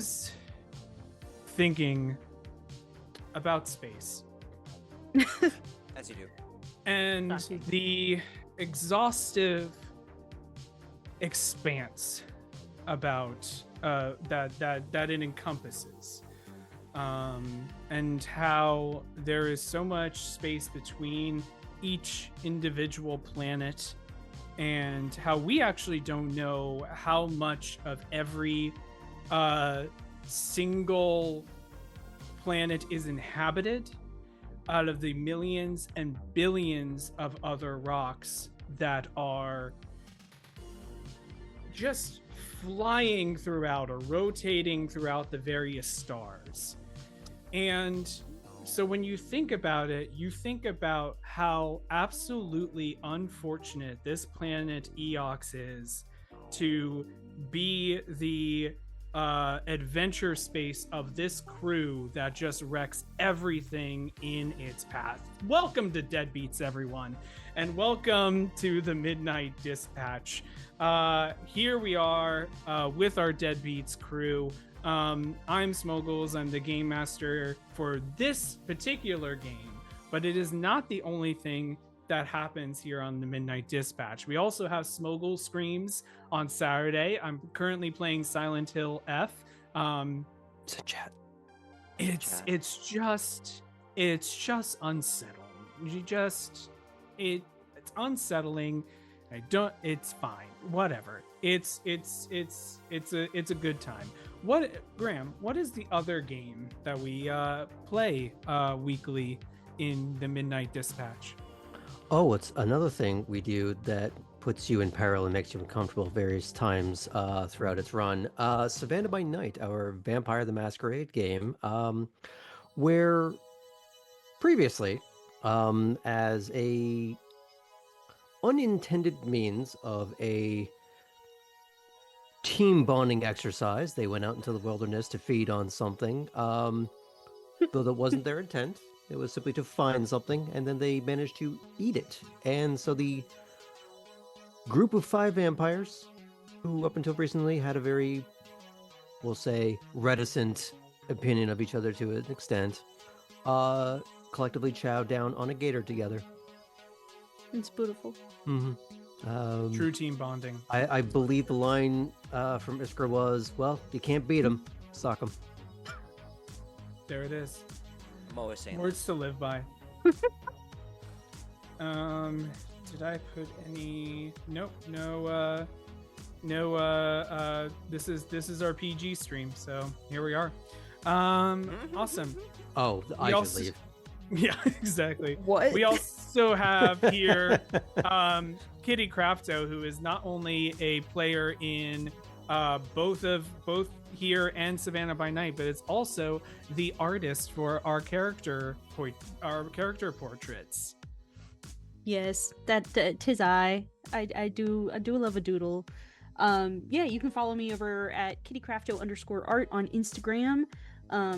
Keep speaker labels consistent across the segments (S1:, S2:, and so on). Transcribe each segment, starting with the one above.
S1: was thinking about space.
S2: As you do.
S1: And
S3: Shocking.
S1: the exhaustive expanse about that it encompasses. And how there is so much space between each individual planet, and how we actually don't know how much of every single planet is inhabited out of the millions and billions of other rocks that are just flying throughout or rotating throughout the various stars. And so when you think about it, you think about how absolutely unfortunate this planet Eox is to be the adventure space of this crew that just wrecks everything in its path. Welcome to Deadbeats, everyone, and welcome to the Midnight Dispatch. Here we are with our Deadbeats crew. I'm Smoggles. I'm the game master for this particular game, but it is not the only thing that happens here on the Midnight Dispatch. We also have Smoggle Screams on Saturday. I'm currently playing Silent Hill F.
S2: It's a chat.
S1: It's just unsettling. It's unsettling. It's fine. Whatever. It's a good time. Graham, what is the other game that we play weekly in the Midnight Dispatch?
S4: Oh, it's another thing we do that puts you in peril and makes you uncomfortable various times throughout its run. Savannah by Night, our Vampire the Masquerade game, where previously, as a unintended means of a team bonding exercise, they went out into the wilderness to feed on something, though that wasn't their intent. It was simply to find something, and then they managed to eat it. And so the group of 5 vampires, who up until recently had a very, we'll say, reticent opinion of each other to an extent, collectively chowed down on a gator together.
S3: It's beautiful.
S4: Mm-hmm.
S1: True team bonding.
S4: I believe the line from Iskra was, well, you can't beat them, sock them.
S1: There it is.
S2: I'm always saying
S1: Words to live by. Did I put any? Nope. No. This is our PG stream, so here we are. Awesome.
S4: Oh, I should leave.
S1: Yeah, exactly.
S3: What?
S1: We also have here Kitty Crafto, who is not only a player in both here and Savannah by Night, but it's also the artist for our character portraits.
S3: Yes, that tis I do love a doodle. Yeah, you can follow me over at kittycrafto_art on Instagram.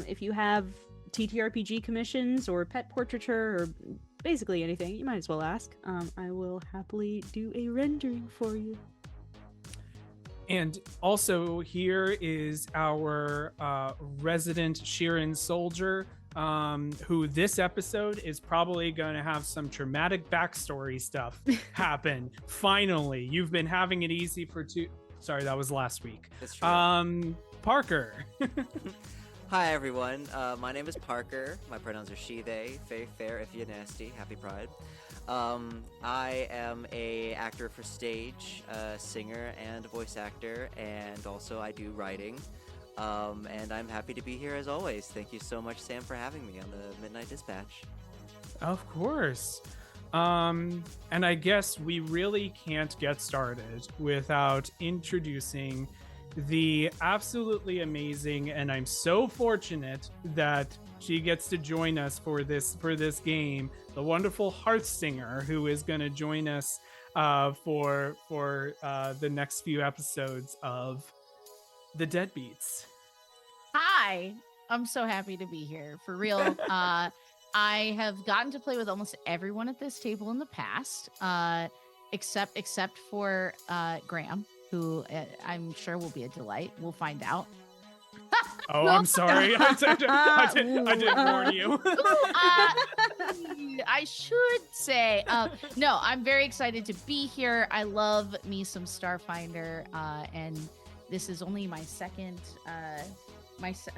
S3: If you have TTRPG commissions or pet portraiture or basically anything, you might as well ask. I will happily do a rendering for you.
S1: And also here is our resident Sheeran soldier, who this episode is probably going to have some traumatic backstory stuff happen. Finally, you've been having it easy for Sorry, that was last week.
S2: That's true.
S1: Parker.
S2: Hi everyone, my name is Parker. My pronouns are she, they, fair, if you nasty, happy pride. I am a actor for stage, singer and voice actor, and also I do writing. And I'm happy to be here as always. Thank you so much, Sam, for having me on the Midnight Dispatch.
S1: Of course. And I guess we really can't get started without introducing the absolutely amazing, and I'm so fortunate that she gets to join us for this game, the wonderful Hearth Singer, who is going to join us for the next few episodes of the Deadbeats.
S5: Hi, I'm so happy to be here for real. I have gotten to play with almost everyone at this table in the past, except for Graham, who I'm sure will be a delight. We'll find out.
S1: Oh, I'm sorry. I didn't warn you.
S5: I should say, no, I'm very excited to be here. I love me some Starfinder, and this is only my second.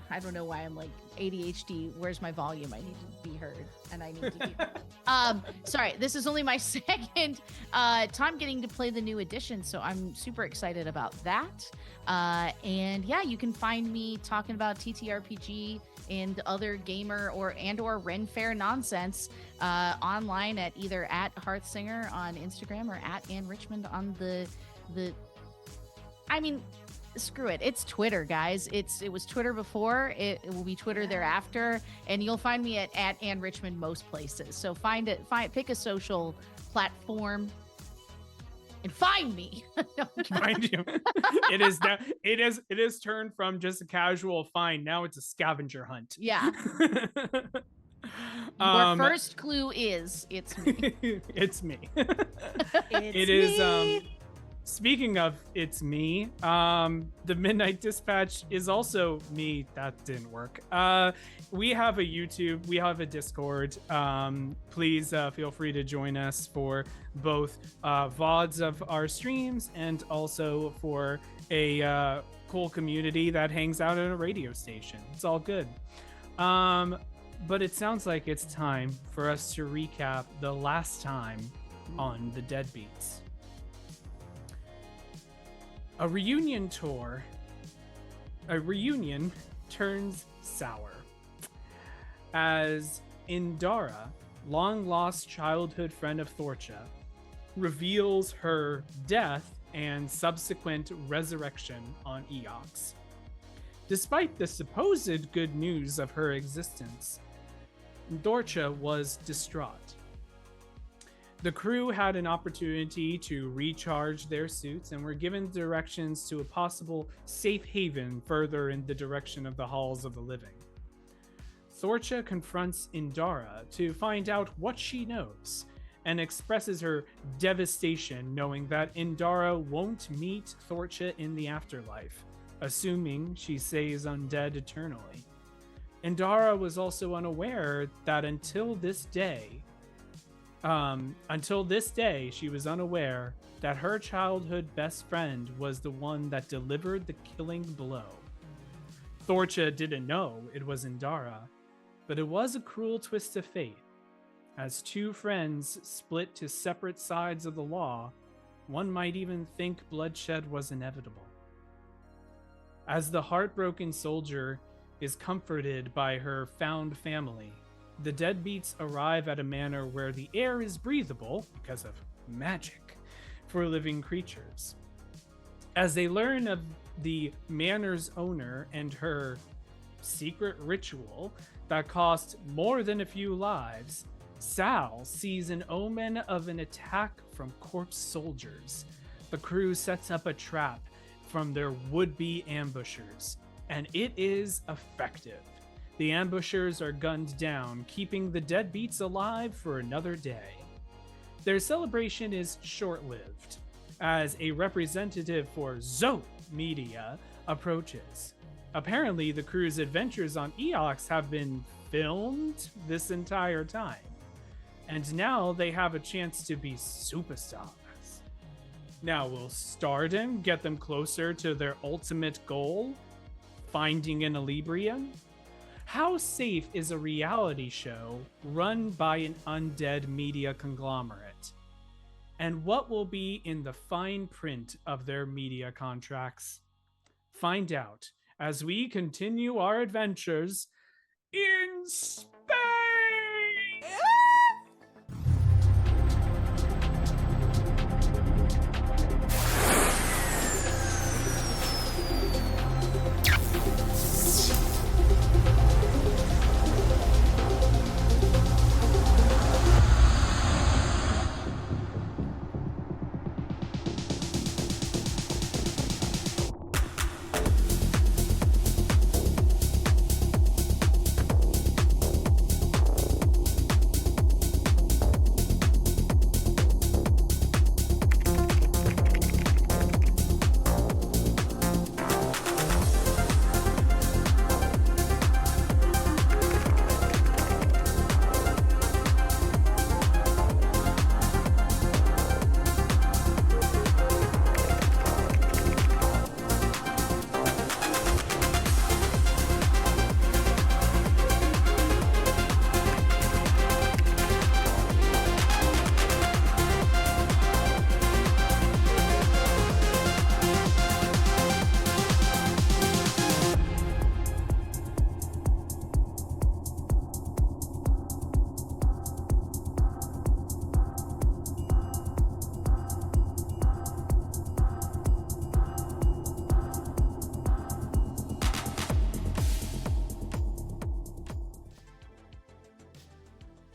S5: I don't know why I'm like ADHD. Where's my volume? I need to be heard, and I need to be heard. Sorry, this is only my second time getting to play the new edition, so I'm super excited about that. And yeah, you can find me talking about TTRPG and other gamer or Ren Fair nonsense online at either at Hearthsinger on Instagram or at Ann Richmond on the. I mean, screw it. It's Twitter, guys. It was Twitter before. It will be Twitter thereafter, and you'll find me at Ann Richmond most places. So pick a social platform and find me.
S1: Find you. It is turned from just a casual find. Now it's a scavenger hunt.
S5: Yeah. Your first clue is it's me.
S1: It's me.
S3: It's
S1: me.
S3: me.
S1: Speaking of it's me, the Midnight Dispatch is also me. That didn't work. We have a YouTube, we have a Discord. Please feel free to join us for both VODs of our streams and also for a cool community that hangs out at a radio station. It's all good. But it sounds like it's time for us to recap the last time on the Deadbeats. A reunion turns sour as Indara, long-lost childhood friend of Thorcha, reveals her death and subsequent resurrection on Eox. Despite the supposed good news of her existence, Thorcha was distraught. The crew had an opportunity to recharge their suits and were given directions to a possible safe haven further in the direction of the halls of the living. Thorcha confronts Indara to find out what she knows and expresses her devastation knowing that Indara won't meet Thorcha in the afterlife, assuming she stays undead eternally. Indara was also unaware that until this day, she was unaware that her childhood best friend was the one that delivered the killing blow. Thorcha didn't know it was Indara, but it was a cruel twist of fate. As two friends split to separate sides of the law, one might even think bloodshed was inevitable. As the heartbroken soldier is comforted by her found family, the Deadbeats arrive at a manor where the air is breathable because of magic for living creatures. As they learn of the manor's owner and her secret ritual that cost more than a few lives, Sal sees an omen of an attack from corpse soldiers. The crew sets up a trap from their would-be ambushers, and it is effective. The ambushers are gunned down, keeping the Deadbeats alive for another day. Their celebration is short-lived, as a representative for Zoe Media approaches. Apparently, the crew's adventures on Eox have been filmed this entire time, and now they have a chance to be superstars. Now, will stardom get them closer to their ultimate goal, finding an Elybrian? How safe is a reality show run by an undead media conglomerate? And what will be in the fine print of their media contracts? Find out as we continue our adventures in space!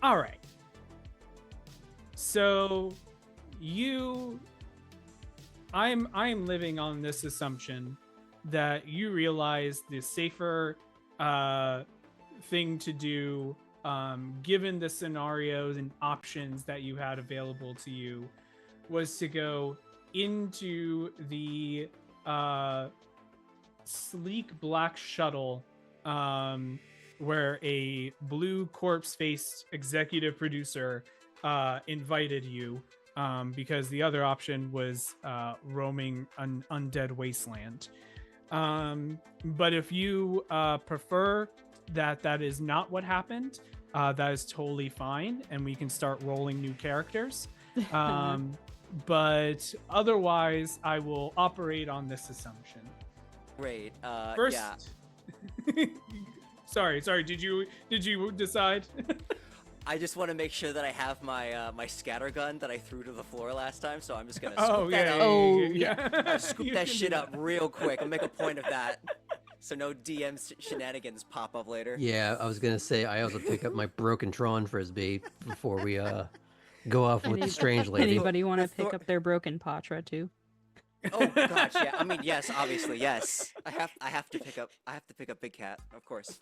S1: All right. So I'm living on this assumption that you realize the safer thing to do, given the scenarios and options that you had available to you, was to go into the sleek black shuttle, where a blue corpse-faced executive producer invited you, because the other option was roaming an undead wasteland. But if you prefer that is not what happened, that is totally fine, and we can start rolling new characters. But otherwise, I will operate on this assumption.
S2: Great.
S1: First,
S2: Yeah.
S1: sorry. Did you decide?
S2: I just want to make sure that I have my my scatter gun that I threw to the floor last time, so I'm just gonna scoop that up. Scoop
S1: You
S2: that
S1: can
S2: shit
S1: do
S2: up real quick. I'll make a point of that, so no DM shenanigans pop up later.
S4: Yeah, I was gonna say I also pick up my broken Tron frisbee before we go off with the strange lady.
S3: Anybody want to
S2: The Thor-
S3: pick up their broken Patra too?
S2: Oh gosh, yeah. I mean, yes, obviously, yes. I have to pick up Big Cat, of course.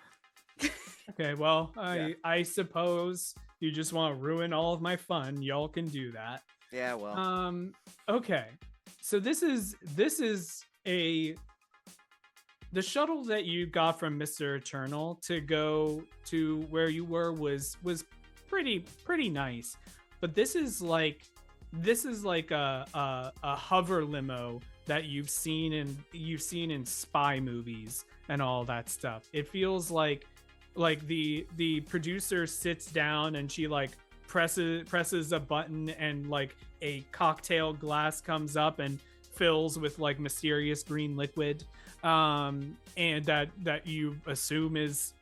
S1: Okay, well,
S2: Yeah.
S1: I suppose you just want to ruin all of my fun. Y'all can do that.
S2: Yeah, well.
S1: Okay. So this is the shuttle that you got from Mr. Eternal to go to where you were was pretty nice. But this is like a hover limo that you've seen in spy movies and all that stuff. It feels like the producer sits down and she like presses a button and like a cocktail glass comes up and fills with like mysterious green liquid, and that you assume is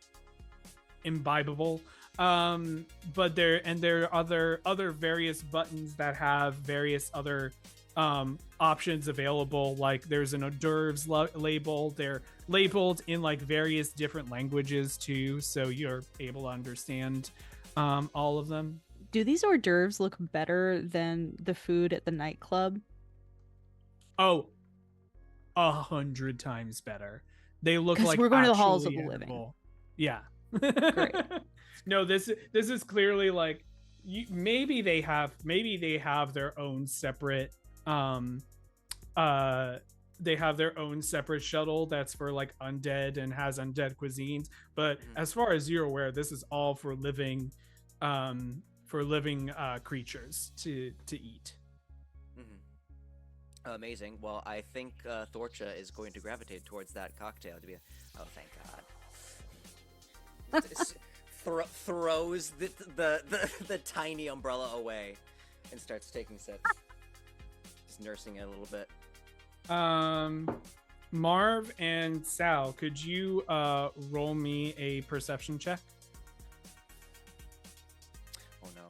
S1: imbibable. But there are other various buttons that have various other options available. Like there's an hors d'oeuvres label. They're labeled in like various different languages too, so you're able to understand all of them.
S3: Do these hors d'oeuvres look better than the food at the nightclub?
S1: Oh, 100 times better. They look
S3: 'Cause
S1: like
S3: we're going to the halls of
S1: actually
S3: the living.
S1: edible. Yeah.
S3: Great.
S1: No, this is clearly like maybe they have their own separate they have their own separate shuttle that's for like undead and has undead cuisines, but as far as you're aware, this is all for living creatures to eat.
S2: Amazing. Well, I think Thorcha is going to gravitate towards that cocktail to be. Oh, thank God. Throws the tiny umbrella away and starts taking sips. Just nursing it a little bit.
S1: Marv and Sal, could you roll me a perception check?
S2: Oh no.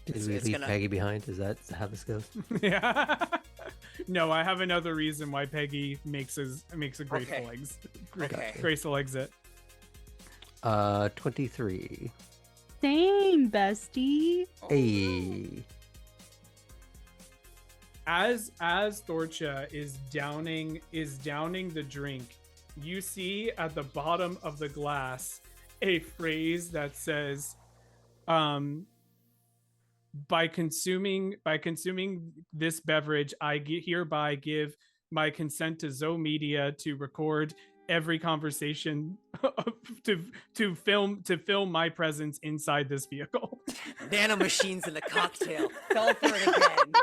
S4: Did we leave Peggy behind? Is that how this goes?
S1: Yeah. No, I have another reason why Peggy makes a graceful graceful exit.
S4: 23.
S3: Same, bestie.
S4: Hey.
S1: As Thorcha is downing the drink, you see at the bottom of the glass a phrase that says, by consuming this beverage, I hereby give my consent to Zoe Media to record every conversation to film my presence inside this vehicle.
S2: Nanomachines in the cocktail. Fell for it again.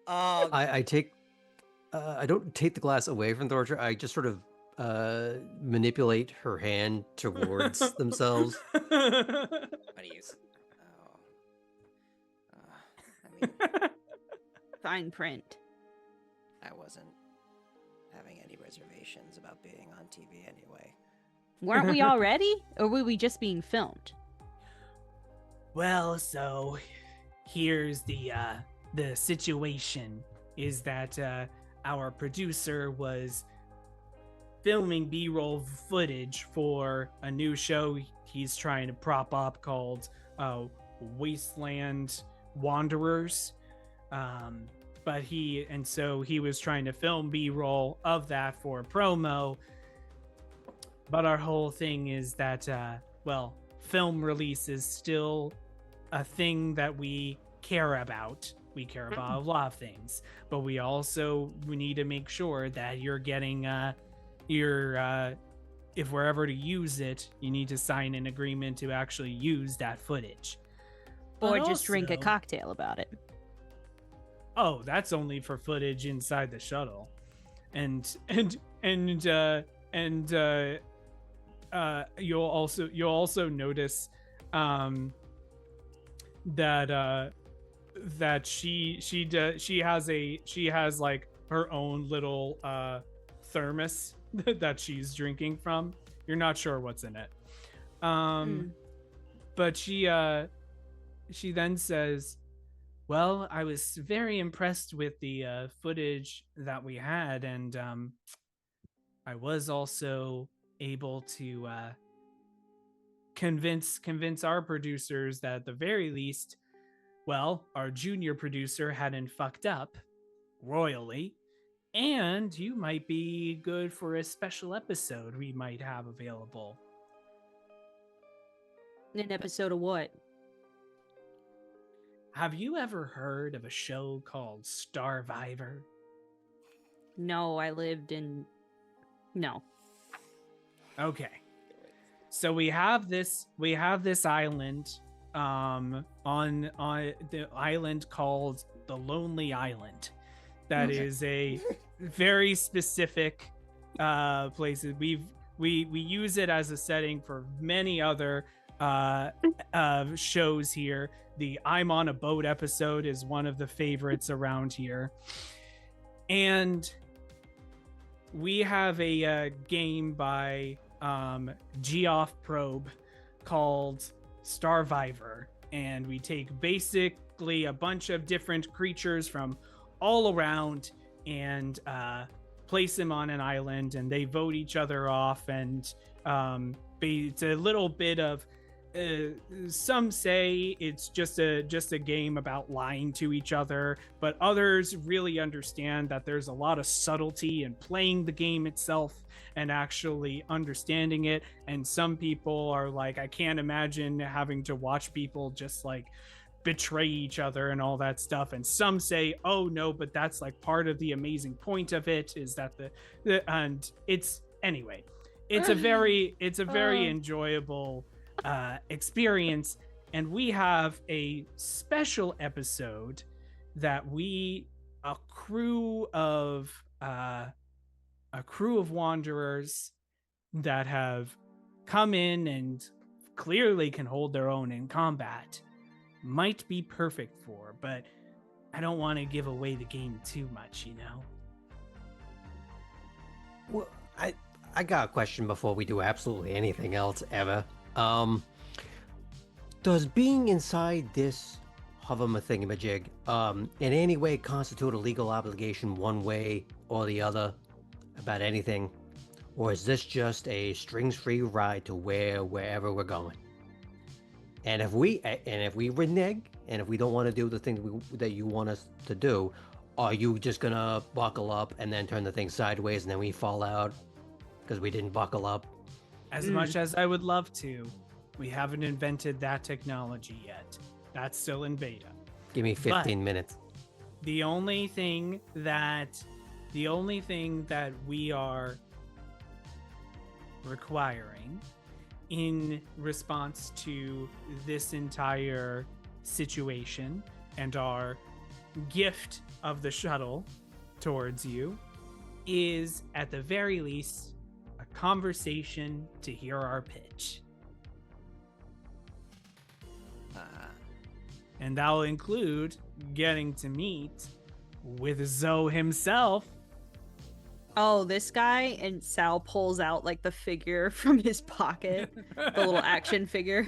S4: I take I don't take the glass away from Thorcha. I just sort of manipulate her hand towards themselves.
S2: Buddies. I mean,
S3: Fine print.
S2: I wasn't having any reservations about being on TV anyway.
S3: Weren't we already? Or were we just being filmed?
S1: Well, so here's the situation is that our producer was filming B-roll footage for a new show he's trying to prop up called wasteland wanderers. So he was trying to film B-roll of that for promo. But our whole thing is that, film release is still a thing that we care about. We care about a lot of things, but we need to make sure that you're getting if we're ever to use it, you need to sign an agreement to actually use that footage.
S3: Or
S1: But
S3: just drink a
S1: also-
S3: cocktail about it.
S1: Oh, that's only for footage inside the shuttle, and you'll also notice that she has like her own little thermos that she's drinking from. You're not sure what's in it, but she then says, well, I was very impressed with the footage that we had, and I was also able to convince our producers that at the very least, well, our junior producer hadn't fucked up royally, and you might be good for a special episode we might have available.
S3: An episode of what?
S1: Have you ever heard of a show called Starvivor?
S3: No, I lived in. No.
S1: Okay. So we have this island on the island called the Lonely Island. That is a very specific place. We use it as a setting for many other shows here. The I'm on a Boat episode is one of the favorites around here. And we have a game by Geoff Probe called Starvivor, and we take basically a bunch of different creatures from all around and place them on an island, and they vote each other off. And it's a little bit of some say it's just a game about lying to each other, but others really understand that there's a lot of subtlety in playing the game itself and actually understanding it. And some people are like, I can't imagine having to watch people just like betray each other and all that stuff. And some say, oh no, but that's like part of the amazing point of it, is that and it's anyway, it's a very enjoyable experience. And we have a special episode that a crew of wanderers that have come in and clearly can hold their own in combat might be perfect for, but I don't want to give away the game too much, you know?
S4: Well, I got a question before we do absolutely anything else ever. Does being inside this hover-thingamajig in any way constitute a legal obligation one way or the other about anything? Or is this just a strings-free ride to wherever we're going? And if we renege, and if we don't want to do the thing that you want us to do, are you just gonna buckle up and then turn the thing sideways and then we fall out because we didn't buckle up?
S1: As much as I would love to, we haven't invented that technology yet. That's still in beta.
S4: Give me 15 minutes.
S1: The only thing that we are requiring in response to this entire situation and our gift of the shuttle towards you is, at the very least, a conversation to hear our pitch. And that'll include getting to meet with Zoe himself.
S3: Oh, this guy? And Sal pulls out like the figure from his pocket, the little action figure.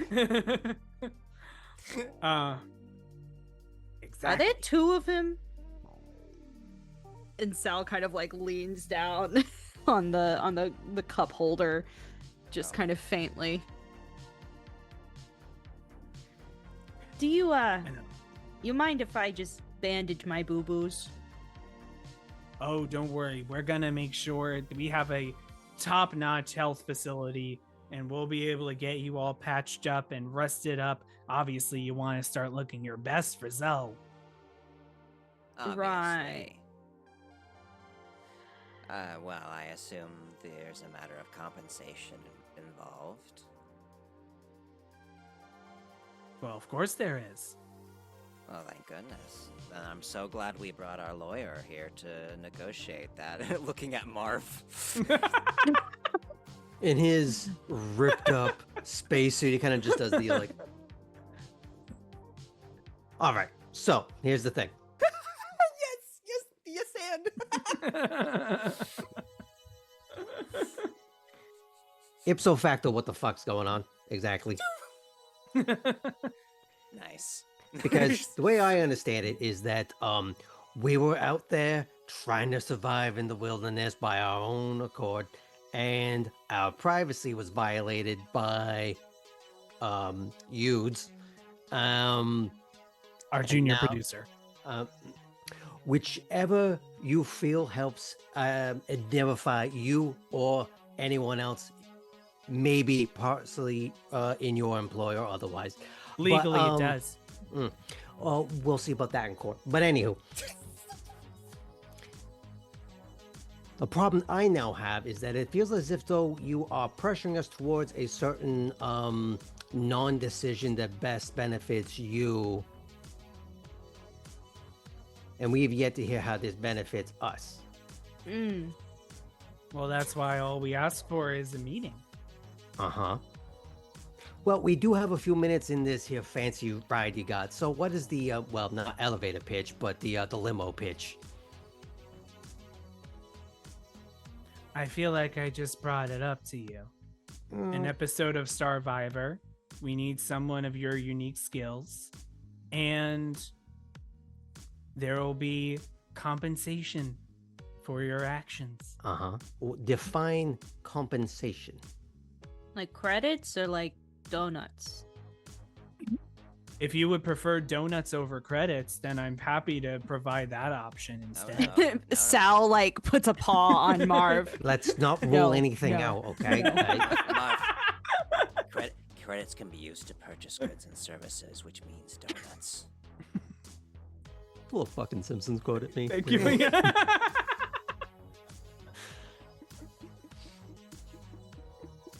S1: Exactly.
S3: Are there two of him? And Sal kind of like leans down on the cup holder, just kind of faintly. Do you
S1: I know.
S3: you mind if I just bandage my boo-boos?
S1: Oh, don't worry. We're gonna make sure that we have a top-notch health facility, and we'll be able to get you all patched up and rusted up. Obviously, you want to start looking your best for Zoe.
S2: Obviously.
S3: Right.
S2: Well, I assume there's a matter of compensation involved.
S1: Well, of course there is.
S2: Well, thank goodness. And I'm so glad we brought our lawyer here to negotiate that. Looking at Marv.
S4: In his ripped up spacesuit, he kind of just does the like. All right, so here's the thing.
S2: yes, and.
S4: Ipso facto, what the fuck's going on exactly?
S2: Nice.
S4: Because the way I understand it is that we were out there trying to survive in the wilderness by our own accord, and our privacy was violated by Yudes.
S1: Our junior
S4: now-
S1: producer.
S4: Whichever you feel helps identify you or anyone else, maybe partially in your employ or otherwise.
S1: Legally,
S4: But,
S1: it does.
S4: Well, we'll see about that in court. But anywho, the problem I now have is that it feels as if though you are pressuring us towards a certain non-decision that best benefits you, and we've yet to hear how this benefits us.
S1: Well, that's why all we ask for is a meeting.
S4: Uh-huh. Well, we do have a few minutes in this here fancy ride you got. So what is the, well, not elevator pitch, but the limo pitch?
S1: I feel like I just brought it up to you. An episode of Starvivor. We need someone of your unique skills. And there will be compensation for your actions.
S4: Uh-huh. Define compensation.
S3: Like credits or like donuts?
S1: If you would prefer donuts over credits, then I'm happy to provide that option instead.
S2: No.
S3: Sal like puts a paw on Marv.
S4: Let's not rule
S3: No,
S4: anything
S1: no.
S4: out, okay?
S2: Marv, credits can be used to purchase goods and services, which means donuts.
S4: Little fucking Simpsons quote at me.
S1: Thank you.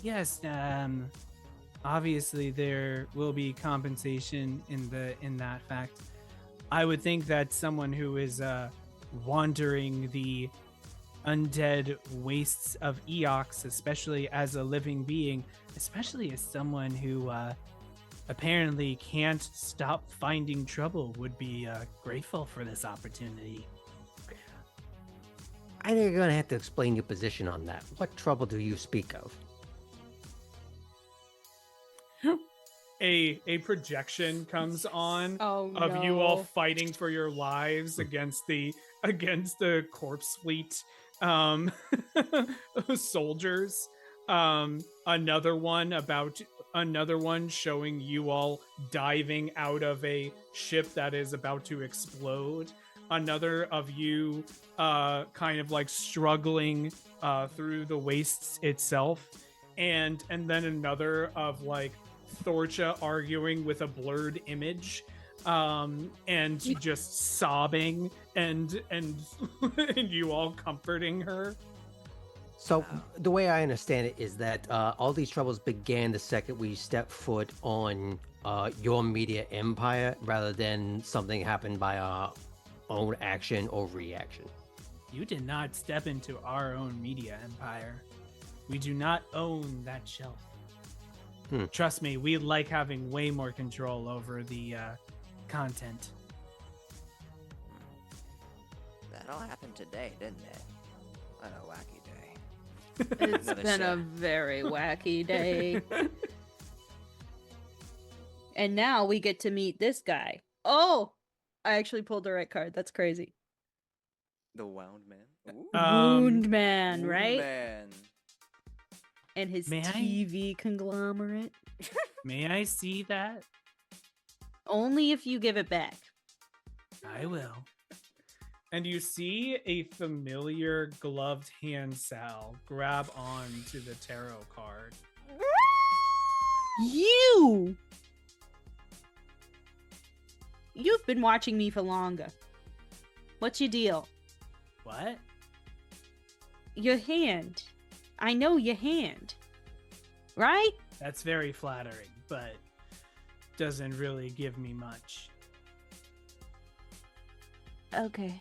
S1: Yes, obviously there will be compensation in that fact. I would think that someone who is wandering the undead wastes of Eox, especially as a living being, especially as someone who apparently can't stop finding trouble, would be grateful for this opportunity.
S4: I think you're gonna have to explain your position on that. What trouble do you speak of?
S1: A projection comes on
S3: Oh
S1: of you all fighting for your lives against the corpse fleet soldiers. Another one showing you all diving out of a ship that is about to explode. Another of you kind of like struggling through the wastes itself, and then another of like Thorcha arguing with a blurred image, and just sobbing, and and you all comforting her.
S4: So the way I understand it is that all these troubles began the second we stepped foot on your media empire, rather than something happened by our own action or reaction.
S1: You did not step into our own media empire. We do not own that shelf. Trust me, we like having way more control over the content.
S2: That all happened today, didn't it? What a wacky day.
S3: It's
S2: Another
S3: been a
S2: shit.
S3: very wacky day. And now we get to meet this guy. Oh, I actually pulled the right card. That's crazy.
S2: The Wound Man. Ooh.
S3: Wound Man,
S2: Wound
S3: right?
S2: Man.
S3: And his
S1: May I?
S3: TV conglomerate.
S1: May I see that?
S3: Only if you give it back.
S1: I will. And you see a familiar gloved hand, Sal, grab on to the tarot card.
S3: You've been watching me for longer. What's your deal?
S1: What?
S3: Your hand. I know your hand. Right?
S1: That's very flattering, but doesn't really give me much.
S3: Okay.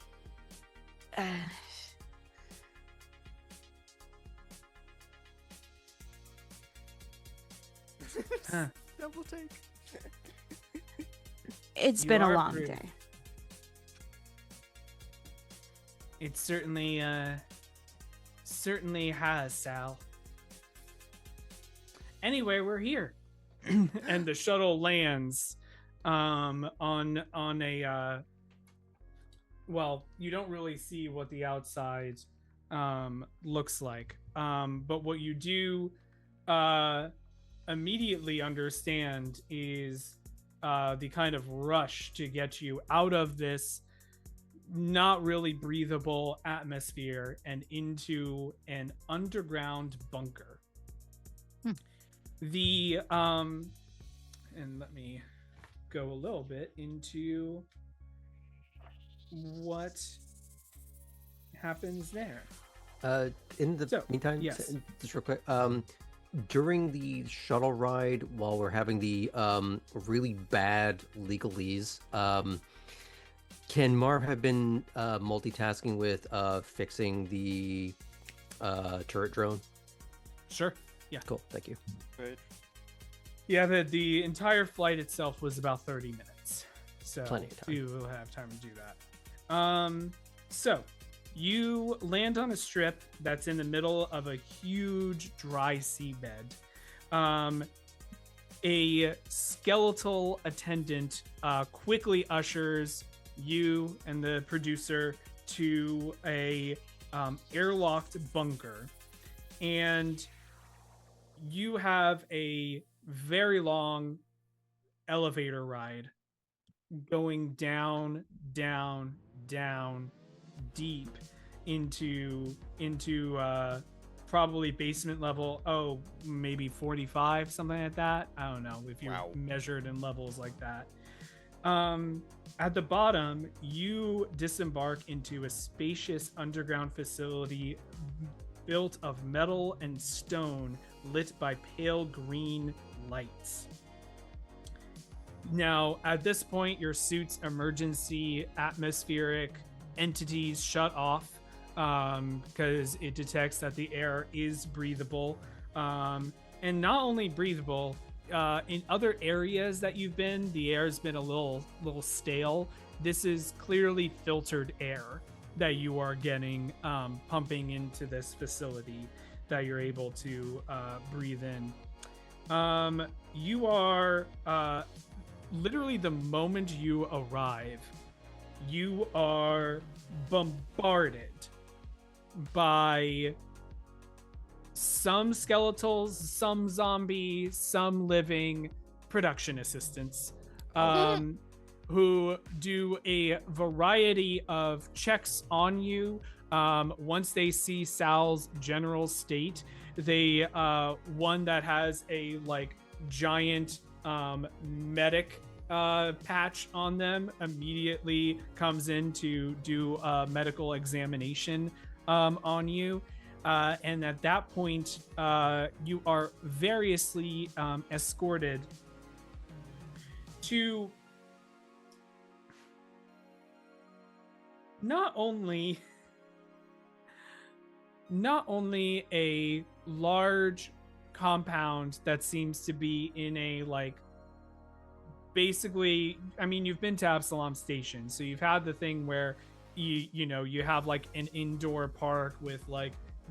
S1: Huh.
S2: Double take.
S3: It's
S1: You
S3: been a
S1: are
S3: long
S1: pretty.
S3: day.
S1: It certainly has, Sal. Anyway, we're here. And the shuttle lands on a well, you don't really see what the outside looks like. But what you do immediately understand is the kind of rush to get you out of this not really breathable atmosphere and into an underground bunker. The and let me go a little bit into what happens there.
S4: In the
S1: So,
S4: meantime,
S1: yes.
S4: just real quick, during the shuttle ride, while we're having the really bad legalese, can Marv have been multitasking with fixing the turret drone?
S1: Sure. Yeah.
S4: Cool, thank you.
S2: Right.
S1: Yeah, the entire flight itself was about 30 minutes. So
S4: Plenty of time.
S1: you will have time to do that. So you land on a strip that's in the middle of a huge dry seabed. A skeletal attendant quickly ushers you and the producer to a airlocked bunker, and you have a very long elevator ride going down deep into probably basement level, maybe 45, something like that. I don't know if you're
S2: Wow.
S1: measured in levels like that. At the bottom, you disembark into a spacious underground facility built of metal and stone, lit by pale green lights. Now, at this point, your suit's emergency atmospheric entities shut off because it detects that the air is breathable. And not only breathable, in other areas that you've been, the air's been a little stale. This is clearly filtered air that you are getting pumping into this facility that you're able to breathe in. You are literally, the moment you arrive, you are bombarded by some skeletals, some zombie, some living production assistants who do a variety of checks on you. Once they see Sal's general state, they one that has a giant medic patch on them immediately comes in to do a medical examination on you. And at that point, you are variously escorted to not only a large compound that seems to be in a basically, I mean, you've been to Absalom Station, so you've had the thing where you have an indoor park with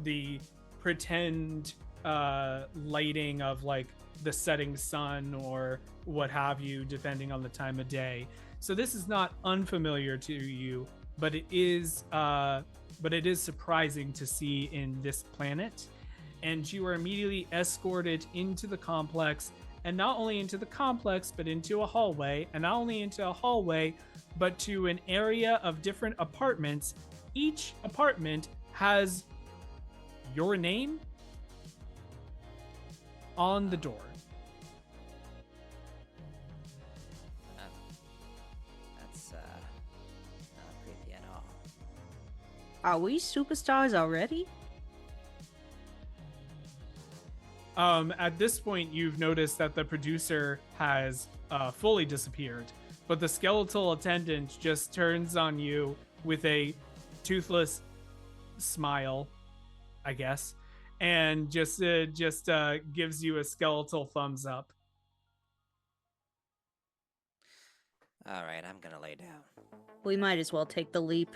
S1: the pretend lighting of the setting sun or what have you, depending on the time of day. So this is not unfamiliar to you, but it is surprising to see in this planet. And you are immediately escorted into the complex and not only into the complex, but into a hallway, and not only into a hallway, but to an area of different apartments. Each apartment has your name on the door.
S2: That's not creepy at all.
S3: Are we superstars already?
S1: At this point, you've noticed that the producer has fully disappeared, but the skeletal attendant just turns on you with a toothless smile, I guess, and just gives you a skeletal thumbs up.
S2: All right, I'm gonna lay down.
S3: We might as well take the leap.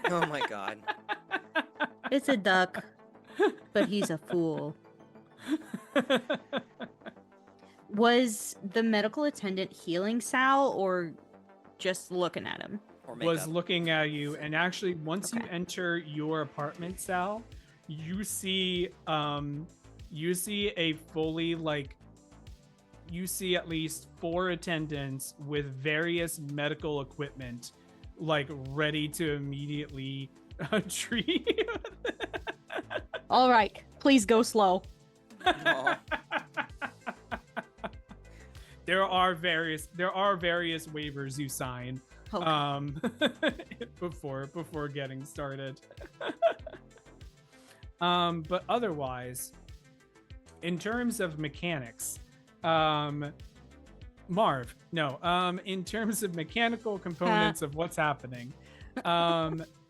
S2: Oh my god.
S3: It's a duck, but he's a fool. Was the medical attendant healing Sal or just looking at him?
S2: Or
S1: Was
S2: makeup.
S1: looking at you, and actually once you
S3: Okay.
S1: enter your apartment, Sal, you see a fully you see at least 4 attendants with various medical equipment ready to immediately treat you.
S3: All right, please go slow.
S2: Aw.
S1: There are various waivers you sign
S3: Okay.
S1: before getting started. But otherwise, in terms of mechanics, Marv, no, in terms of mechanical components of what's happening,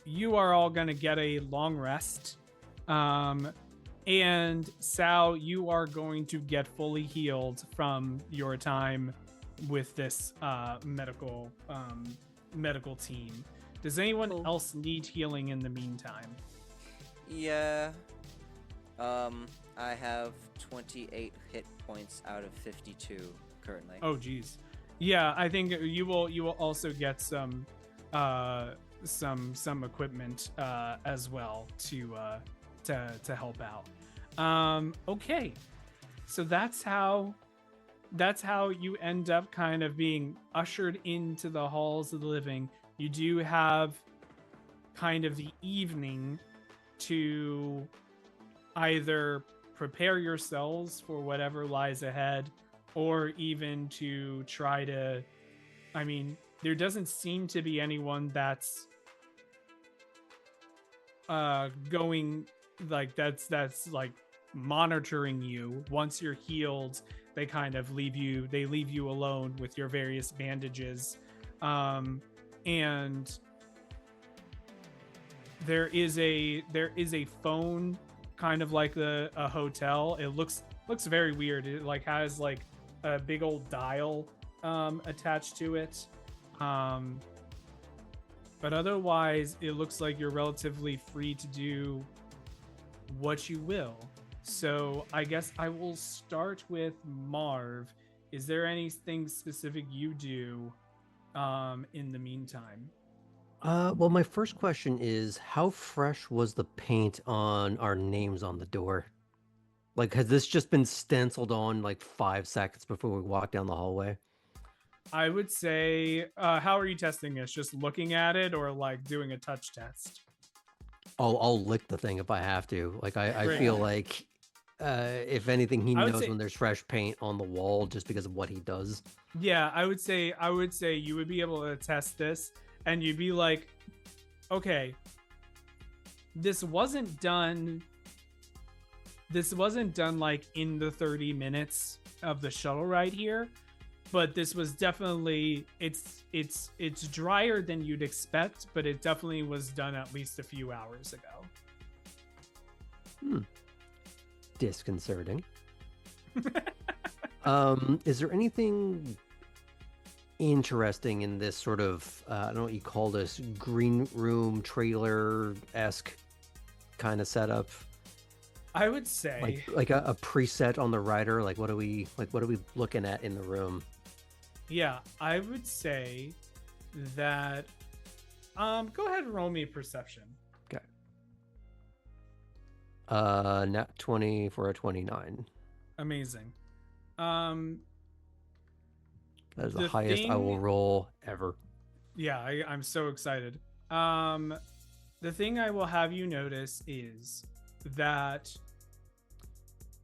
S1: you are all gonna get a long rest. And Sal, you are going to get fully healed from your time with this medical team. Does anyone
S3: Cool.
S1: else need healing in the meantime?
S2: Yeah. I have 28 hit points out of 52 currently.
S1: Oh, geez. Yeah, I think you will also get some equipment as well to help out. Okay, so that's how you end up kind of being ushered into the halls of the living. You do have kind of the evening to either prepare yourselves for whatever lies ahead, or even to try to, I mean, there doesn't seem to be anyone that's going that's monitoring you. Once you're healed, they kind of leave you alone with your various bandages. And there is a phone, kind of like a hotel. It looks very weird. It has a big old dial attached to it. But otherwise, it looks like you're relatively free to do what you will. So I guess I will start with Marv. Is there anything specific you do in the meantime?
S4: Well, my first question is, how fresh was the paint on our names on the door? Has this just been stenciled on 5 seconds before we walk down the hallway?
S1: I would say, how are you testing this? Just looking at it, or doing a touch test?
S4: I'll lick the thing if I have to. I
S1: Great.
S4: feel like, if anything, he
S1: I would
S4: knows
S1: say-
S4: when there's fresh paint on the wall just because of what he does.
S1: Yeah, I would say you would be able to test this, and you'd be like, okay, this wasn't done in the 30 minutes of the shuttle ride here, but this was definitely, it's drier than you'd expect, but it definitely was done at least a few hours ago.
S4: Disconcerting. Is there anything interesting in this sort of, I don't know what you call this, green room trailer-esque kind of setup?
S1: I would say
S4: Like a preset on the rider? What are we looking at in the room?
S1: yeah, I would say that go ahead and roll me perception.
S4: Okay. Nat 20 for a 29.
S1: Amazing. Um,
S4: That is the
S1: the
S4: highest I will
S1: thing-
S4: roll ever.
S1: Yeah, I'm so excited. The thing I will have you notice is that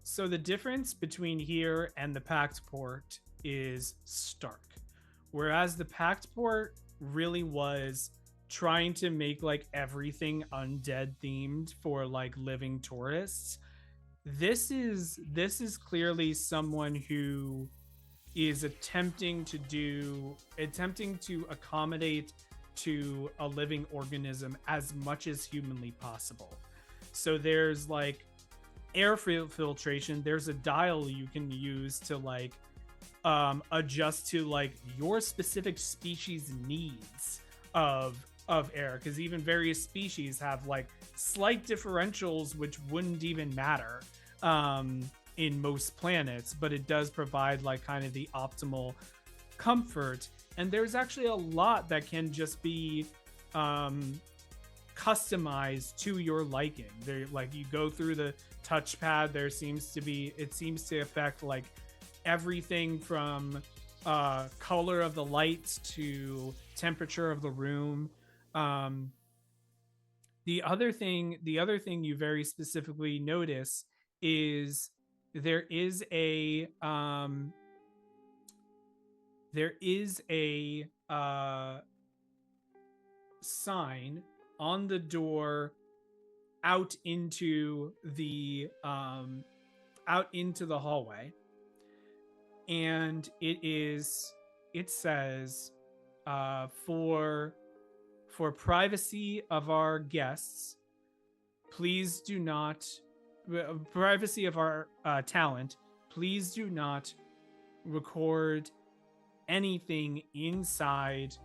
S1: so the difference between here and the Pact Port is stark. Whereas the Pact Port really was trying to make like everything undead themed for like living tourists. This is clearly someone who is attempting to accommodate to a living organism as much as humanly possible. So there's like air filtration, there's a dial you can use to like adjust to like your specific species needs of air, because even various species have like slight differentials which wouldn't even matter in most planets, but it does provide like kind of the optimal comfort. And there's actually a lot that can just be customized to your liking. There, like you go through the touchpad, it seems to affect like everything from color of the lights to temperature of the room. The other thing you very specifically notice is there is a sign on the door out into the hallway, and it says for privacy of our guests, please do not privacy of our talent, please do not record anything inside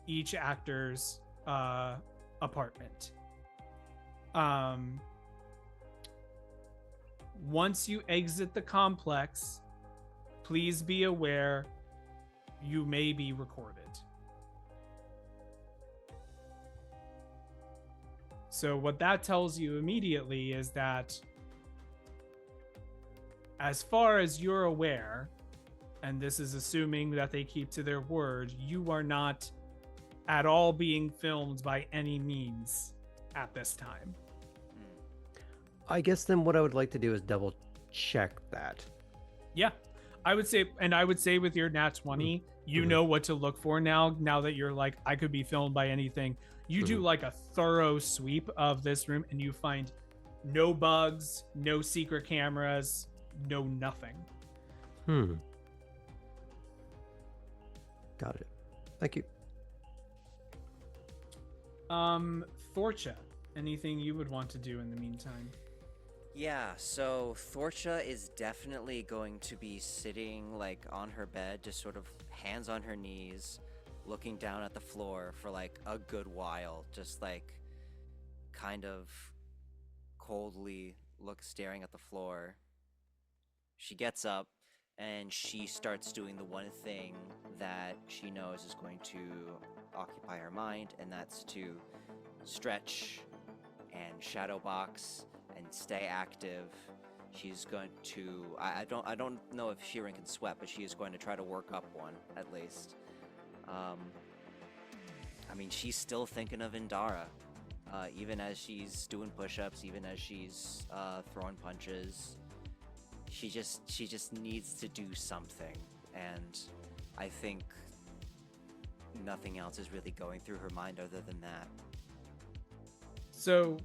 S1: each actor's apartment. Once you exit the complex, please be aware you may be recorded. So what that tells you immediately is that as far as you're aware, and this is assuming that they keep to their word, you are not at all being filmed by any means at this time.
S4: I guess then what I would like to do is double check that.
S1: Yeah. I would say with your nat 20, you know what to look for now that you're like, I could be filmed by anything. You do like a thorough sweep of this room and you find no bugs, no secret cameras, no nothing.
S4: Got it. Thank you.
S1: Thorcha, anything you would want to do in the meantime?
S2: Yeah, so Thorcha is definitely going to be sitting like on her bed, just sort of hands on her knees, looking down at the floor for like a good while, just like kind of coldly staring at the floor. She gets up and she starts doing the one thing that she knows is going to occupy her mind, and that's to stretch and shadow box and stay active. She's going to I don't know if Sheeran can sweat, but she is going to try to work up one at least. I mean, she's still thinking of Indara, even as she's doing push-ups, even as she's throwing punches. She just needs to do something, and I think nothing else is really going through her mind other than that.
S1: So,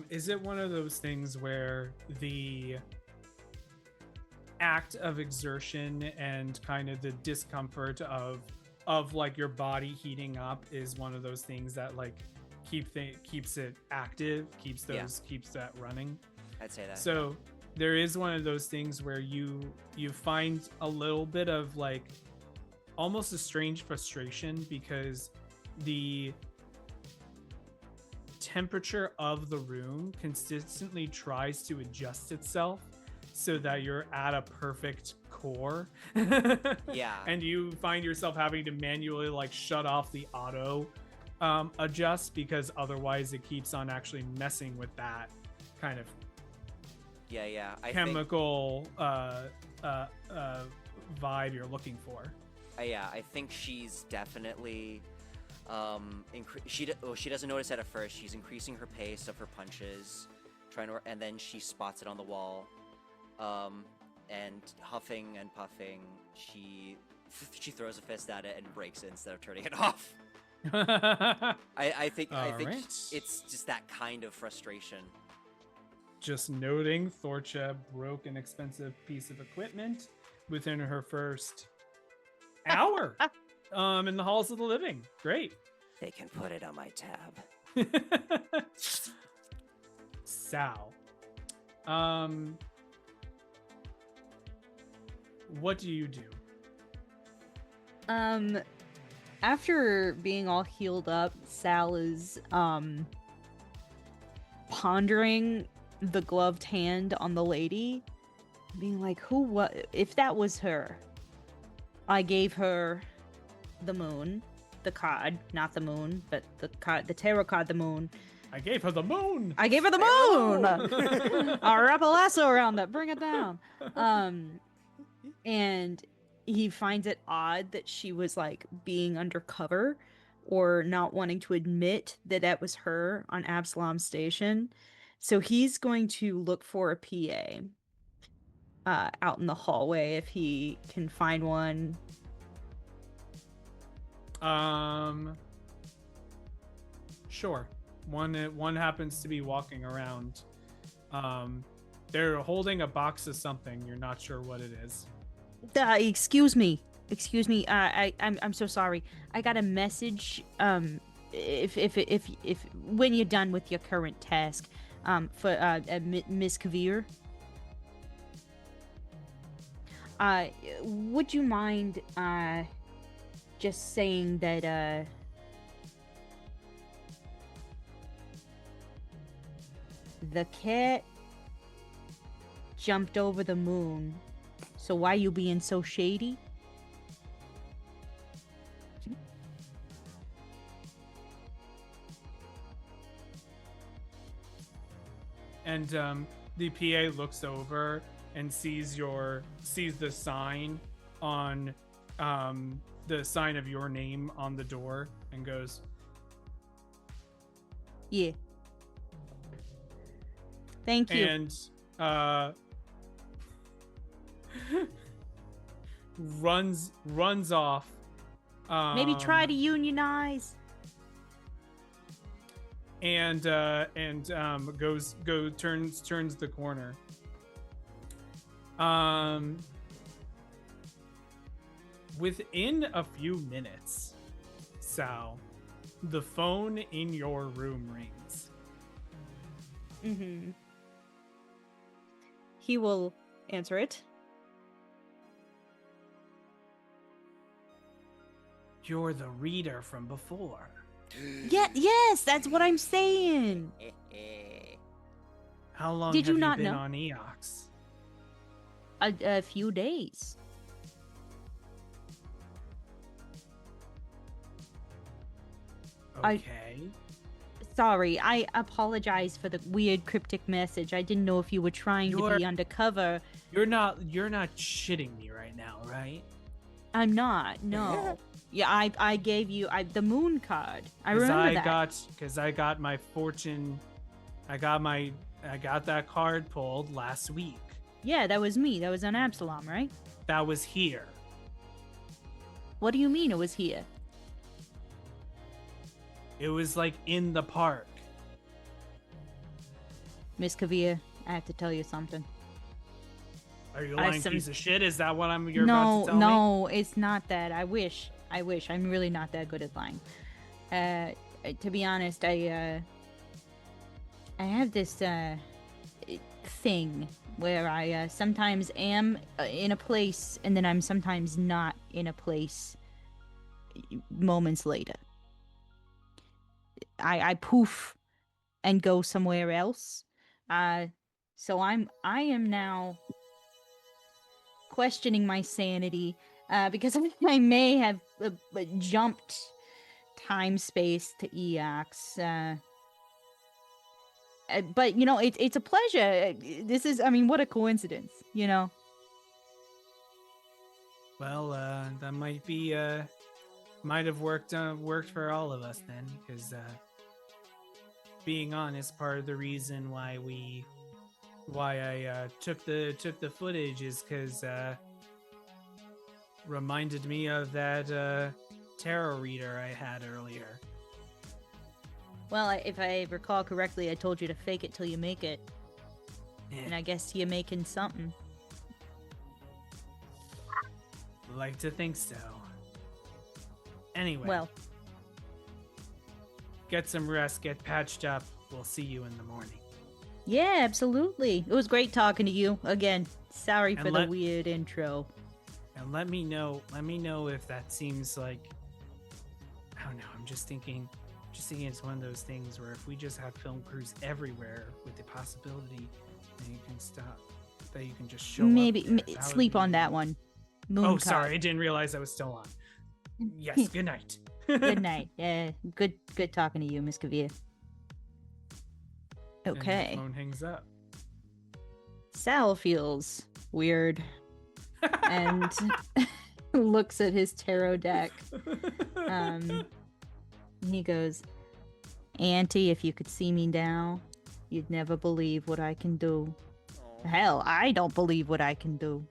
S1: is it one of those things where the act of exertion and kind of the discomfort of like your body heating up is one of those things that like keeps it active, keeps that running?
S2: I'd say that.
S1: So there is one of those things where you find a little bit of like almost a strange frustration because the temperature of the room consistently tries to adjust itself so that you're at a perfect core.
S2: Yeah.
S1: And you find yourself having to manually like shut off the auto adjust, because otherwise it keeps on actually messing with that kind of
S2: I
S1: chemical vibe you're looking for.
S2: Yeah, I think she's definitely she doesn't notice that at first. She's increasing her pace of her punches, and then she spots it on the wall, and huffing and puffing, she throws a fist at it and breaks it instead of turning it off. I think
S1: Alright.
S2: it's just that kind of frustration.
S1: Just noting, Thorcha broke an expensive piece of equipment within her first hour in the halls of the living. Great.
S2: They can put it on my tab.
S1: Sal. What do you do?
S3: After being all healed up, Sal is pondering the gloved hand on the lady, being like, if that was her, I gave her the moon, the card, not the moon, but the card, the tarot card, the moon.
S1: I gave her the moon.
S3: I gave her the moon. I'll wrap a lasso around it, bring it down. And he finds it odd that she was like being undercover or not wanting to admit that that was her on Absalom Station. So he's going to look for a PA out in the hallway if he can find one.
S1: Sure. One happens to be walking around. They're holding a box of something. You're not sure what it is.
S3: Excuse me. I'm so sorry. I got a message. If when you're done with your current task, for Miss Kavir. Would you mind just saying that the cat jumped over the moon? So why you being so shady?
S1: And the PA looks over and sees the sign on the sign of your name on the door and goes,
S3: Yeah. Thank you.
S1: And runs off.
S3: Maybe try to unionize.
S1: And turns the corner. Within a few minutes, Sal, the phone in your room rings.
S3: Mm-hmm. He will answer it.
S1: You're the reader from before.
S3: Yes, that's what I'm saying.
S1: How long
S3: Did you
S1: have
S3: not
S1: you been
S3: know?
S1: on Eox?
S3: A few days.
S1: Okay.
S3: Sorry, I apologize for the weird cryptic message. I didn't know if you were trying to be undercover.
S1: You're not shitting me right now, right?
S3: I'm not. No. Yeah, I gave you the moon card. I remember that.
S1: Because I got my fortune. I got that card pulled last week.
S3: Yeah, that was me. That was on Absalom, right?
S1: That was here.
S3: What do you mean it was here?
S1: It was like in the park.
S3: Miss Kavir, I have to tell you something.
S1: Are you a lying piece of shit? Is that what you're about to tell me?
S3: No, it's not that. I wish. I'm really not that good at lying. To be honest, I have this thing where I sometimes am in a place and then I'm sometimes not in a place moments later. I poof and go somewhere else. So I am now questioning my sanity because I may have jumped time space to Eox. But you know, it's a pleasure. This is, I mean, what a coincidence, you know.
S1: Well, that might have worked for all of us then, because being honest, part of the reason why I took the footage is because reminded me of that tarot reader I had earlier.
S3: Well, if I recall correctly, I told you to fake it till you make it. And I guess you're making something.
S1: Like to think so. Anyway.
S3: Well,
S1: get some rest, get patched up. We'll see you in the morning.
S3: yeah, absolutely. It was great talking to you. Again, sorry
S1: And
S3: for the weird intro.
S1: And let me know if that seems like, I don't know, I'm just thinking it's one of those things where if we just have film crews everywhere with the possibility that you can stop, that you can just show
S3: Maybe
S1: up there,
S3: sleep on that one. Moon
S1: Oh,
S3: Cock.
S1: sorry, I didn't realize I was still on. Yes, good night.
S3: Good night. Yeah, good talking to you, Miss Kavir.
S1: And the
S3: Okay.
S1: phone hangs up.
S3: Sal feels weird and looks at his tarot deck. He goes, Auntie, if you could see me now, you'd never believe what I can do.
S2: Aw.
S3: Hell, I don't believe what I can do.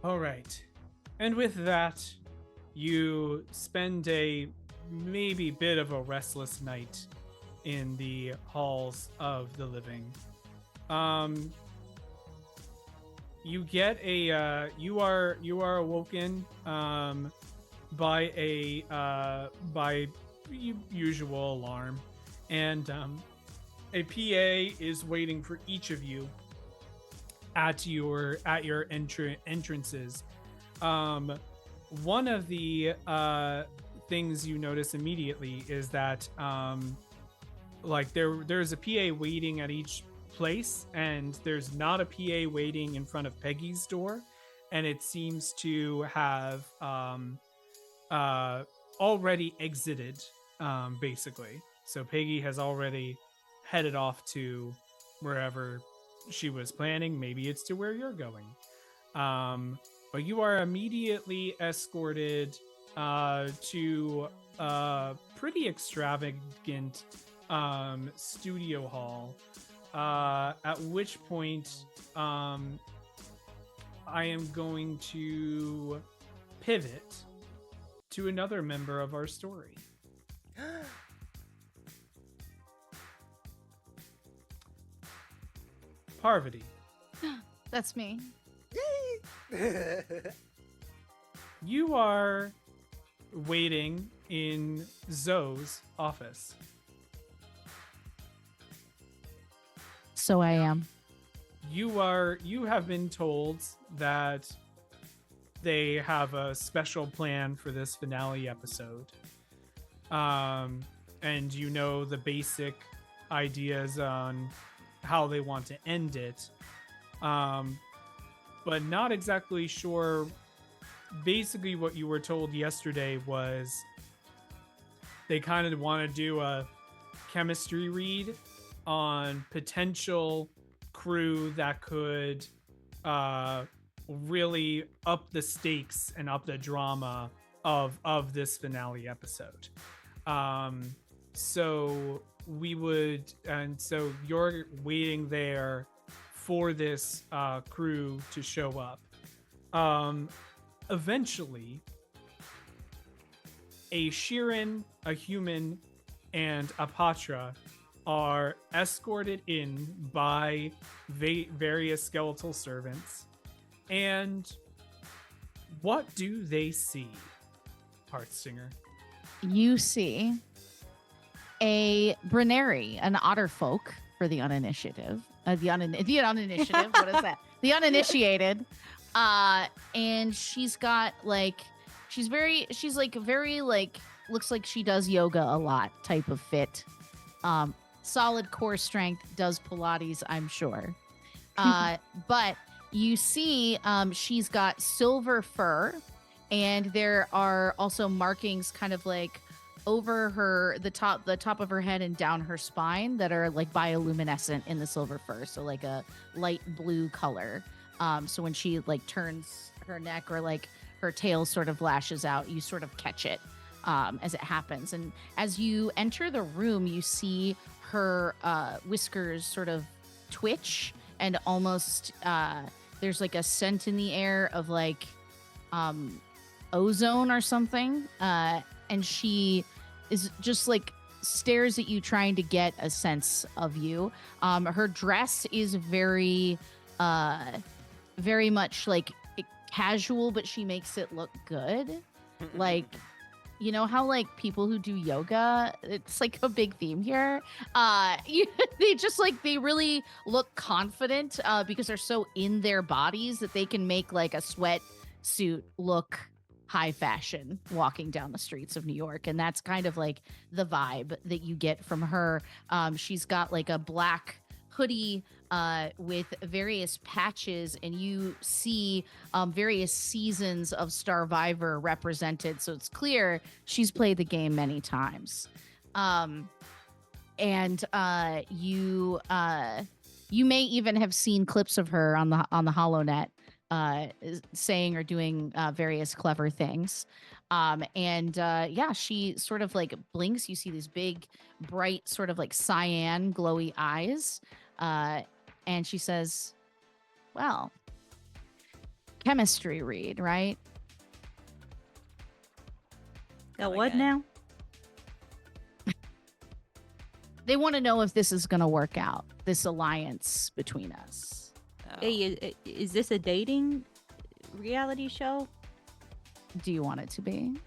S1: All right. And with that, you spend a maybe bit of a restless night in the halls of the living. You get a you are awoken by a usual alarm, and a PA is waiting for each of you at your entrances. One of the things you notice immediately is that like there's a PA waiting at each place, and there's not a PA waiting in front of Peggy's door, and it seems to have already exited, basically. So Peggy has already headed off to wherever she was planning. Maybe it's to where you're going. But you are immediately escorted to a pretty extravagant studio hall, at which point I am going to pivot to another member of our story. Parvati.
S5: That's me.
S1: You are waiting in Zoe's office.
S5: So I am.
S1: You have been told that they have a special plan for this finale episode. And you know the basic ideas on how they want to end it. But not exactly sure. Basically what you were told yesterday was they kind of want to do a chemistry read on potential crew that could really up the stakes and up the drama of this finale episode. So you're waiting there for this crew to show up. Eventually, a Shirin, a human, and a Patra are escorted in by various skeletal servants. And what do they see, Heartsinger?
S5: You see a Bruneri, an otter folk for the uninitiative. The uninitiative. What is that? The uninitiated. And she's got she's very looks like she does yoga a lot type of fit. Solid core strength, does Pilates, I'm sure. But you see, she's got silver fur, and there are also markings kind of like over the top of her head and down her spine that are like bioluminescent in the silver fur, so like a light blue color. So when she like turns her neck or like her tail sort of lashes out, you sort of catch it as it happens. And as you enter the room, you see her whiskers sort of twitch, and almost there's like a scent in the air of like ozone or something. And she is just like stares at you, trying to get a sense of you. Her dress is very much like casual, but she makes it look good. Like, you know how like people who do yoga, it's like a big theme here. They really look confident because they're so in their bodies that they can make like a sweatsuit look high fashion walking down the streets of New York. And that's kind of like the vibe that you get from her. She's got like a black hoodie with various patches, and you see various seasons of Starvivor represented, so it's clear she's played the game many times. And you may even have seen clips of her on the HoloNet saying or doing various clever things. She sort of like blinks. You see these big, bright, sort of like cyan, glowy eyes. And she says, well, chemistry read, right?
S3: Now what now?
S5: They want to know if this is going to work out, this alliance between us.
S2: Oh.
S3: Hey, is this a dating reality show?
S5: Do you want it to be?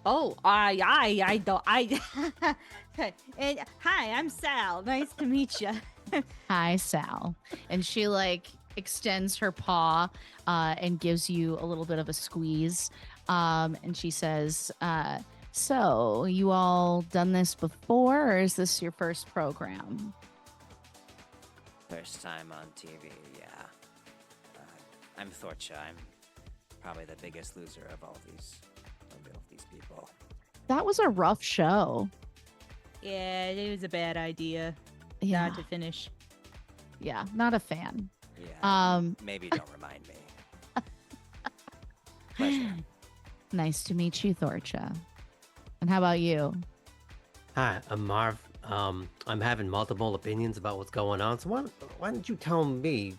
S3: Oh, I don't. And hi, I'm Sal. Nice to meet you.
S5: Hi, Sal. And she like extends her paw and gives you a little bit of a squeeze. And she says, so you all done this before, or is this your first program?
S2: First time on TV, yeah. I'm Thorcha. I'm probably the biggest loser of all these people.
S5: That was a rough show.
S3: Yeah, it was a bad idea.
S5: Yeah.
S3: Not to finish.
S5: Yeah, not a fan.
S2: Yeah. Maybe don't remind me. Pleasure.
S5: Nice to meet you, Thorcha. And how about you?
S4: Hi, I'm Marv. I'm having multiple opinions about what's going on. So why don't you tell me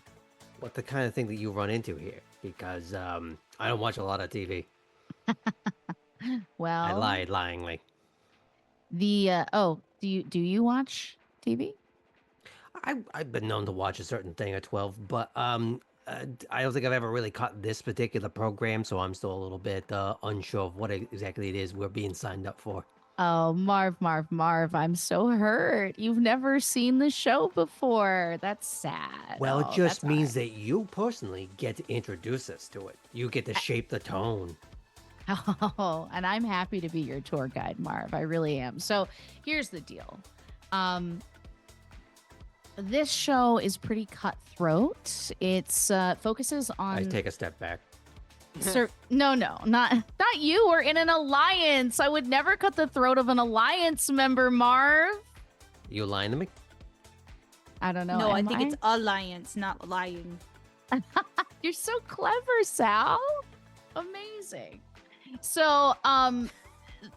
S4: what the kind of thing that you run into here? Because I don't watch a lot of TV.
S5: Well,
S4: I lied lyingly.
S5: Do you watch TV?
S4: I've been known to watch a certain thing at 12, but I don't think I've ever really caught this particular program, so I'm still a little bit unsure of what exactly it is we're being signed up for.
S5: Oh, Marv, I'm so hurt. You've never seen the show before. That's sad.
S4: Well, it just means that you personally get to introduce us to it. You get to shape the tone.
S5: Oh, and I'm happy to be your tour guide, Marv. I really am. So here's the deal. This show is pretty cutthroat. It's focuses on.
S4: I take a step back.
S5: No, not you. We're in an alliance. I would never cut the throat of an alliance member, Marv.
S4: You lying to me?
S5: I don't know.
S3: No, I think it's alliance, not lying.
S5: You're so clever, Sal. Amazing. So,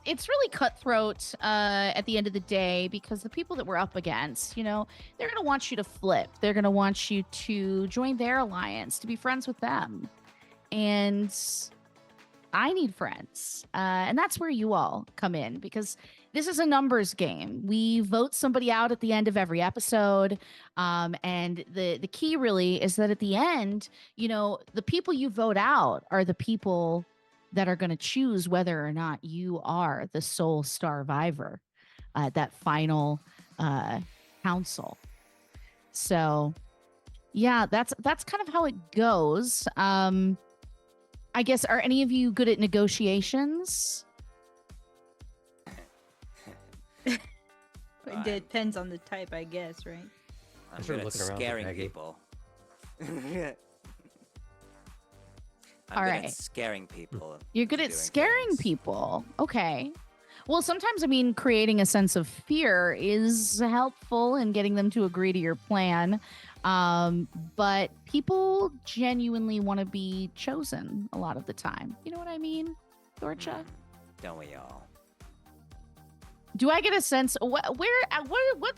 S5: it's really cutthroat at the end of the day, because the people that we're up against, they're going to want you to flip. They're going to want you to join their alliance, to be friends with them. And I need friends. And that's where you all come in, because this is a numbers game. We vote somebody out at the end of every episode. And the key really is that at the end, the people you vote out are the people that are going to choose whether or not you are the sole Starvivor at that final council. So, yeah, that's kind of how it goes. I guess, are any of you good at negotiations?
S3: It depends on the type, I guess, right?
S2: I'm good at scaring people. I'm
S5: All
S2: good
S5: right.
S2: at scaring people.
S5: You're good at scaring people. Okay. Well, sometimes, I mean, creating a sense of fear is helpful in getting them to agree to your plan. But people genuinely want to be chosen a lot of the time. You know what I mean, Dorcha?
S2: Don't we all?
S5: Do I get a sense? What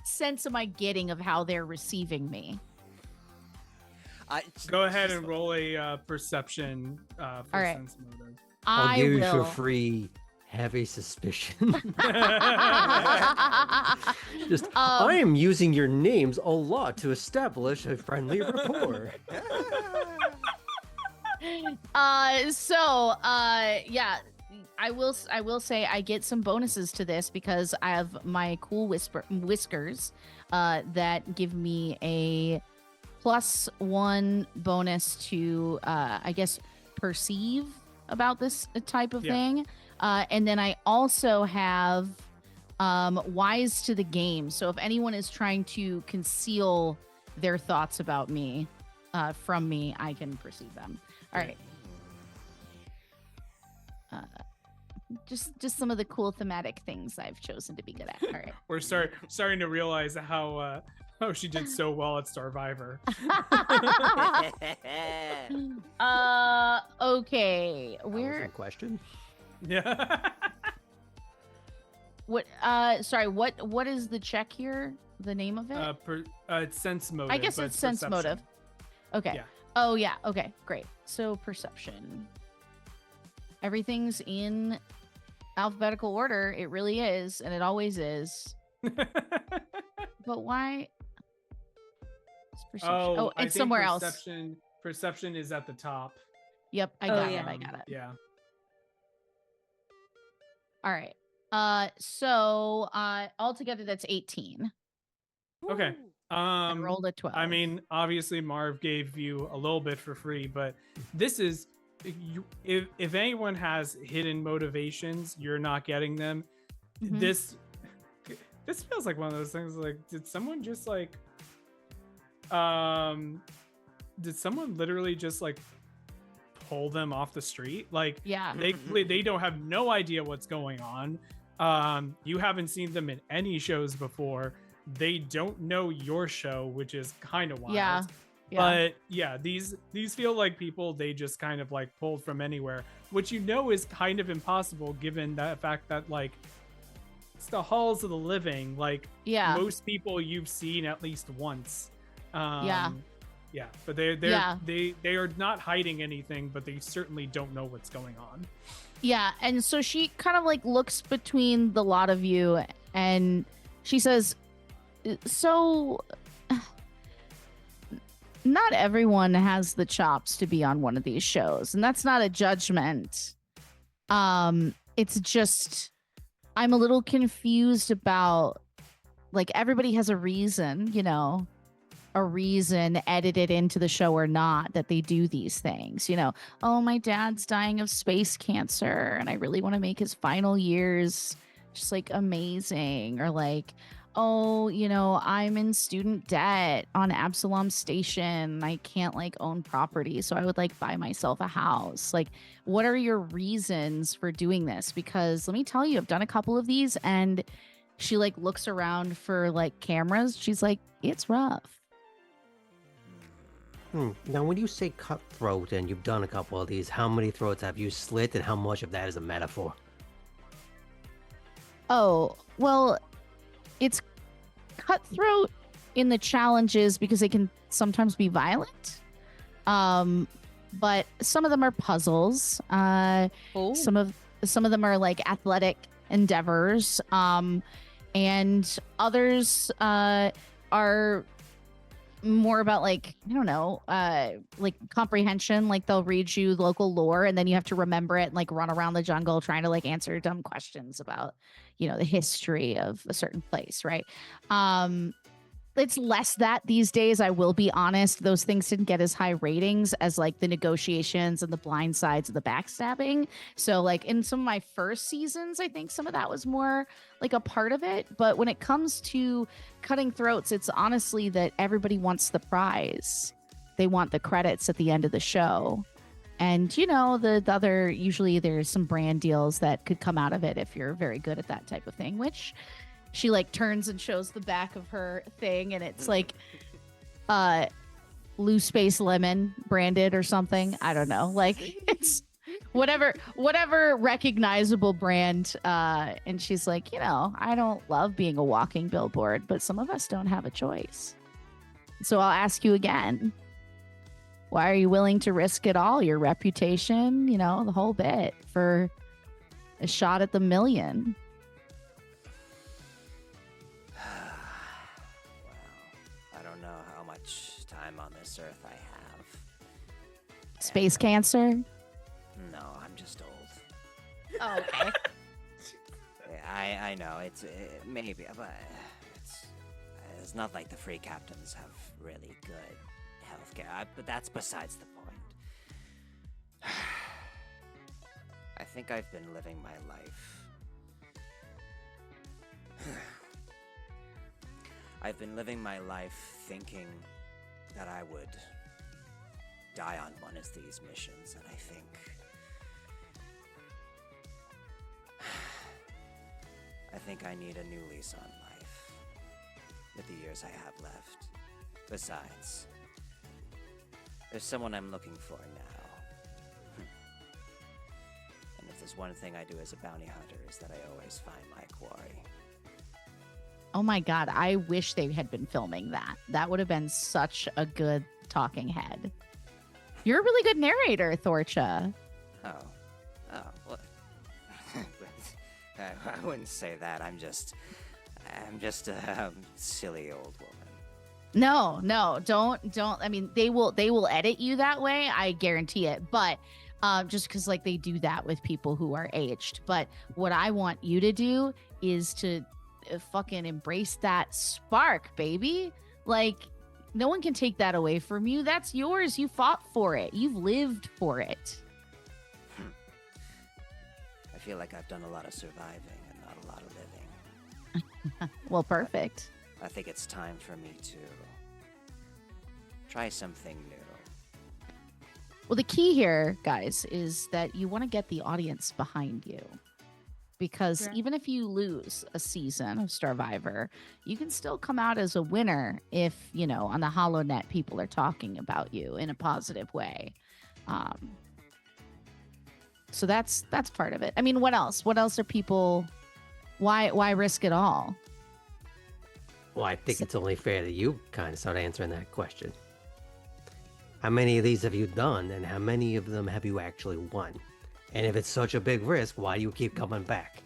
S5: sense am I getting of how they're receiving me?
S1: Go ahead and roll a perception for
S5: All right.
S1: sense motive.
S4: I'll give you for
S5: will.
S4: free. Have a suspicion. Just, I am using your names a lot to establish a friendly rapport.
S5: Yeah, I will say I get some bonuses to this because I have my cool whiskers that give me a +1 bonus to I guess perceive about this type of thing. And then I also have wise to the game. So if anyone is trying to conceal their thoughts about me from me, I can perceive them. All right. Just some of the cool thematic things I've chosen to be good at. All right.
S1: We're starting to realize how she did so well at Starvivor.
S5: Okay.
S4: That was a question.
S1: Yeah.
S5: What sorry, what is the check here? The name of it?
S1: It's sense motive.
S5: I guess
S1: but
S5: it's sense
S1: perception.
S5: motive. Okay.
S1: Yeah.
S5: Oh yeah, okay, great. So perception. Everything's in alphabetical order. It really is, and it always is. But why? It's perception. Oh,
S1: I
S5: it's
S1: think
S5: somewhere else.
S1: Perception is at the top.
S5: Yep, I got it. I got it.
S1: Yeah.
S5: All right. So altogether that's 18.
S1: Okay.
S5: I rolled a 12.
S1: I mean, obviously Marv gave you a little bit for free, but this is if anyone has hidden motivations, you're not getting them.
S5: Mhm.
S1: This feels like one of those things. Like, did someone just like, did someone literally just like pull them off the street? Like,
S5: Yeah.
S1: they don't have no idea what's going on. You haven't seen them in any shows before. They don't know your show, which is kind of wild.
S5: Yeah.
S1: But yeah, these feel like people they just kind of like pulled from anywhere, which is kind of impossible given the fact that like it's the halls of the living. Like most people you've seen at least once. Yeah, but they are not hiding anything, but they certainly don't know what's going on.
S5: Yeah, and so she kind of like looks between the lot of you and she says, so not everyone has the chops to be on one of these shows, and that's not a judgment. It's just I'm a little confused about like everybody has a reason, a reason edited into the show or not that they do these things. Oh, my dad's dying of space cancer and I really want to make his final years just like amazing, or like, oh, I'm in student debt on Absalom Station. I can't like own property, so I would like buy myself a house. Like, what are your reasons for doing this? Because let me tell you, I've done a couple of these, and she like looks around for like cameras. She's like, it's rough.
S4: Now, when you say cutthroat and you've done a couple of these, how many throats have you slit, and how much of that is a metaphor?
S5: Oh, well, it's cutthroat in the challenges because they can sometimes be violent. But some of them are puzzles. Some of them are like athletic endeavors. And others are more about like, I don't know, like comprehension. Like they'll read you local lore and then you have to remember it and like run around the jungle trying to like answer dumb questions about the history of a certain place, right? It's less that these days, I will be honest. Those things didn't get as high ratings as like the negotiations and the blind sides and the backstabbing. So like in some of my first seasons, I think some of that was more like a part of it. But when it comes to cutting throats, it's honestly that everybody wants the prize. They want the credits at the end of the show. And the other, usually there's some brand deals that could come out of it if you're very good at that type of thing, which she like turns and shows the back of her thing, and it's like Loose Space Lemon branded or something. I don't know. Like it's whatever recognizable brand. And she's like, I don't love being a walking billboard, but some of us don't have a choice. So I'll ask you again. Why are you willing to risk it all? Your reputation, the whole bit for a shot at the million.
S2: Well, I don't know how much time on this earth I have.
S5: Space cancer?
S2: No, I'm just old.
S5: Oh, okay.
S2: I know, it's maybe, but it's not like the free captains have really good healthcare, but that's besides the point. I think I've been living my life. I've been living my life thinking that I would die on one of these missions, and I think I need a new lease on life with the years I have left. Besides, there's someone I'm looking for now. And if there's one thing I do as a bounty hunter is that I always find my quarry.
S5: Oh my God, I wish they had been filming that. That would have been such a good talking head. You're a really good narrator, Thorcha.
S2: Oh, well, I wouldn't say that. I'm just a silly old woman.
S5: No, don't. I mean, they will edit you that way. I guarantee it. But just because like they do that with people who are aged. But what I want you to do is to fucking embrace that spark, baby. Like no one can take that away from you. That's yours. You fought for it. You've lived for it.
S2: I feel like I've done a lot of surviving and not a lot of living.
S5: Well, perfect.
S2: I think it's time for me to try something new.
S5: Well, the key here, guys, is that you want to get the audience behind you. Because even if you lose a season of Starvivor, you can still come out as a winner if, on the HoloNet people are talking about you in a positive way. So that's part of it. I mean, what else? What else are people... Why risk it all?
S4: Well, I think it's only fair that you kind of start answering that question. How many of these have you done, and how many of them have you actually won? And if it's such a big risk, why do you keep coming back?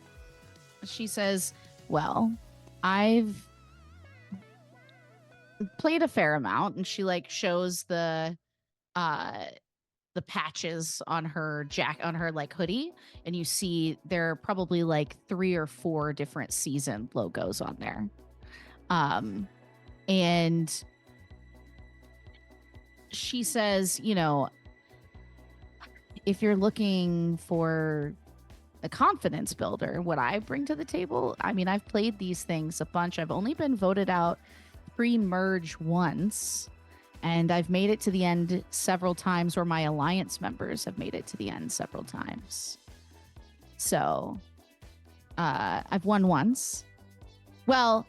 S5: She says, well, I've played a fair amount, and she like shows the patches on her on her like hoodie, and you see there are probably like 3 or 4 different season logos on there. And she says, if you're looking for a confidence builder, what I bring to the table, I mean, I've played these things a bunch. I've only been voted out pre-merge once, and I've made it to the end several times, or my alliance members have made it to the end several times. So I've won once. Well,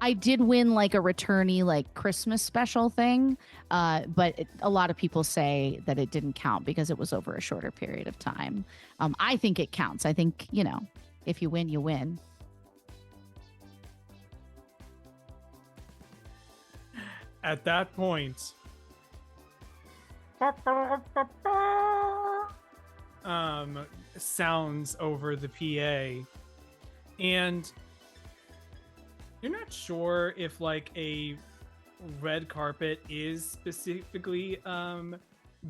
S5: I did win like a returnee like Christmas special thing, but a lot of people say that it didn't count because it was over a shorter period of time. I think it counts. I think, if you win, you win.
S1: At that point, sounds over the PA, and you're not sure if like a red carpet is specifically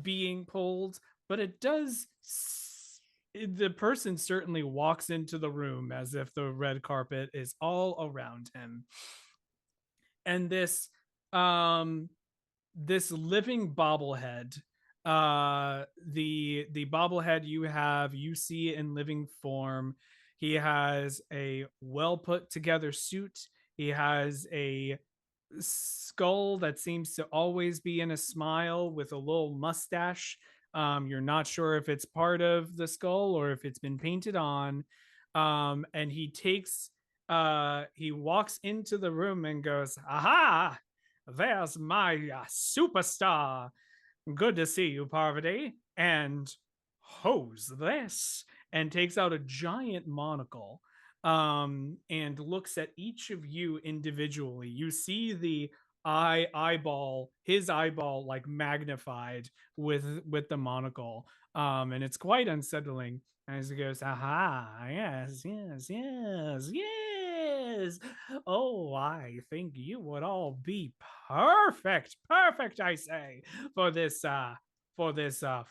S1: being pulled, but it does. The person certainly walks into the room as if the red carpet is all around him, and this living bobblehead, the bobblehead you see in living form. He has a well put together suit. He has a skull that seems to always be in a smile with a little mustache You're not sure if it's part of the skull or if it's been painted on. And he walks into the room and goes, aha, there's my superstar. Good to see you, Parvati. And who's this? And takes out a giant monocle and looks at each of you individually. You see the his eyeball like magnified with the monocle. And it's quite unsettling as he goes, aha, yes, yes, yes, yes. Oh, I think you would all be perfect, I say, for this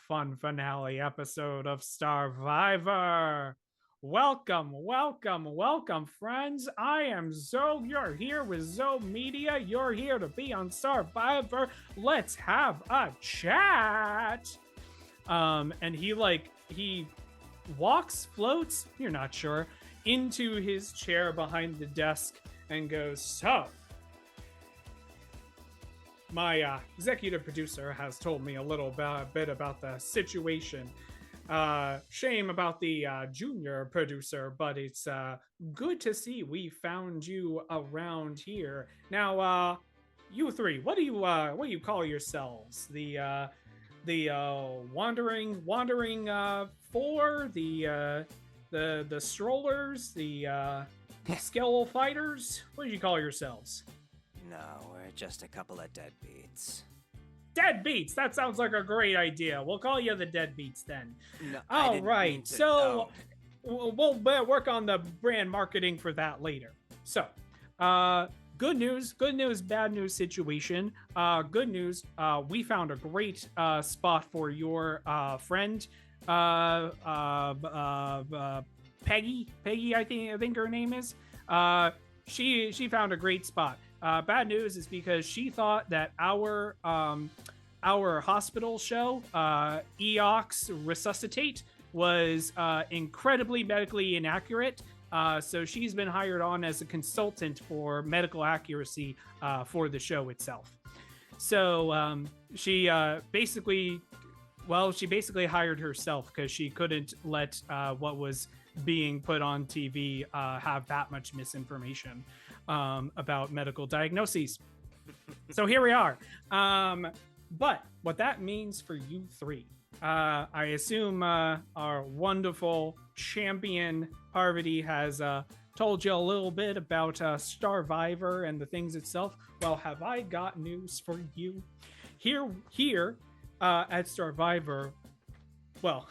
S1: fun finale episode of Starvivor. Welcome, friends. I am Zoe. You're here with Zoe Media. You're here to be on Starvivor. Let's have a chat. And he floats, you're not sure, into his chair behind the desk and goes, so, my executive producer has told me a little bit about the situation. Shame about the junior producer, but it's good to see we found you around here. Now, you three, what do you call yourselves? The wandering four, the strollers, the skeletal fighters. What do you call yourselves?
S2: No, we're just a couple of deadbeats.
S1: Deadbeats. That sounds like a great idea. We'll call you the Deadbeats then.
S2: No,
S1: all right. So we'll work on the brand marketing for that later. So, good news, bad news situation. Good news, we found a great spot for your friend, Peggy, I think her name is. She found a great spot. Bad news is because she thought that our hospital show, EOX Resuscitate, was incredibly medically inaccurate. So she's been hired on as a consultant for medical accuracy for the show itself. So she basically hired herself because she couldn't let what was being put on TV have that much misinformation about medical diagnoses. So here we are. But what that means for you three, I assume our wonderful champion Parvati has told you a little bit about Starvivor and the things itself. Well, have I got news for you? Here at Starvivor, well,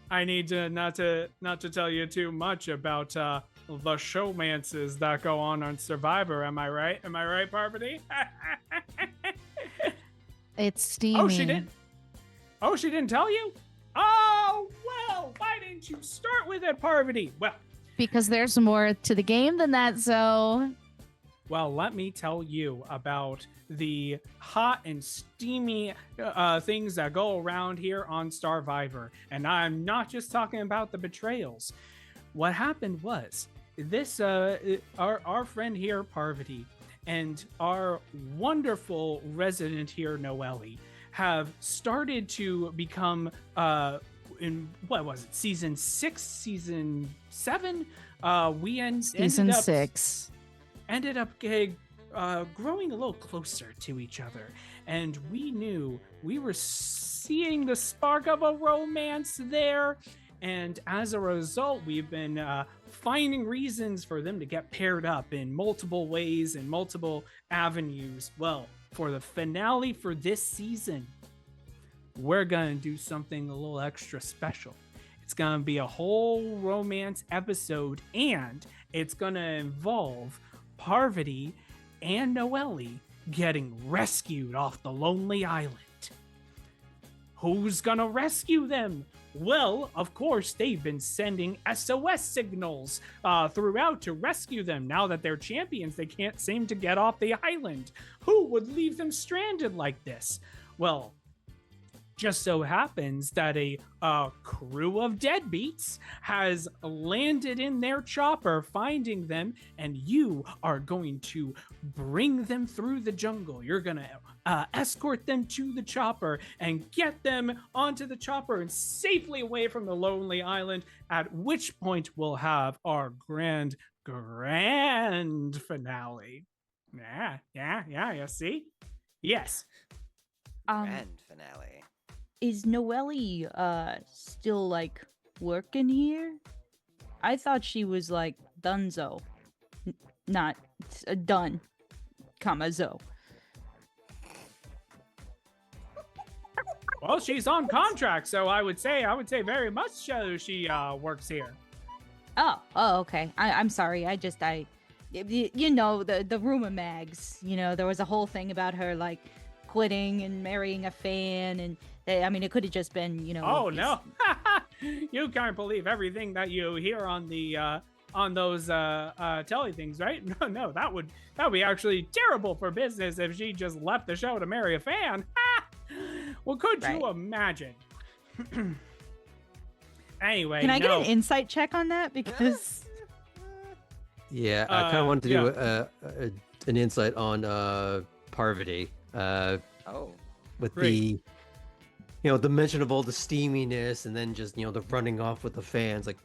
S1: I need to not to tell you too much about the showmances that go on Survivor. Am I right, Parvati?
S5: It's steamy.
S1: Oh, she didn't tell you? Oh, well, why didn't you start with it, Parvati? Well,
S5: because there's more to the game than that, so.
S1: Well, let me tell you about the hot and steamy things that go around here on Starvivor. And I'm not just talking about the betrayals. What happened was this, our friend here, Parvati, and our wonderful resident here, Noelle, have started to become, in what was it, season 6, season 7?
S5: Season 6.
S1: Ended up growing a little closer to each other. And we knew we were seeing the spark of a romance there. And as a result, we've been finding reasons for them to get paired up in multiple ways and multiple avenues. Well, for the finale for this season, we're going to do something a little extra special. It's going to be a whole romance episode, and it's going to involve Parvati and Noelle getting rescued off the lonely island. Who's going to rescue them? Well, of course, they've been sending SOS signals throughout to rescue them. Now that they're champions, they can't seem to get off the island. Who would leave them stranded like this? Well, just so happens that a crew of deadbeats has landed in their chopper, finding them, and you are going to bring them through the jungle. You're going to escort them to the chopper and get them onto the chopper and safely away from the lonely island, at which point we'll have our grand finale. Yeah, see? Yes.
S2: Grand finale.
S3: Is Noelle still like working here? I thought she was like donezo. Not done, comma zo.
S1: Well, she's on contract, so I would say very much so she works here.
S3: Oh, okay. I'm sorry. You know, the rumor mags, you know, there was a whole thing about her like quitting and marrying a fan, and I mean, it could have just been, you know.
S1: Oh no, you can't believe everything that you hear on the on those telly things, right? No, that would be actually terrible for business if she just left the show to marry a fan. Well, could you imagine? Anyway,
S3: can I get an insight check on that? Because
S4: Yeah, I kind of wanted to do an insight on Parvati. With
S1: great.
S4: the mention of all the steaminess, and then just the running off with the fans. Like,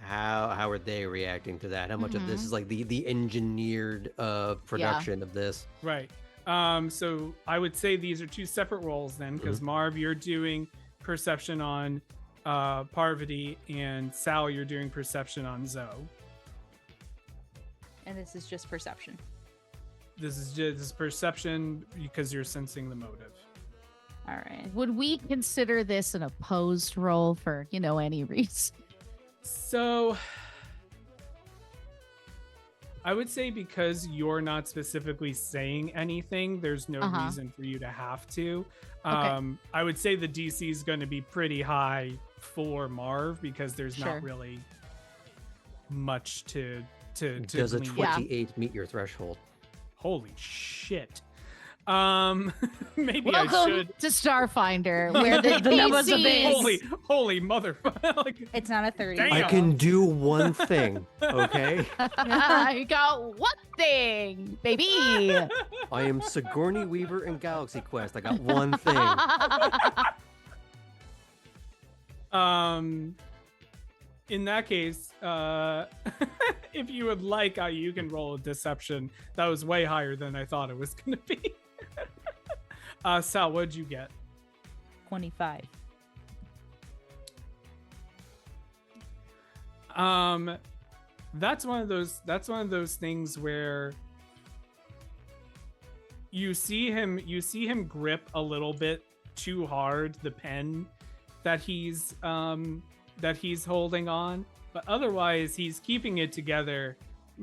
S4: how are they reacting to that? How much of this is like the engineered production of this?
S1: Right. So I would say these are two separate roles then, because Marv, you're doing perception on Parvati, and Sal, you're doing perception on Zoe.
S3: and this is just perception.
S1: This is perception because you're sensing the motive.
S3: All right.
S5: Would we consider this an opposed role for, any reason?
S1: So I would say because you're not specifically saying anything, there's no reason for you to have to. I would say the DC is going to be pretty high for Marv because there's not really much to
S4: Does a
S1: glean.
S4: 28 meet your threshold?
S1: Holy shit. Maybe I
S5: Welcome
S1: should.
S5: to Starfinder, where the
S3: numbers are big.
S5: DCs
S1: Holy motherfucker. Like,
S3: It's not a 30.
S1: Damn.
S4: I can do one thing, okay?
S5: You got one thing, baby.
S4: I am Sigourney Weaver in Galaxy Quest. I got one thing.
S1: In that case, if you would like, you can roll a deception. That was way higher than I thought it was going to be. Sal, what'd you get?
S3: 25.
S1: That's one of those things where you see him grip a little bit too hard the pen that he's holding on, but otherwise he's keeping it together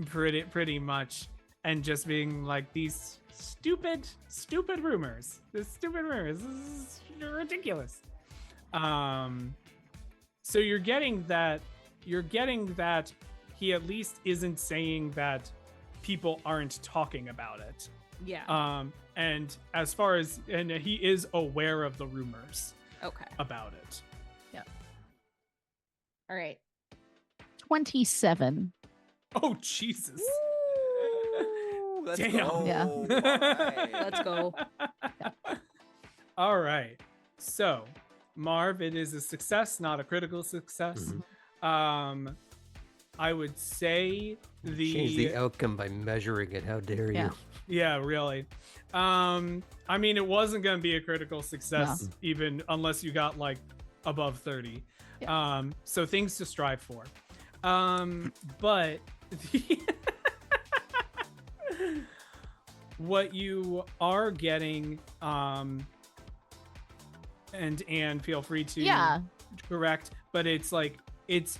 S1: pretty much, and just being like, these stupid rumors. This is ridiculous. So you're getting that he at least isn't saying that people aren't talking about it.
S3: Yeah.
S1: And as far as, and he is aware of the rumors about it.
S5: All right. 27.
S1: Oh, Jesus.
S2: Ooh, let's
S1: Damn.
S2: go.
S5: Yeah.
S2: Alright.
S3: Let's go.
S1: All right. So, Marv, it is a success, not a critical success. I would say
S4: Change the outcome by measuring it. How dare you?
S1: Yeah, really. I mean, it wasn't going to be a critical success, even unless you got like above 30. So things to strive for. But what you are getting, and feel free to correct, but it's like,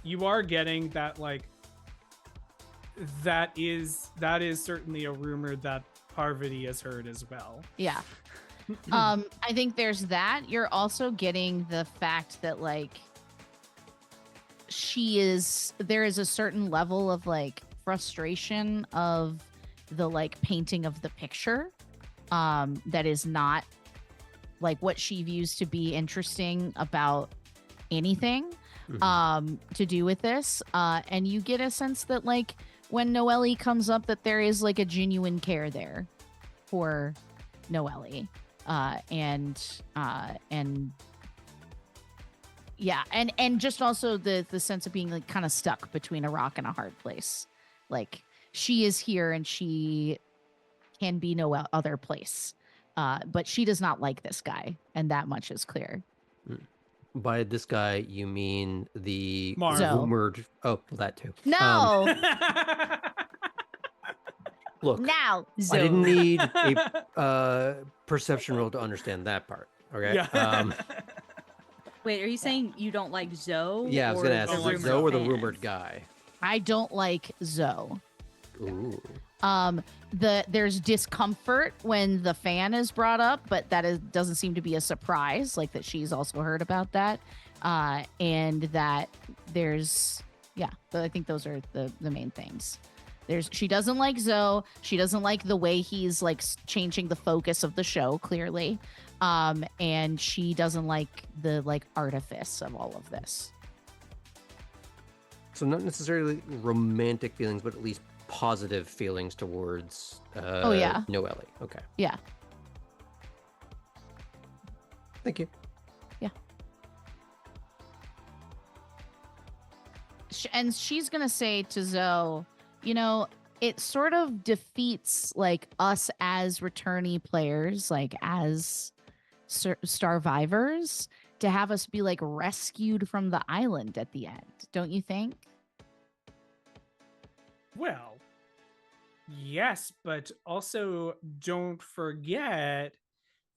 S1: you are getting that, like, that is certainly a rumor that Parvati has heard as well.
S5: Yeah. I think there's that. You're also getting the fact that, like, there is a certain level of, like, frustration of the, like, painting of the picture that is not like what she views to be interesting about anything to do with this. And you get a sense that like when Noelle comes up, that there is like a genuine care there for Noelle. And yeah, and just also the sense of being like kind of stuck between a rock and a hard place. Like she is here and she can be no other place. But she does not like this guy, and that much is clear.
S4: By this guy, you mean the
S1: Marv.
S4: rumored? Oh, that too.
S5: No,
S4: Look,
S5: now
S4: I didn't need a perception roll to understand that part. Okay.
S1: Yeah.
S3: Wait, are you saying you don't like Zoe?
S4: Yeah, I was gonna ask,
S1: the
S4: is it
S1: rumored
S4: Zoe or the
S3: fans?
S4: rumored guy?
S5: I don't like Zoe.
S4: Ooh.
S5: There's discomfort when the fan is brought up, but doesn't seem to be a surprise, like that she's also heard about that. And that there's but I think those are the main things. She doesn't like Zoe. She doesn't like the way he's like changing the focus of the show, clearly. And she doesn't like the like artifice of all of this.
S4: So not necessarily romantic feelings, but at least positive feelings towards Noelle. Okay.
S5: Yeah.
S4: Thank you.
S5: Yeah. And she's going to say to Zoe, you know, it sort of defeats like us as returnee players, like as Starvivors, to have us be like rescued from the island at the end. Don't you think?
S1: Well, yes, but also don't forget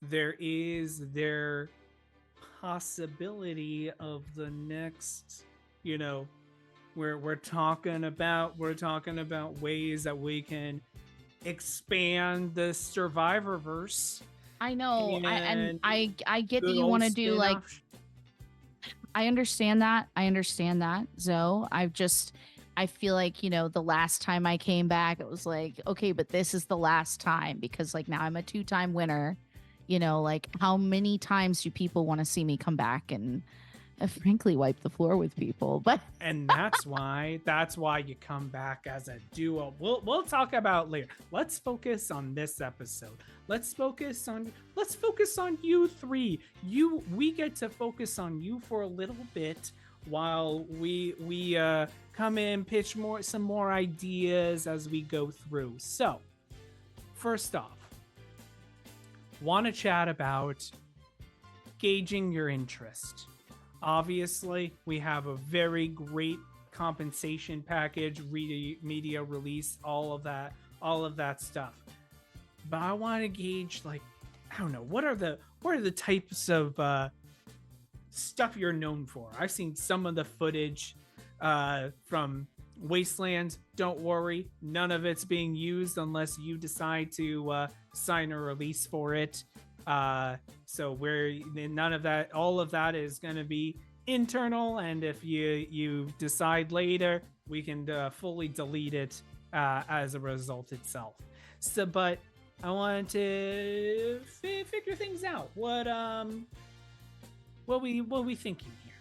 S1: there is their possibility of the next, you know, where we're talking about ways that we can expand the Survivorverse.
S5: I know.
S1: And
S5: I get that
S1: good
S5: you
S1: old
S5: want to do like
S1: spin-off.
S5: I understand that, Zoe. I feel like, you know, the last time I came back, it was like, okay, but this is the last time because like now I'm a 2-time winner. You know, like how many times do people want to see me come back and frankly wipe the floor with people? But
S1: And that's why you come back as a duo. We'll talk about later. Let's focus on this episode. Let's focus on you three. We get to focus on you for a little bit while we come in, pitch some more ideas as we go through. So, first off, want to chat about gauging your interest. Obviously, we have a very great compensation package, media release, all of that stuff. But I want to gauge, like, I don't know, what are the types of stuff you're known for? I've seen some of the footage from Wasteland. Don't worry, none of it's being used unless you decide to sign a release for it. So none of that, all of that is going to be internal, and if you decide later, we can fully delete it as a result itself. So, but I wanted to figure things out. What we thinking here?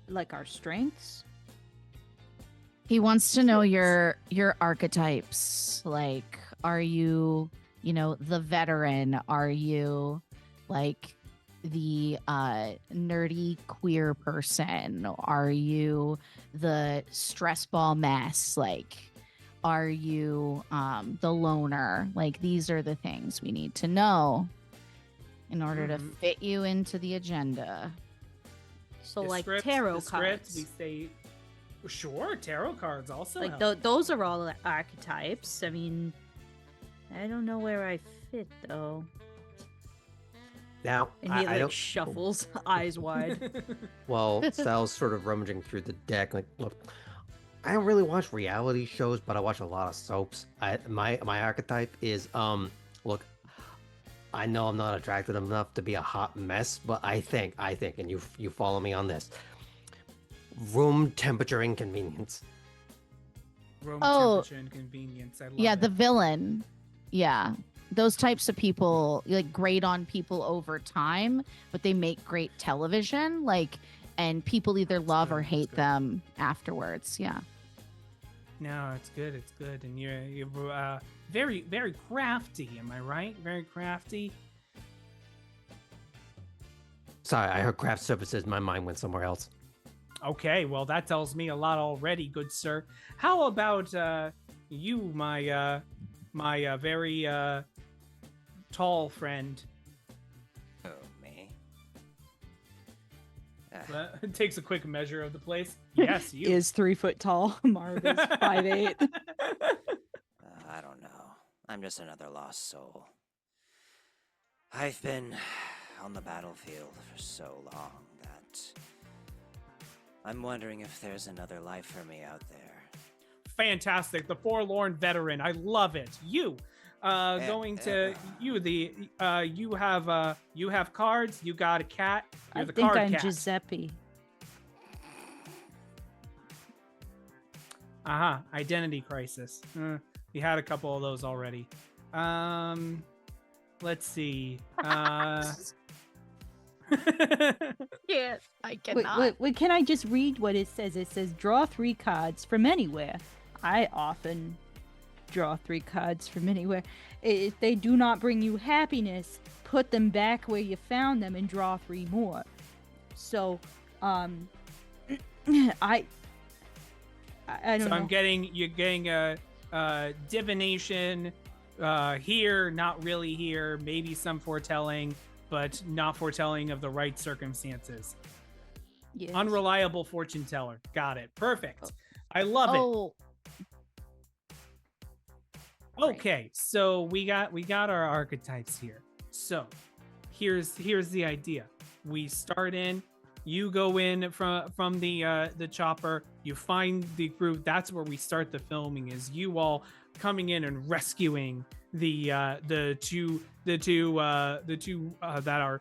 S3: Like our strengths?
S5: he wants to know your archetypes. Like, are you, you know, the veteran? Are you like the nerdy queer person? Are you the stress ball mess? Like, are you the loner? Like, these are the things we need to know in order to fit you into the agenda.
S3: So
S1: The
S3: like
S1: script-
S3: tarot
S1: the script,
S3: cards.
S1: we say, sure, tarot cards also
S3: Like
S1: help.
S3: those are all archetypes. I mean, I don't know where I fit though.
S4: Now,
S3: And he
S4: I
S3: like
S4: don't.
S3: shuffles, eyes wide.
S4: Well, Sal's sort of rummaging through the deck. Like, look, I don't really watch reality shows, but I watch a lot of soaps. My archetype is look, I know I'm not attractive enough to be a hot mess, but I think, and you follow me on this. Room temperature inconvenience.
S1: Room
S5: Oh.
S1: temperature inconvenience. I love
S5: Yeah,
S1: it.
S5: the villain. Yeah. those types of people like grate on people over time, but they make great television. Like, and people either love or hate them afterwards. Yeah.
S1: No, it's good. It's good, and you're very very crafty. Am I right? Very crafty.
S4: Sorry, I heard craft services. My mind went somewhere else.
S1: Okay, well that tells me a lot already, good sir. How about you, my very tall friend?
S2: Oh, me.
S1: Takes a quick measure of the place. Yes, you.
S3: Is 3 foot tall. Marv is 5'8".
S2: I don't know. I'm just another lost soul. I've been on the battlefield for so long that I'm wondering if there's another life for me out there.
S1: Fantastic, the forlorn veteran. I love it. You, going to you. You have cards. You got a cat. You're
S3: I
S1: the
S3: think
S1: card
S3: I'm
S1: cat.
S3: Giuseppe.
S1: Identity crisis. We had a couple of those already. Let's see.
S5: Yeah, I
S3: Wait,
S5: cannot.
S3: wait, can I just read what it says? It says, draw 3 cards from anywhere. I often draw 3 cards from anywhere. If they do not bring you happiness, put them back where you found them and draw 3 more. So, I don't know.
S1: I'm you're getting a divination here, not really here, maybe some foretelling, but not foretelling of the right circumstances.
S3: Yes.
S1: Unreliable fortune teller. Got it. Perfect. I love it. Okay, so we got our archetypes here. So here's the idea. We start in, you go in from the chopper, you find the group. That's where we start the filming, is you all coming in and rescuing the two that are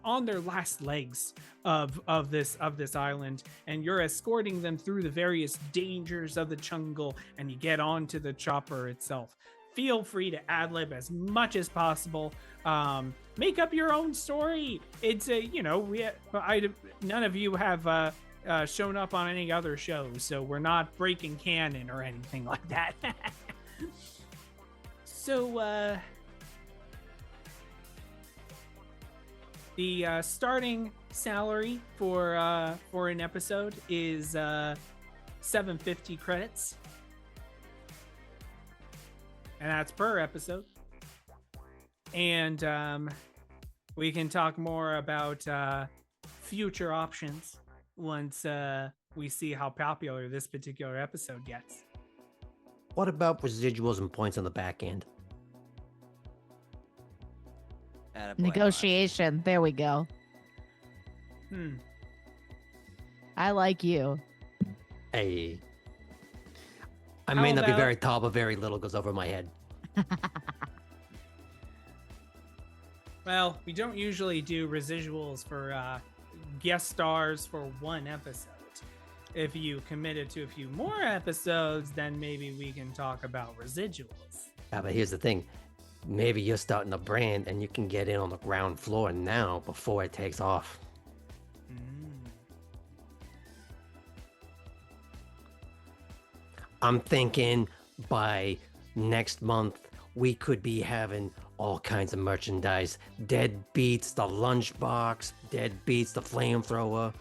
S1: on their last legs of this island, and you're escorting them through the various dangers of the jungle, and you get onto the chopper itself. Feel free to ad-lib as much as possible. Make up your own story. It's none of you have shown up on any other shows, so we're not breaking canon or anything like that. So the starting salary for an episode is 750 credits, and that's per episode. And we can talk more about future options once we see how popular this particular episode gets.
S4: What about residuals and points on the back end?
S2: Attaboy,
S5: Negotiation. There we go. I like you.
S4: Hey. I
S1: How
S4: may not be
S1: about-
S4: very tall, but very little goes over my head.
S1: Well, we don't usually do residuals for guest stars for one episode. If you committed to a few more episodes, then maybe we can talk about residuals.
S4: Yeah, but here's the thing. Maybe you're starting a brand and you can get in on the ground floor now before it takes off. I'm thinking by next month, we could be having all kinds of merchandise. Deadbeats, the lunchbox, Deadbeats, the flamethrower.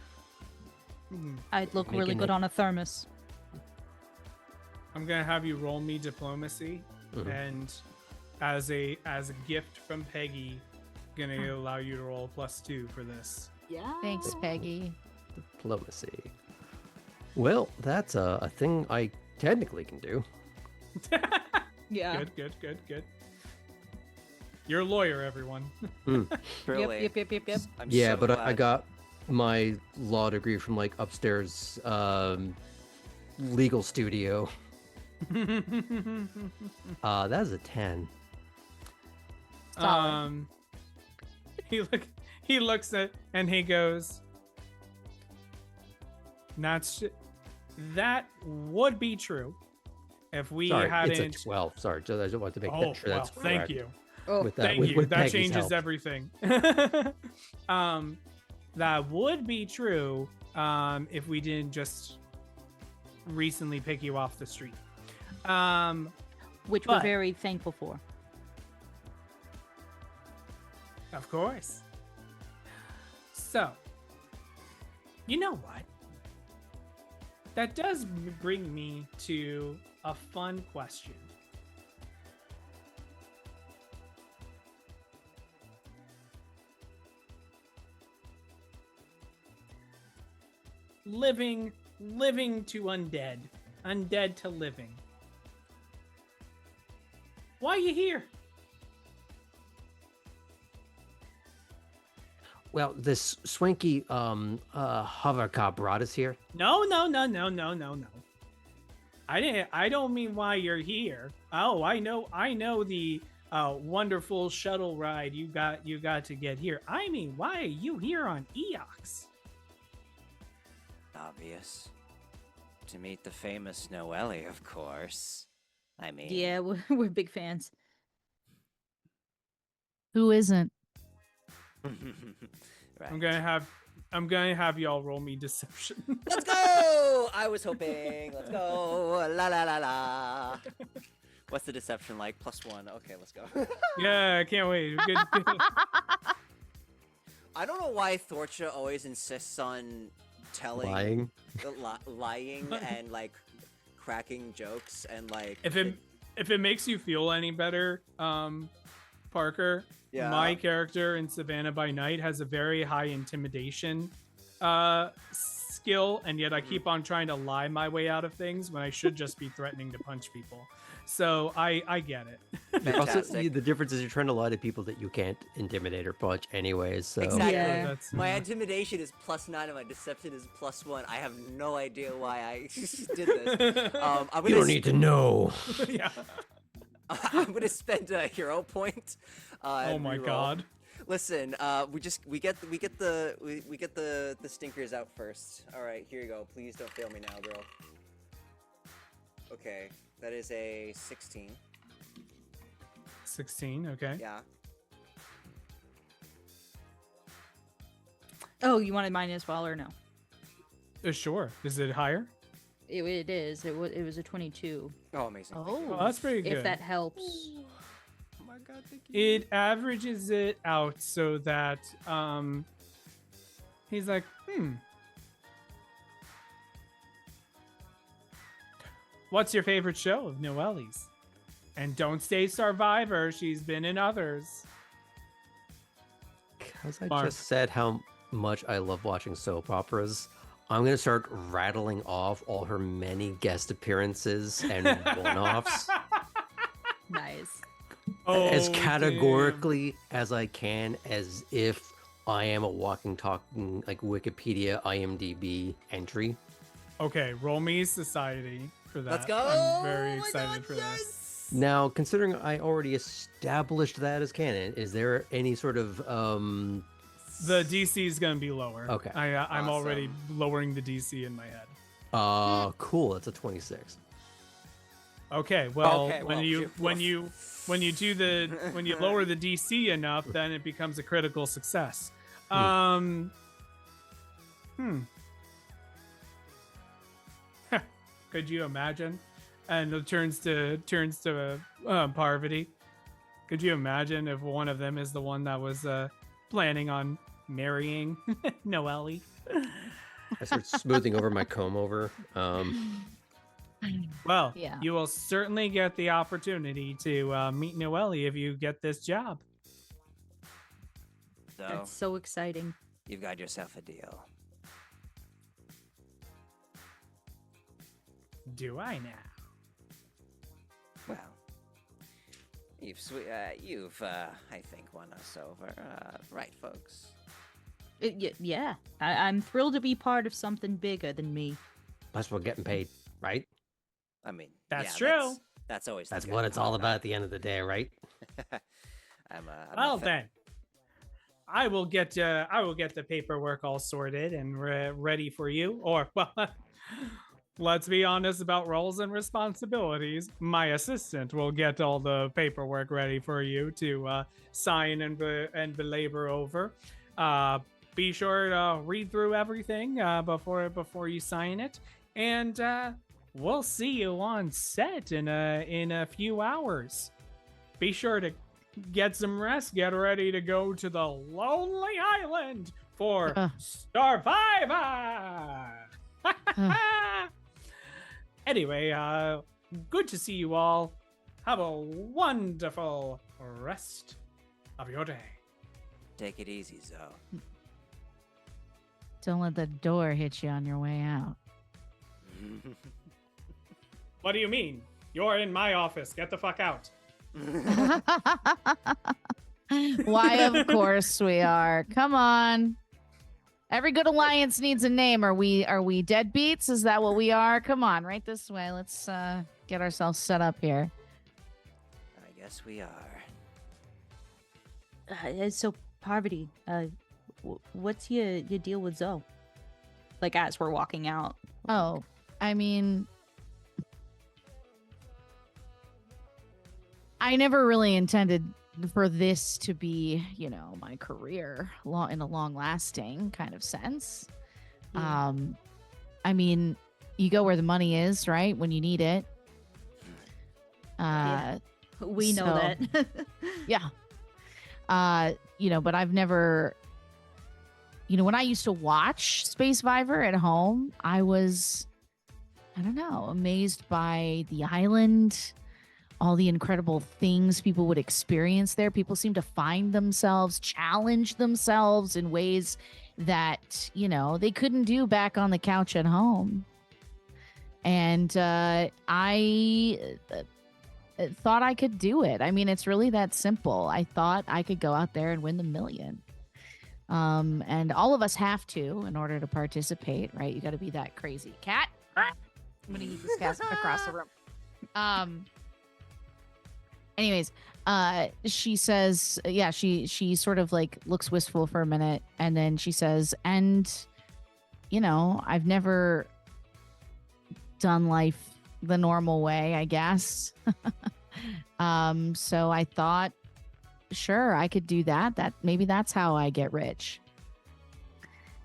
S3: I'd look really
S4: Making
S3: good
S4: it-
S3: on a thermos.
S1: I'm gonna have you roll me diplomacy, and as a gift from Peggy, gonna allow you to roll +2 for this.
S3: Yeah.
S5: Thanks, Peggy.
S4: Diplomacy. Well, that's a thing I technically can do.
S3: Yeah.
S1: Good. You're a lawyer, everyone.
S2: Truly.
S3: Yep.
S2: I'm
S4: Yeah,
S2: so
S4: but I
S2: glad.
S4: got my law degree from like upstairs legal studio. That's a 10.
S5: Solid.
S1: He looks at and he goes, that would be true. If we
S4: Sorry,
S1: hadn't,
S4: it's a 12. Sorry, I just want to make
S1: oh
S4: sure
S1: well,
S4: that's
S1: thank
S4: correct.
S1: you.
S3: Oh,
S4: With that,
S1: Thank
S4: with,
S1: you.
S4: with
S1: That
S4: Peggy's
S1: changes
S4: help.
S1: everything. That would be true if we didn't just recently pick you off the street.
S3: which we're
S1: but-
S3: very thankful for.
S1: Of course. So, you know what? That does bring me to a fun question. Living to undead, undead to living. Why are you here?
S4: Well, this swanky hovercar brought us here.
S1: No. I don't mean why you're here. Oh, I know the wonderful shuttle ride you got to get here. I mean, why are you here on Eox?
S2: Obvious. To meet the famous Noelle, of course. I mean,
S3: Yeah, we're big fans.
S5: Who isn't?
S2: right.
S1: I'm gonna have y'all roll me deception.
S2: Let's go! I was hoping. Let's go. La la la la. What's the deception like? +1. Okay, let's go.
S1: Yeah, I can't wait. Good.
S2: I don't know why Thorcha always insists on telling
S4: Lying.
S2: lying and like cracking jokes and like
S1: If it makes you feel any better, Parker,
S2: Yeah.
S1: my character in Savannah by Night has a very high intimidation skill, and yet I keep on trying to lie my way out of things when I should just be threatening to punch people. So I get it.
S4: Also,
S2: Fantastic.
S4: the difference is you're trying to lie to people that you can't intimidate or punch anyways. So
S2: Exactly.
S3: Yeah.
S1: That's
S2: My intimidation is +9 and my deception is +1. I have no idea why I did this. I'm
S4: you
S2: gonna
S4: don't need to know.
S1: yeah.
S2: I'm gonna spend a hero point.
S1: Oh
S2: and
S1: my
S2: reroll.
S1: god.
S2: Listen, we get the stinkers out first. All right, here you go. Please don't fail me now, girl. Okay, that is a 16.
S1: 16. Okay.
S2: Yeah.
S3: Oh, you wanted mine as well or no?
S1: Sure. Is it higher?
S3: It is. It was a 22.
S2: Oh, amazing.
S1: Oh, that's pretty good.
S3: If that helps.
S2: Oh my god, thank you.
S1: It averages it out so that he's like, what's your favorite show of Noelle's? And don't say Starvivor, she's been in others.
S4: Because I
S1: Mark.
S4: just said how much I love watching soap operas, I'm going to start rattling off all her many guest appearances and one-offs
S3: Nice.
S4: as
S1: Oh,
S4: categorically as I can, as if I am a walking, talking, like Wikipedia, IMDb entry.
S1: damn. Okay, roll me society for that.
S2: Let's go.
S1: I'm very
S2: Oh my
S1: excited
S2: God,
S1: for
S2: yes!
S1: this.
S4: Now, considering I already established that as canon, is there any sort of
S1: The DC is going to be lower.
S4: Okay.
S1: I'm already
S2: Awesome.
S1: lowering the DC in my head.
S4: cool, it's a 26.
S1: Okay, well,
S2: Okay,
S1: when
S2: well,
S1: you
S2: phew,
S1: when you when you do the when you lower the DC enough, then it becomes a critical success. Could you imagine? And it turns to Parvati. Could you imagine if one of them is the one that was planning on marrying Noelle?
S4: I start smoothing over my comb over.
S1: Well,
S3: Yeah.
S1: you will certainly get the opportunity to meet Noelle if you get this job.
S2: So,
S3: That's so exciting.
S2: you've got yourself a deal.
S1: Do I now?
S2: Well, you've I think won us over, right, folks?
S3: Yeah. I'm thrilled to be part of something bigger than me.
S4: Plus, we're getting paid, right?
S2: I mean,
S1: That's
S2: yeah,
S1: true.
S2: That's always. the
S4: That's
S2: good
S4: what it's all
S2: part
S4: about at the end of the day, right?
S2: I'm
S1: Well
S2: a
S1: then, I will get the paperwork all sorted and ready for you. Or well, let's be honest about roles and responsibilities. My assistant will get all the paperwork ready for you to sign and belabor over. Be sure to read through everything before you sign it, and we'll see you on set in a few hours. Be sure to get some rest. Get ready to go to the Lonely Island for Starvivor. Anyway, good to see you all. Have a wonderful rest of your day.
S2: Take it easy, Zoe.
S5: Don't let the door hit you on your way out.
S1: What do you mean? You're in my office. Get the fuck out.
S5: Why, of course we are. Come on. Every good alliance needs a name. Are we Deadbeats? Is that what we are? Come on, right this way. Let's get ourselves set up here.
S2: I guess we are.
S3: So, Parvati, what's your deal with Zoe? Like, as we're walking out.
S5: Oh, I mean, I never really intended for this to be, my career in a long-lasting kind of sense.
S3: Yeah.
S5: I mean, you go where the money is, right? When you need it.
S3: We know that.
S5: Yeah. But I've never, when I used to watch Starvivor at home, I was, I don't know, amazed by the island, all the incredible things people would experience there. People seem to find themselves, challenge themselves in ways that, they couldn't do back on the couch at home. And I thought I could do it. I mean, it's really that simple. I thought I could go out there and win the million. And all of us have to in order to participate, right? You got to be that crazy cat. I'm going to eat this cat across the room. Anyways, she says, she sort of like looks wistful for a minute, and then she says, and, I've never done life the normal way, I guess. So I thought, sure, I could do that. Maybe that's how I get rich.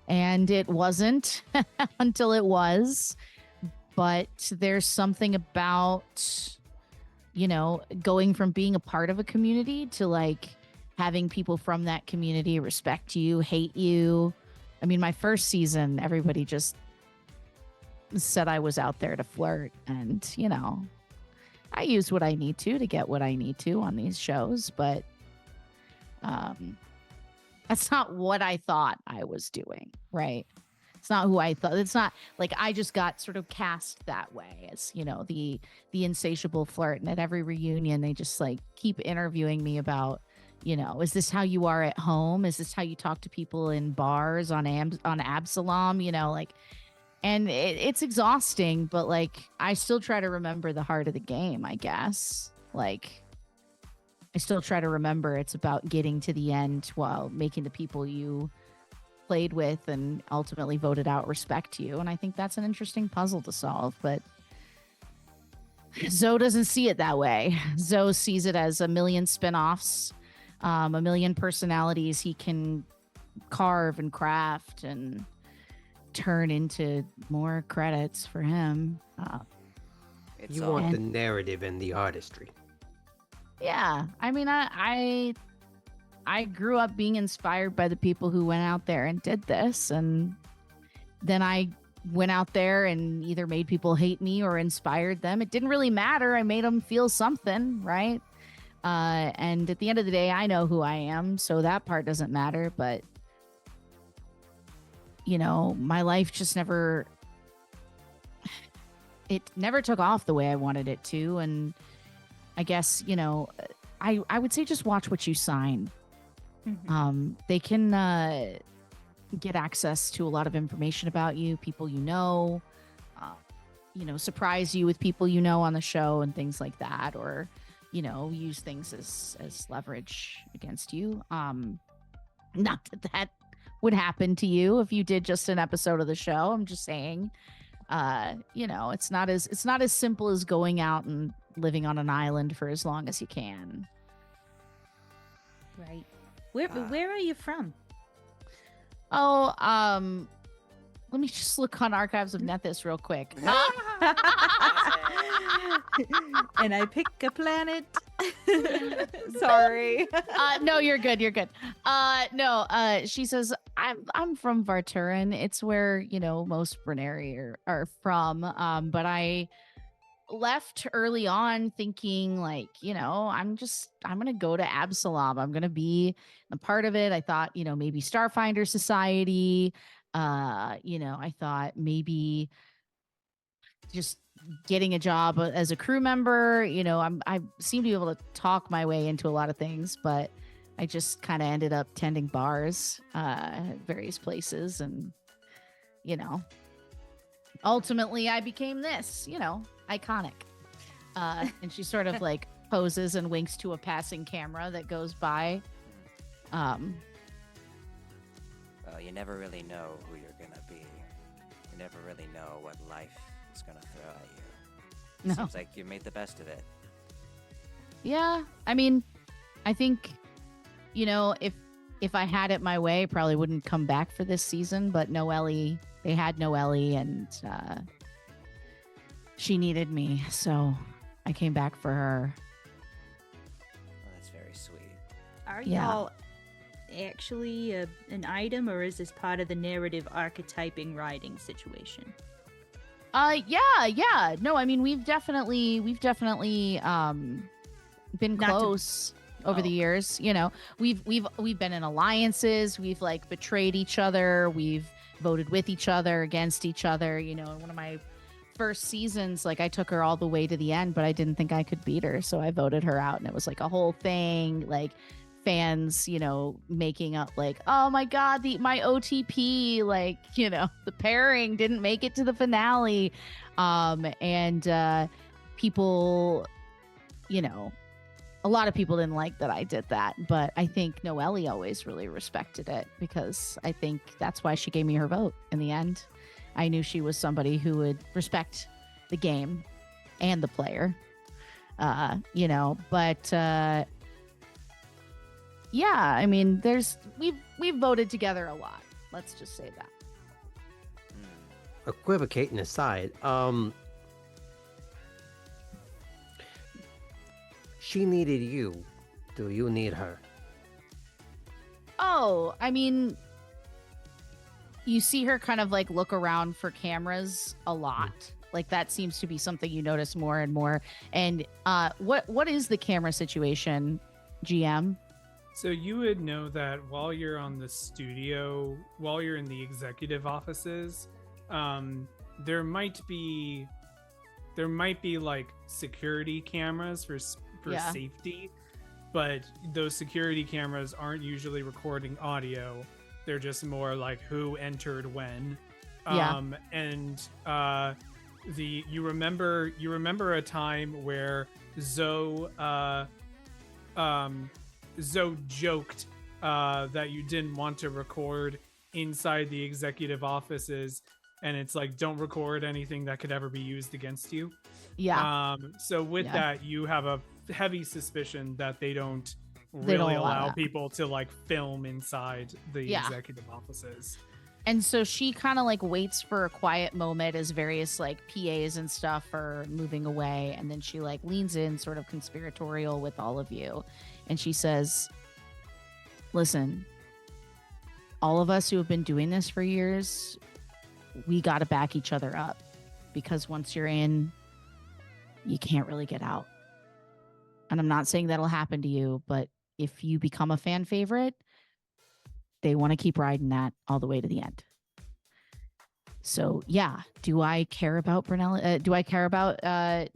S5: And it wasn't until it was. But there's something about, going from being a part of a community to like having people from that community respect you, hate you. I mean, my first season, everybody just said I was out there to flirt, and, I use what I need to get what I need to on these shows, but that's not what I thought I was doing, right? It's not who I thought. It's not like I just got sort of cast that way as, the insatiable flirt. And at every reunion, they just like keep interviewing me about, is this how you are at home? Is this how you talk to people in bars on Absalom? And it's exhausting, but like I still try to remember the heart of the game, I guess. Like I still try to remember it's about getting to the end while making the people you played with and ultimately voted out respect you. And I think that's an interesting puzzle to solve, but Zoe doesn't see it that way. Zoe sees it as a million spinoffs, a million personalities he can carve and craft and turn into more credits for him.
S2: It's
S4: You
S2: all
S4: want the narrative and the artistry.
S5: Yeah, I mean, I grew up being inspired by the people who went out there and did this, and then I went out there and either made people hate me or inspired them. It didn't really matter. I made them feel something, right? And at the end of the day, I know who I am, so that part doesn't matter. But my life just never took off the way I wanted it to. And I guess, I would say just watch what you sign. Mm-hmm. They can get access to a lot of information about you, people surprise you with people on the show and things like that, or use things as leverage against you. Not that would happen to you if you did just an episode of the show. I'm just saying, It's not as simple as going out and living on an island for as long as you can.
S3: Right. Where are you from?
S5: Oh, let me just look on Archives of Nethys real quick.
S3: And I pick a planet. Sorry.
S5: No, you're good. You're good. No, she says, I'm from Varturin. It's where, most Brenari are from. But I left early on thinking I'm going to go to Absalom. I'm going to be a part of it. I thought, maybe Starfinder Society. I thought maybe just getting a job as a crew member. I seem to be able to talk my way into a lot of things, but I just kind of ended up tending bars at various places. And, ultimately I became this, iconic. And she sort of like poses and winks to a passing camera that goes by.
S2: Well, you never really know who you're gonna be. You never really know what life is gonna throw at you.
S5: No.
S2: Seems like you made the best of it.
S5: Yeah, I mean, I think, if I had it my way, I probably wouldn't come back for this season. But they had Noelle, and she needed me, so I came back for her.
S2: Well, that's very sweet.
S3: Are
S5: Yeah.
S3: y'all actually an item, or is this part of the narrative archetyping writing situation?
S5: Yeah. No, I mean, we've definitely been
S3: Not to-
S5: close over the
S3: Oh.
S5: years. We've been in alliances. We've like betrayed each other. We've voted with each other, against each other. In one of my first seasons, like I took her all the way to the end, but I didn't think I could beat her, so I voted her out, and it was like a whole thing. Like fans, making up like, oh my god, my OTP, like, the pairing didn't make it to the finale. And people, a lot of people didn't like that I did that, but I think Noelle always really respected it, because I think that's why she gave me her vote in the end. I knew she was somebody who would respect the game and the player, but yeah, I mean, we've voted together a lot. Let's just say that.
S4: Equivocating aside, she needed you. Do you need her?
S5: Oh, I mean, you see her kind of like look around for cameras a lot. Like that seems to be something you notice more and more. And what is the camera situation, GM?
S1: So you would know that while you're on the studio, while you're in the executive offices, there might be like security cameras for
S5: Yeah.
S1: safety, but those security cameras aren't usually recording audio. They're just more like who entered when.
S5: Yeah.
S1: And you remember a time where Zoe joked that you didn't want to record inside the executive offices, and it's like, don't record anything that could ever be used against you.
S5: Yeah.
S1: So with
S5: Yeah.
S1: that, you have a heavy suspicion that they don't
S5: They don't
S1: really
S5: allow
S1: allow
S5: that.
S1: people to like film inside the
S5: Yeah.
S1: executive offices.
S5: And so she kind of like waits for a quiet moment as various like PAs and stuff are moving away. And then she like leans in sort of conspiratorial with all of you. And she says, listen, all of us who have been doing this for years, we got to back each other up, because once you're in, you can't really get out. And I'm not saying that'll happen to you, but if you become a fan favorite, they want to keep riding that all the way to the end. So yeah, do I care about Brunelli? Do I care about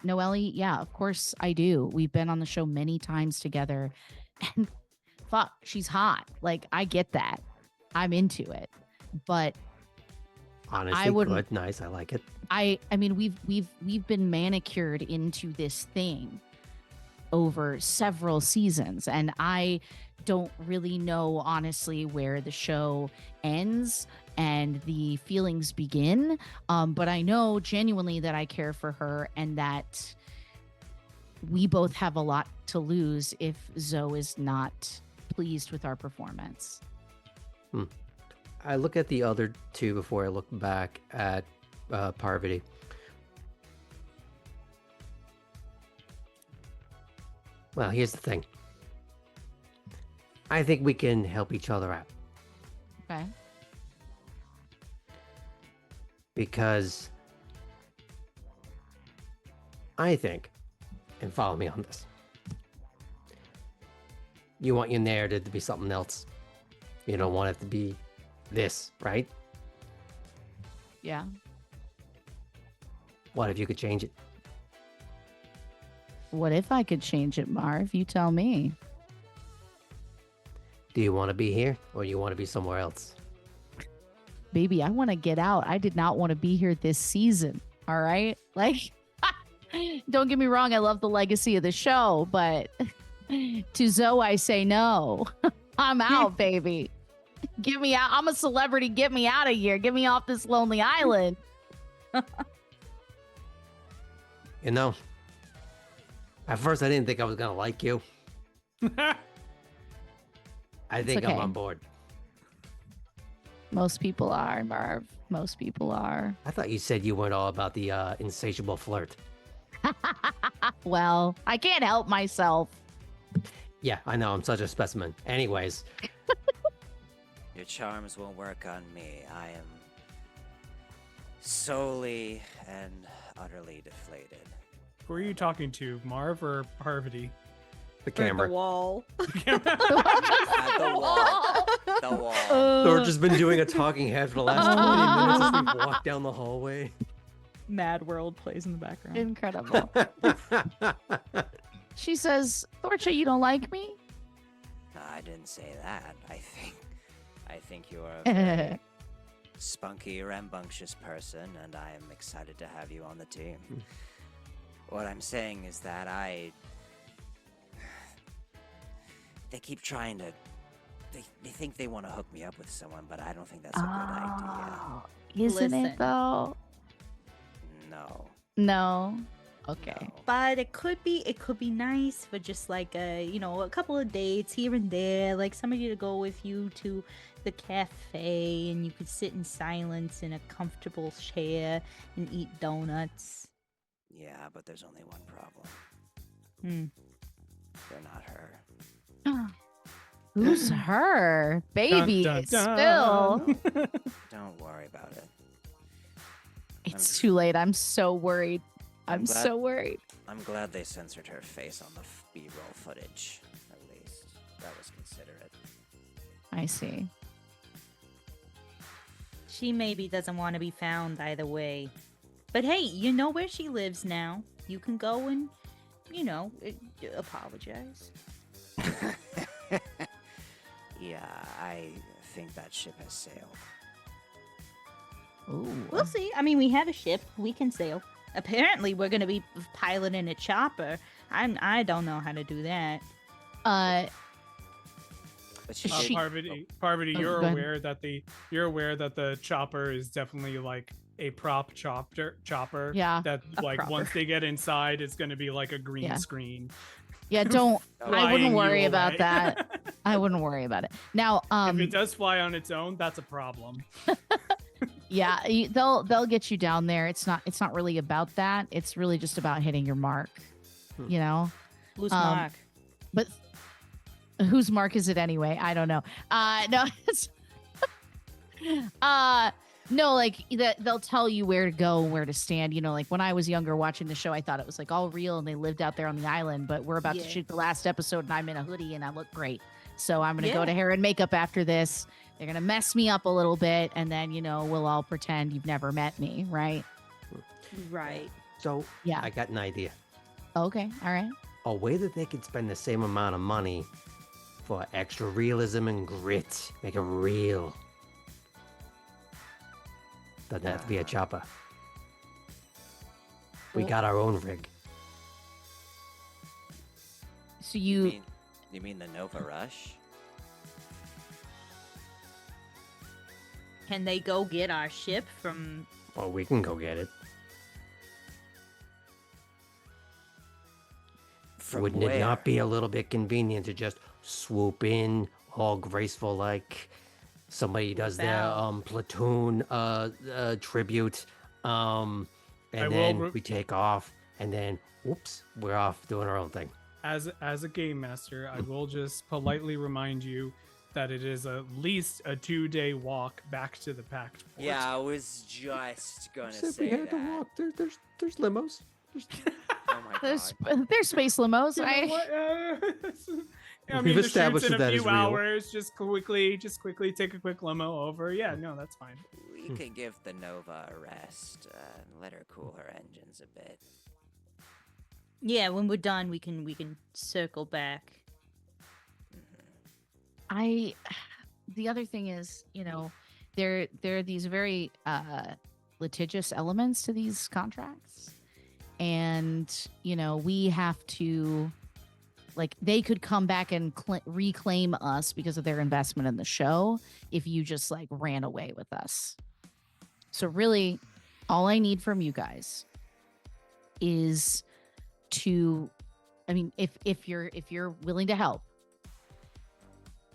S5: Noelle? Yeah, of course I do. We've been on the show many times together, and fuck, she's hot. Like I get that. I'm into it, but
S4: Honestly,
S5: wouldn't-
S4: good, nice. I like it.
S5: I mean we've been manicured into this thing over several seasons, and I don't really know honestly where the show ends and the feelings begin. But I know genuinely that I care for her and that we both have a lot to lose if Zoe is not pleased with our performance.
S4: I look at the other two before I look back at Parvati. Well, here's the thing. I think we can help each other out.
S5: Okay.
S4: Because I think, and follow me on this, you want your narrative to be something else. You don't want it to be this, right?
S5: Yeah.
S4: What if you could change it?
S5: What if I could change it, Marv? You tell me.
S4: Do you want to be here or do you want to be somewhere else?
S5: Baby, I want to get out. I did not want to be here this season. All right? Like, don't get me wrong. I love the legacy of the show, but to Zoe, I say no. I'm out, baby. Get me out. I'm a celebrity. Get me out of here. Get me off this lonely island.
S4: You know, at first I didn't think I was going to like you. I think I'm
S5: okay.
S4: on board.
S5: Most people are, Marv. Most people are.
S4: I thought you said you weren't all about the insatiable flirt.
S5: Well, I can't help myself.
S4: Yeah, I know. I'm such a specimen. Anyways,
S2: Your charms won't work on me. I am solely and utterly deflated.
S1: Who are you talking to, Marv or Parvati?
S4: the
S3: Or
S4: camera.
S3: the wall.
S2: At the wall. The wall.
S4: Thor's just been doing a talking head for the last 20 minutes as we walk down the hallway.
S6: Mad World plays in the background.
S5: Incredible. She says, Thorcha, you don't like me?
S2: No, I didn't say that. I think you are a very spunky, rambunctious person, and I am excited to have you on the team. What I'm saying is that they keep trying to. They think they want to hook me up with someone, but I don't think that's a good idea.
S5: Isn't
S3: Listen.
S5: it though?
S2: No.
S5: No. Okay.
S2: No.
S3: But it could be nice for just like a couple of dates here and there, like somebody to go with you to the cafe and you could sit in silence in a comfortable chair and eat donuts.
S2: Yeah, but there's only one problem.
S3: Hmm.
S2: You're not her.
S5: Who's her? Baby,
S1: Dun, dun,
S5: still.
S1: dun.
S2: Don't worry about it.
S5: It's too late. I'm so worried. I'm
S2: glad-
S5: so worried.
S2: I'm glad they censored her face on the B-roll footage. At least that was considerate.
S5: I see.
S3: She maybe doesn't want to be found either way. But hey, you know where she lives now. You can go and, apologize.
S2: Yeah, I think that ship has sailed.
S5: Ooh.
S3: We'll see. I mean, we have a ship. We can sail. Apparently, we're going to be piloting a chopper. I don't know how to do that.
S2: But she
S5: She-
S2: did.
S1: Parvati,
S5: Oh,
S1: you're
S5: go ahead.
S1: aware that the chopper is definitely like a prop chopper.
S5: Yeah.
S1: That
S6: A
S1: like
S6: propper.
S1: once they get inside, it's going to be like a green
S5: Yeah.
S1: screen.
S5: Yeah, don't. I
S1: flying
S5: wouldn't
S1: you
S5: worry about
S1: away.
S5: that. I wouldn't worry about it. Now,
S1: If it does fly on its own, that's a problem.
S5: yeah, they'll get you down there. It's not really about that. It's really just about hitting your mark. You know.
S3: Loose
S5: Um,
S3: mark.
S5: But whose mark is it anyway? I don't know. No, it's no, like they'll tell you where to go, where to stand. You know, like when I was younger watching the show, I thought it was like all real and they lived out there on the island. But we're about to
S3: Yeah.
S5: shoot the last episode and I'm in a hoodie and I look great. So I'm gonna go
S3: Yeah.
S5: to hair and makeup after this. They're gonna mess me up a little bit and then we'll all pretend you've never met me, right?
S3: Right.
S4: So,
S5: Yeah.
S4: I got an idea.
S5: Okay, all right.
S4: A way that they could spend the same amount of money for extra realism and grit. Make it real. Doesn't have to be a chopper. We
S5: Well-
S4: got our own rig.
S5: So
S2: You mean the Nova Rush?
S7: Can they go get our ship from?
S4: Well, we can go get it.
S2: From
S4: Wouldn't
S2: where?
S4: it not be a little bit convenient to just swoop in, all graceful like somebody does their
S7: out.
S4: platoon tribute,
S1: I
S4: and
S1: will
S4: then we take off, and then oops, we're off doing our own thing.
S1: As a game master, I will just politely remind you that it is at least a 2-day walk back to the packed port.
S2: Yeah, I was just gonna
S4: Said
S2: say
S4: we had
S2: that.
S4: to walk. There's limos.
S2: Oh my
S5: there's
S2: god.
S5: there's space limos.
S1: You know
S5: I
S1: what? I
S4: We've
S1: mean, the shoot's
S4: established
S1: in a
S4: that is
S1: few
S4: real.
S1: hours. Just quickly take a quick limo over. Yeah, no, that's fine.
S2: We can give the Nova a rest and let her cool her engines a bit.
S7: Yeah, when we're done, we can circle back.
S5: The other thing is, there are these very litigious elements to these contracts, and we have to, like, they could come back and reclaim us because of their investment in the show if you just like ran away with us. So really, all I need from you guys is to, I mean, if you're willing to help,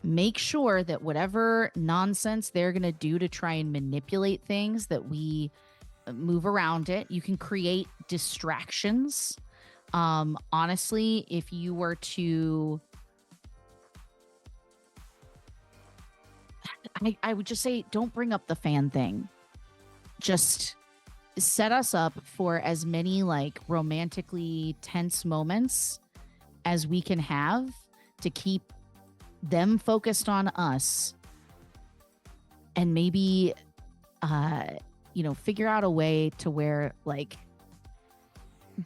S5: make sure that whatever nonsense they're going to do to try and manipulate things, that we move around it. You can create distractions. Honestly, if you were to, I would just say, don't bring up the fan thing. Just set us up for as many like romantically tense moments as we can have to keep them focused on us, and maybe figure out a way to where, like,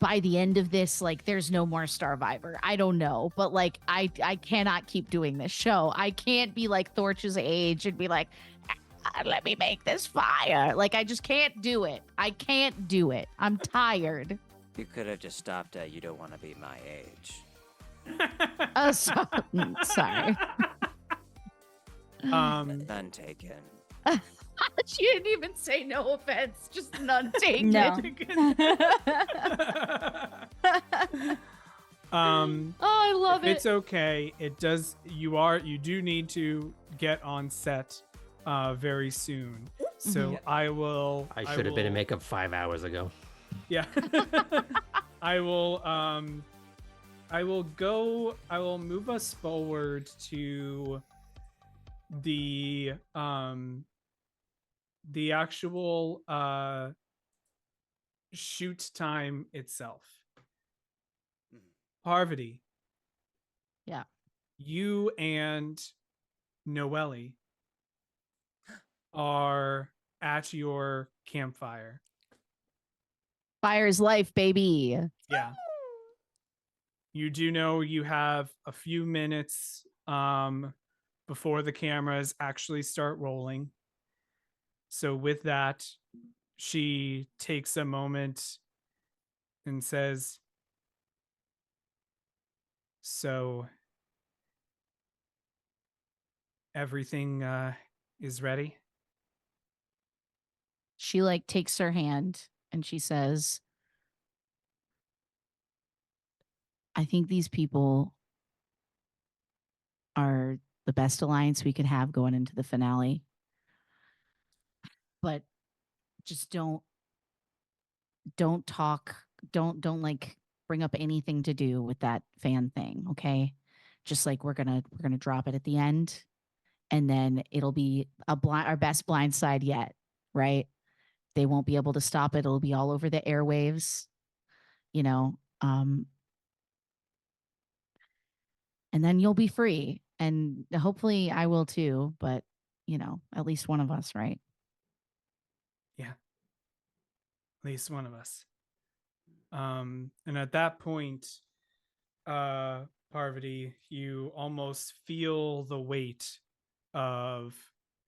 S5: by the end of this, like, there's no more Starvivor. I don't know, but like I cannot keep doing this show. I can't be like Thorch's age and be like, let me make this fire. Like, I just can't do it. I can't do it. I'm tired.
S2: You could have just stopped at "You don't want to be my age."
S5: Sorry.
S2: None taken.
S5: She didn't even say no offense, just none taken.
S7: No.
S5: Oh, I love it.
S1: It's okay. It does. You do need to get on set very soon. So I will.
S4: I should have been in makeup 5 hours ago.
S1: Yeah. I will move us forward to the actual shoot time itself. Parvati.
S5: Yeah.
S1: You and Noelle are at your campfire.
S5: Fire's life, baby.
S1: Yeah. You do know you have a few minutes before the cameras actually start rolling. So with that, she takes a moment and says, "So everything is ready?"
S5: She like takes her hand and she says, I think these people are the best alliance we could have going into the finale. But just don't talk, don't like bring up anything to do with that fan thing, okay? Just like we're gonna drop it at the end, and then it'll be our best blind side yet, right? They won't be able to stop it. It'll be all over the airwaves, and then you'll be free. And hopefully I will too, but at least one of us, right?
S1: Yeah. At least one of us. And at that point, Parvati, you almost feel the weight of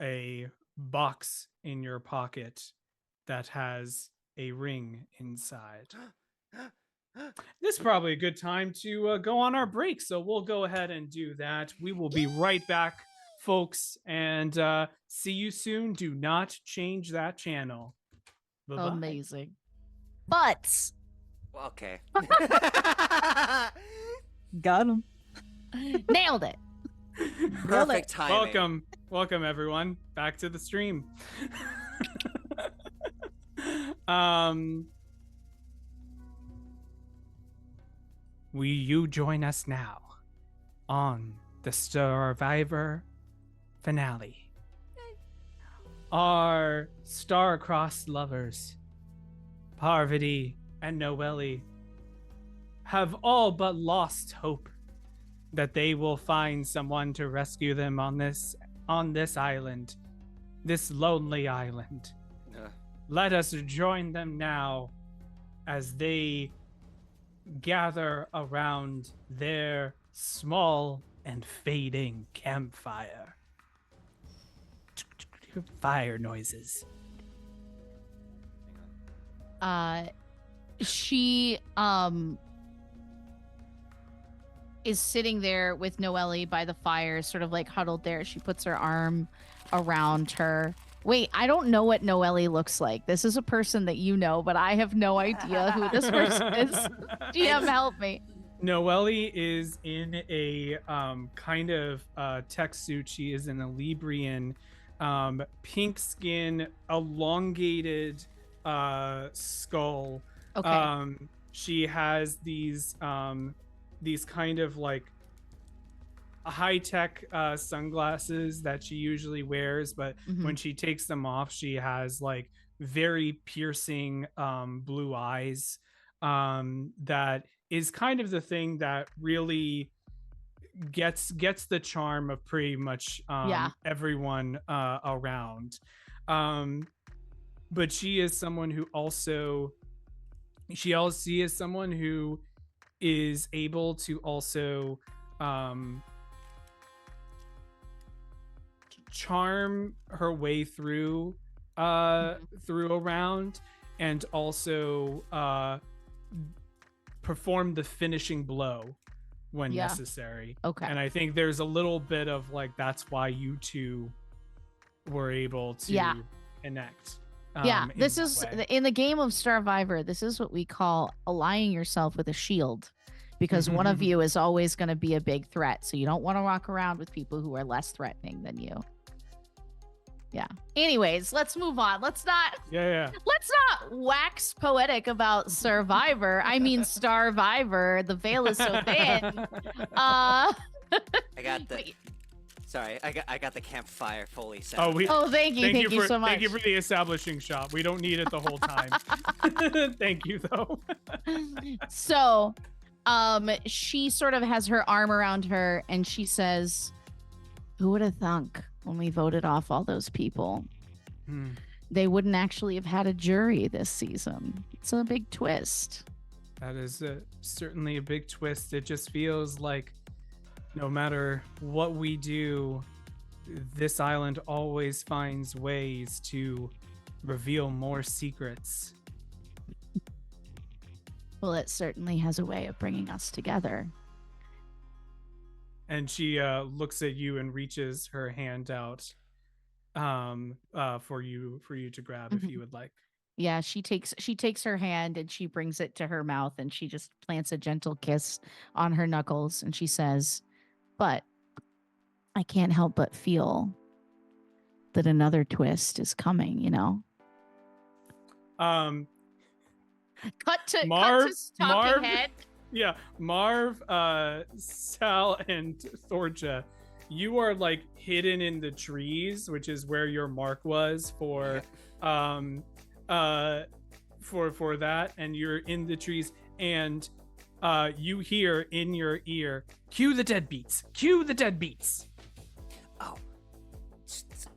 S1: a box in your pocket that has a ring inside. This is probably a good time to go on our break, so we'll go ahead and do that. We will be right back, folks, and see you soon. Do not change that channel. Bye-bye.
S5: Amazing. Butts.
S2: Okay.
S6: Got him.
S5: Nailed it.
S2: Perfect timing.
S1: Welcome everyone back to the stream. Will you join us now on the Starvivor finale? Our star-crossed lovers, Parvati and Noelle, have all but lost hope that they will find someone to rescue them on this island, this lonely island. Let us join them now as they gather around their small and fading campfire. Fire noises.
S5: She is sitting there with Noelle by the fire, sort of like huddled there. She puts her arm around her. Wait, I don't know what Noelle looks like. This is a person that you know, but I have no idea who this person is. GM, help me.
S1: Noelle is in a kind of tech suit. She is in a Librian, pink skin, elongated skull.
S5: Okay.
S1: She has these kind of like high-tech sunglasses that she usually wears, but when she takes them off, she has like very piercing blue eyes. That is kind of the thing that really gets the charm of pretty much everyone around. But she is someone who she is someone who is able to also charm her way through a round, and also perform the finishing blow when necessary.
S5: Okay.
S1: And I think there's a little bit of like, that's why you two were able to connect.
S5: This is in the game of Starvivor. This is what we call allying yourself with a shield, because one of you is always going to be a big threat. So you don't want to walk around with people who are less threatening than you. Yeah. Anyways, let's move on. Let's not wax poetic about Survivor. I mean Starvivor. The veil is so thin.
S2: I got the campfire fully set.
S5: Thank you so much.
S1: Thank you for the establishing shot. We don't need it the whole time. Thank you though.
S5: So, she sort of has her arm around her and she says, "Who would have thunk when we voted off all those people? They wouldn't actually have had a jury this season. It's a big twist."
S1: That is certainly a big twist. It just feels like no matter what we do, this island always finds ways to reveal more secrets.
S5: Well, it certainly has a way of bringing us together.
S1: And she looks at you and reaches her hand out for you to grab if you would like.
S5: Yeah, she takes her hand and she brings it to her mouth and she just plants a gentle kiss on her knuckles and she says, "But I can't help but feel that another twist is coming, you know?" Cut to talking head.
S1: Yeah, Marv, Sal, and Thorja, you are like hidden in the trees, which is where your mark was for that, and you're in the trees, and you hear in your ear, "Cue the Deadbeats! Cue the Deadbeats!"
S2: Oh,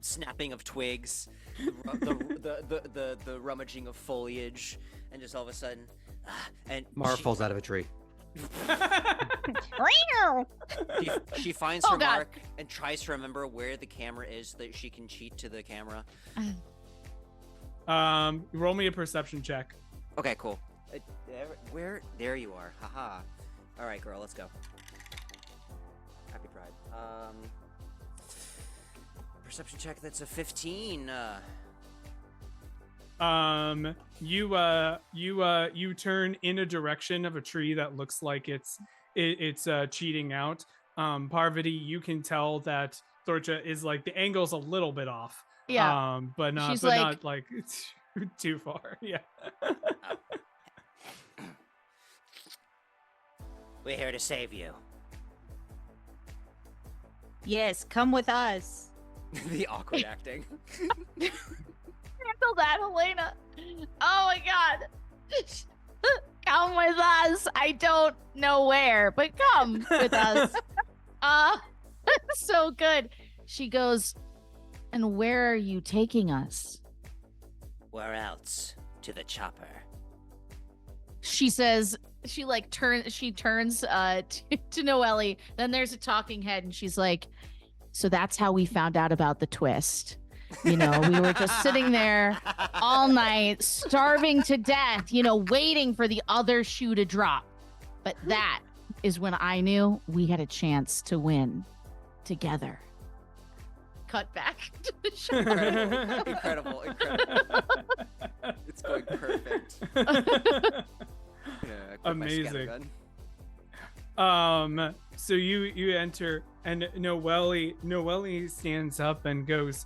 S2: snapping of twigs, the rummaging of foliage, and just all of a sudden, and
S4: Marv falls out of a tree.
S2: she finds her mark and tries to remember where the camera is so that she can cheat to the camera.
S1: Roll me a perception check.
S2: Okay, cool. There you are. Haha. All right, girl, let's go. Happy Pride. Perception check. That's a 15.
S1: You turn in a direction of a tree that looks like it's cheating out. Parvati, you can tell that Thorcha is like the angle's a little bit off.
S5: Yeah.
S1: But
S5: She's
S1: not like it's too far. Yeah.
S2: We're here to save you.
S7: Yes, come with us.
S2: The awkward acting.
S5: Handle that, Helena. Oh my god. Come with us. I don't know where, but come with us. So good. She goes, and where are you taking us?
S2: Where else? To the chopper.
S5: She says, she turns to Noelle. Then there's a talking head, and she's like, so that's how we found out about the twist. You know, we were just sitting there all night, starving to death, waiting for the other shoe to drop. But that is when I knew we had a chance to win together. Cut back to the show.
S2: Incredible. It's going perfect.
S1: Amazing. So you enter, and Noelle stands up and goes,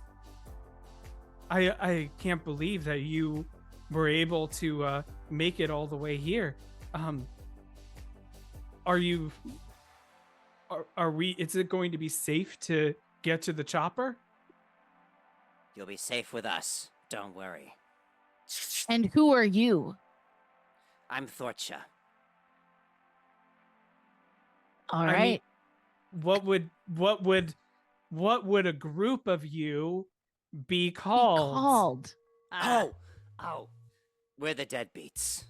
S1: I can't believe that you were able to make it all the way here. Is it going to be safe to get to the chopper?
S2: You'll be safe with us. Don't worry.
S5: And who are you?
S2: I'm Thorcha.
S5: All right.
S1: What would a group of you be called?
S2: Oh, we're the Deadbeats.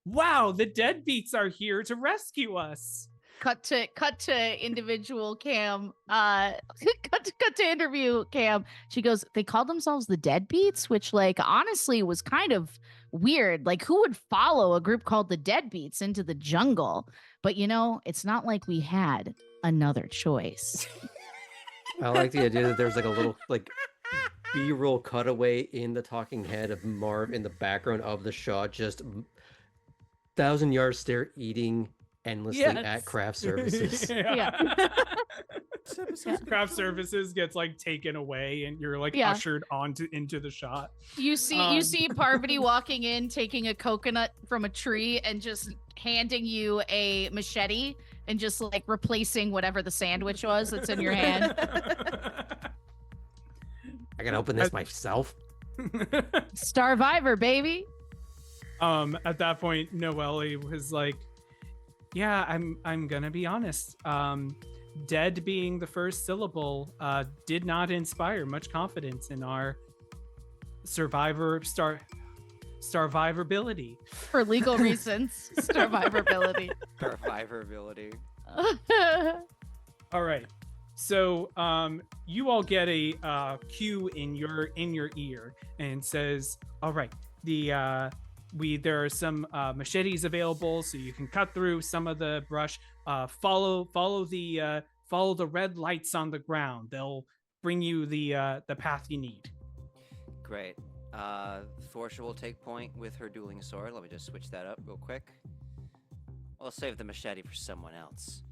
S1: Wow, the Deadbeats are here to rescue us.
S5: Cut to individual Cam. Cut to interview Cam. She goes, they called themselves the Deadbeats, which honestly was kind of weird. Like, who would follow a group called the Deadbeats into the jungle? But it's not like we had another choice.
S4: I like the idea that there's a little B-roll cutaway in the talking head of Marv in the background of the shot, just 1,000-yard stare eating endlessly at craft services.
S5: Yeah.
S1: Craft services gets taken away, and you're ushered into the shot.
S5: You see Parvati walking in, taking a coconut from a tree, and just handing you a machete, and just replacing whatever the sandwich was that's in your hand.
S4: I can open this myself.
S5: Starvivor, baby.
S1: At that point, Noelle was like, yeah, I'm gonna be honest. Dead being the first syllable did not inspire much confidence in our survivability.
S5: For legal reasons. Survivability.
S2: Survivability.
S1: All right. So you all get a cue in your ear, and says, all right, there are some machetes available, so you can cut through some of the brush. Follow the red lights on the ground. They'll bring you the path you need.
S2: Great. Thorcha will take point with her dueling sword. Let me just switch that up real quick. I'll save the machete for someone else.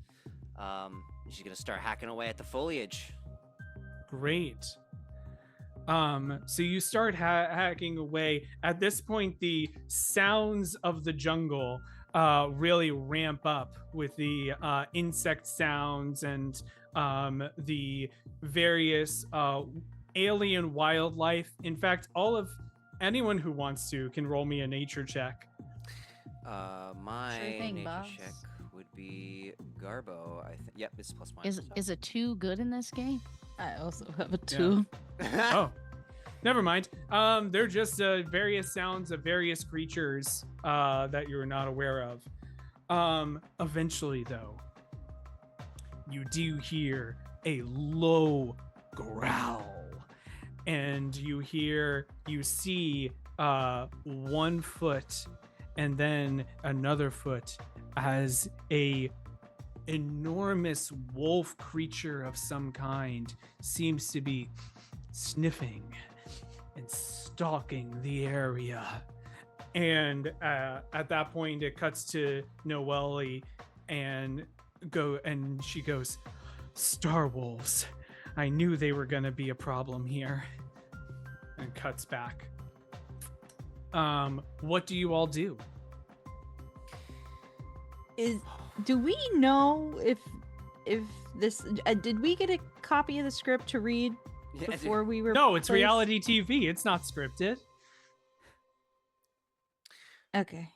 S2: She's gonna start hacking away at the foliage.
S1: Great. So you start hacking away. At this point, the sounds of the jungle really ramp up with the insect sounds and the various alien wildlife. In fact, anyone who wants to can roll me a nature check.
S2: My
S5: Sure thing,
S2: nature
S5: boss.
S2: check would be Garbo. I think. Yep, it's +1.
S5: Is a 2 good in this game?
S6: I also have a 2.
S1: Oh, never mind. They're just various sounds of various creatures that you're not aware of. Eventually, though, you do hear a low growl, and you see 1 foot and then another foot as a enormous wolf creature of some kind seems to be sniffing and stalking the area. And at that point, it cuts to Noelle and she goes, "Star wolves. I knew they were going to be a problem here." And cuts back. What do you all do?
S3: Do we know if this did we get a copy of the script to read before we were
S1: No, it's
S3: placed?
S1: reality TV. It's not scripted.
S3: Okay.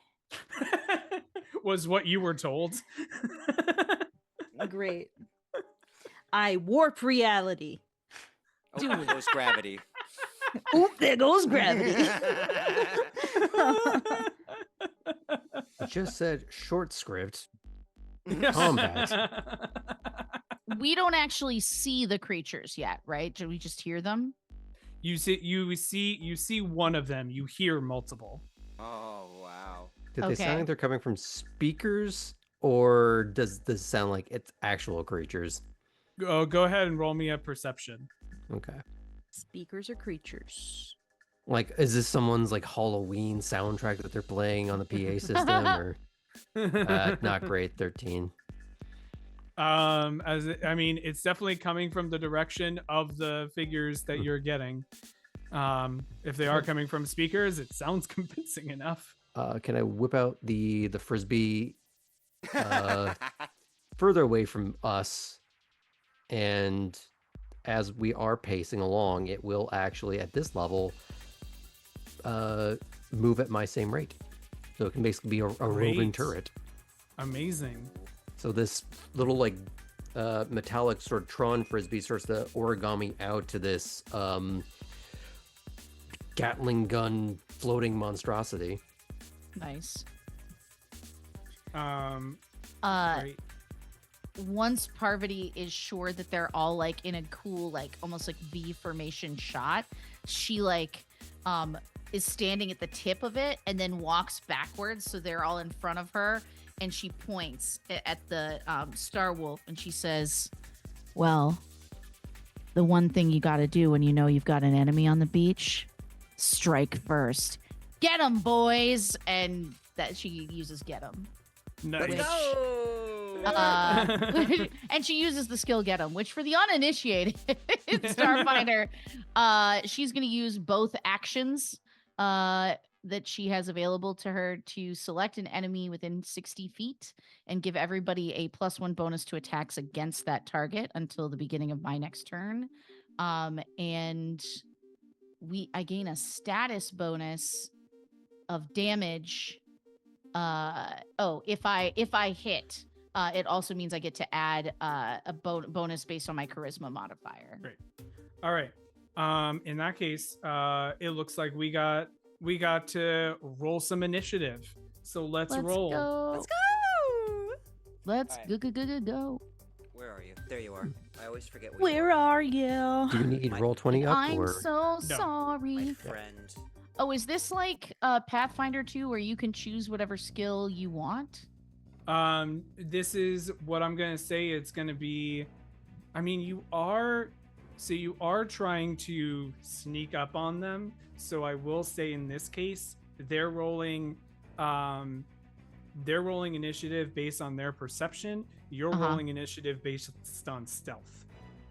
S1: Was what you were told.
S3: Great. I warp reality.
S2: Oh, there goes gravity.
S3: Oop, there goes gravity.
S4: It just said short script. Combat.
S5: We don't actually see the creatures yet, right? Do we just hear them?
S1: You see one of them. You hear multiple.
S2: Oh, wow.
S4: Did they sound
S5: Okay.
S4: like they're coming from speakers, or does this sound like it's actual creatures?
S1: Go ahead and roll me a perception.
S4: Okay.
S3: Speakers are creatures.
S4: Like, is this someone's like Halloween soundtrack that they're playing on the PA system, or not great? 13.
S1: It's definitely coming from the direction of the figures that you're getting. If they are coming from speakers, it sounds convincing enough.
S4: Can I whip out the frisbee further away from us, and as we are pacing along, it will actually at this level move at my same rate, so it can basically be a roving
S1: Great.
S4: turret.
S1: Amazing.
S4: So this little like metallic sort of Tron frisbee starts to origami out to this Gatling gun floating monstrosity.
S5: Nice.
S1: Great.
S5: Once Parvati is sure that they're all like in a cool, like almost like V formation shot, she like is standing at the tip of it and then walks backwards so they're all in front of her, and she points at the Star Wolf and she says, "Well, the one thing you got to do when you know you've got an enemy on the beach, strike first. Get 'em, boys!" And that she uses "get 'em."
S1: Nice.
S5: And she uses the skill "get 'em," which for the uninitiated Starfinder, she's going to use both actions that she has available to her to select an enemy within 60 feet and give everybody a +1 bonus to attacks against that target until the beginning of my next turn. And I gain a status bonus of damage. If I hit, it also means I get to add a bonus based on my charisma modifier.
S1: Great. All right. In that case, it looks like we got to roll some initiative. So let's roll.
S5: Go.
S2: Let's go.
S5: Let's
S2: All right.
S5: go.
S2: Where are you? There you are. I always forget
S3: Where are you?
S4: Do you need
S2: My-
S4: roll 20 up,
S5: I'm
S4: or
S5: so
S1: No.
S5: sorry.
S2: my friend.
S5: Oh, is this like Pathfinder 2 where you can choose whatever skill you want?
S1: This is what I'm gonna say. It's gonna be. I mean, you are trying to sneak up on them. So I will say in this case, they're rolling initiative based on their perception. You're
S5: Uh-huh.
S1: rolling initiative based on stealth.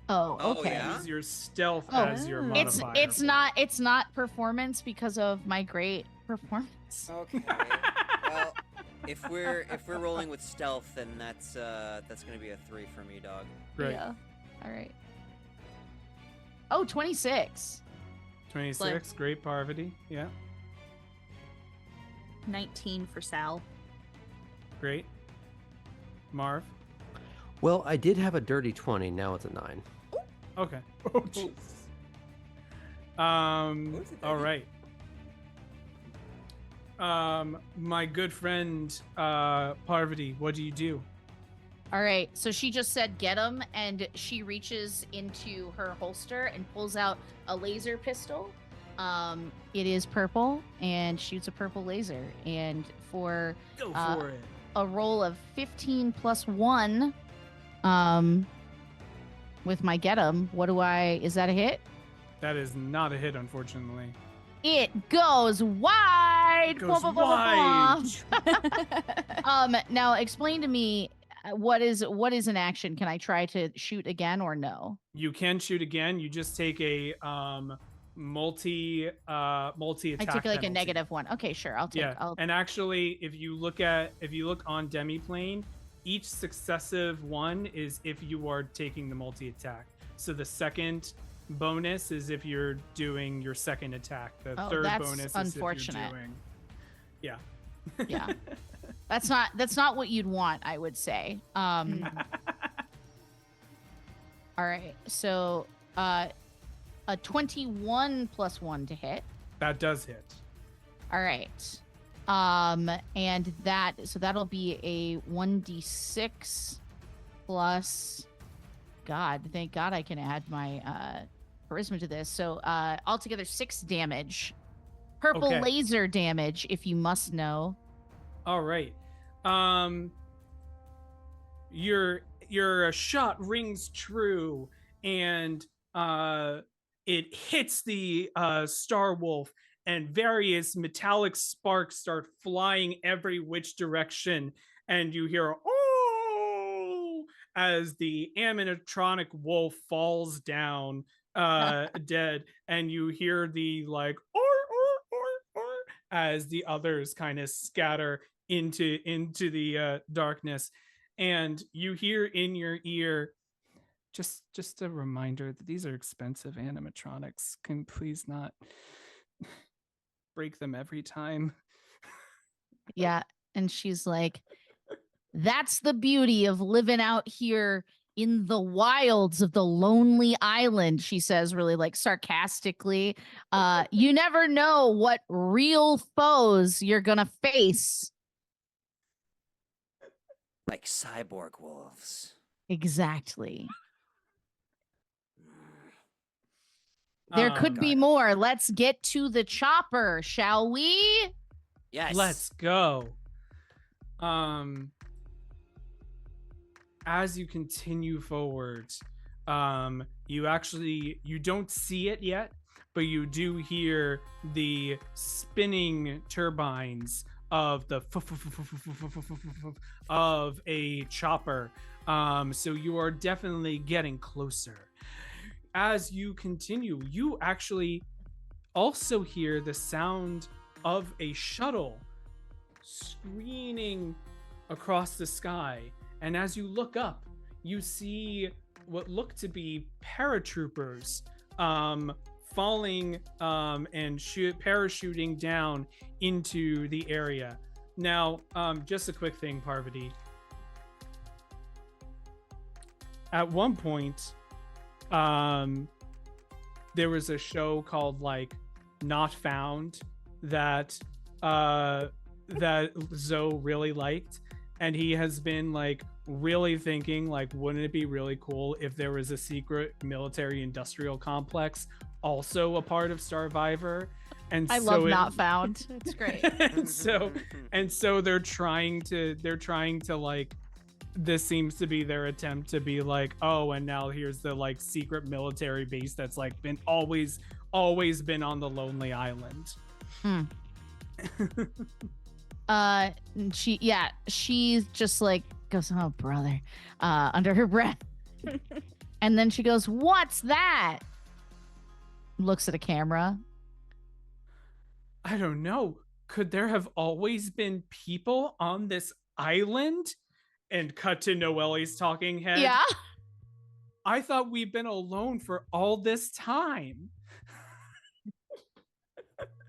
S5: Oh,
S2: Oh,
S5: okay.
S2: yeah?
S1: Use your stealth
S5: Oh,
S1: as your
S3: it's-
S1: modifier.
S5: It's not performance because of my great performance.
S2: Okay. Well, if we're rolling with stealth, then that's gonna be a 3 for me, dog.
S1: Great.
S5: Yeah. All right. Oh, 26.
S1: 26. Great, Parvati. Yeah.
S3: 19 for Sal.
S1: Great. Marv.
S4: well, I did have a dirty 20. Now it's a 9.
S1: Okay. Oh, jeez. All right. My good friend Parvati, what do you do?
S5: All right. So she just said "get him," and she reaches into her holster and pulls out a laser pistol. It is purple and shoots a purple laser and for
S1: Go
S5: Uh,
S1: for it.
S5: a roll of 15 plus 1 with my get 'em. Is that a hit?
S1: That is not a hit, unfortunately.
S5: It goes wide.
S1: It goes
S5: Blah, blah, blah,
S1: wide.
S5: blah, blah. Now explain to me what is an action? Can I try to shoot again or no?
S1: You can shoot again. You just take a multi attack.
S5: I took like a -1. Okay, sure. I'll take.
S1: Yeah, and actually, if you look on demiplane, each successive one is if you are taking the multi attack. So the second bonus is if you're doing your second attack. The third
S5: that's
S1: bonus
S5: unfortunate.
S1: is if you're doing. Yeah.
S5: Yeah. That's not what you'd want, I would say. All right. So a 21 plus 1 to hit.
S1: That does hit.
S5: All right. And that'll be a 1d6 plus God, thank God I can add my charisma to this. So altogether 6 damage. Purple
S1: Okay.
S5: laser damage, if you must know.
S1: All right. Your shot rings true, and it hits the Star Wolf, and various metallic sparks start flying every which direction, and you hear "oh" as the animatronic wolf falls down dead, and you hear the like or as the others kind of scatter into the darkness, and you hear in your ear, just a reminder that these are expensive animatronics. Can please not break them every time.
S5: Yeah. And she's like, that's the beauty of living out here in the wilds of the lonely island, she says, really like sarcastically. You never know what real foes you're gonna face.
S2: Like cyborg wolves.
S5: Exactly. There could be
S2: got it.
S5: more. Let's get to the chopper, shall we?
S2: Yes.
S1: Let's go. As you continue forward, you don't see it yet, but you do hear the spinning turbines of the of a chopper. So you are definitely getting closer. As you continue, you actually also hear the sound of a shuttle screaming across the sky. And as you look up, you see what look to be paratroopers falling and parachuting down into the area. Now, just a quick thing, Parvati. At one point, there was a show called like Not Found that that Zoe really liked, and he has been like really thinking like, wouldn't it be really cool if there was a secret military industrial complex also a part of Starvivor? And
S5: I
S1: so
S5: love Not Found. It's great.
S1: and so they're trying to like, this seems to be their attempt to be like, oh, and now here's the like secret military base that's like been always been on the lonely island.
S5: She's just like goes, oh brother, under her breath. And then she goes, what's that? Looks at a camera.
S1: I don't know. Could there have always been people on this island? And cut to Noelle's talking head.
S5: Yeah.
S1: I thought we've been alone for all this time.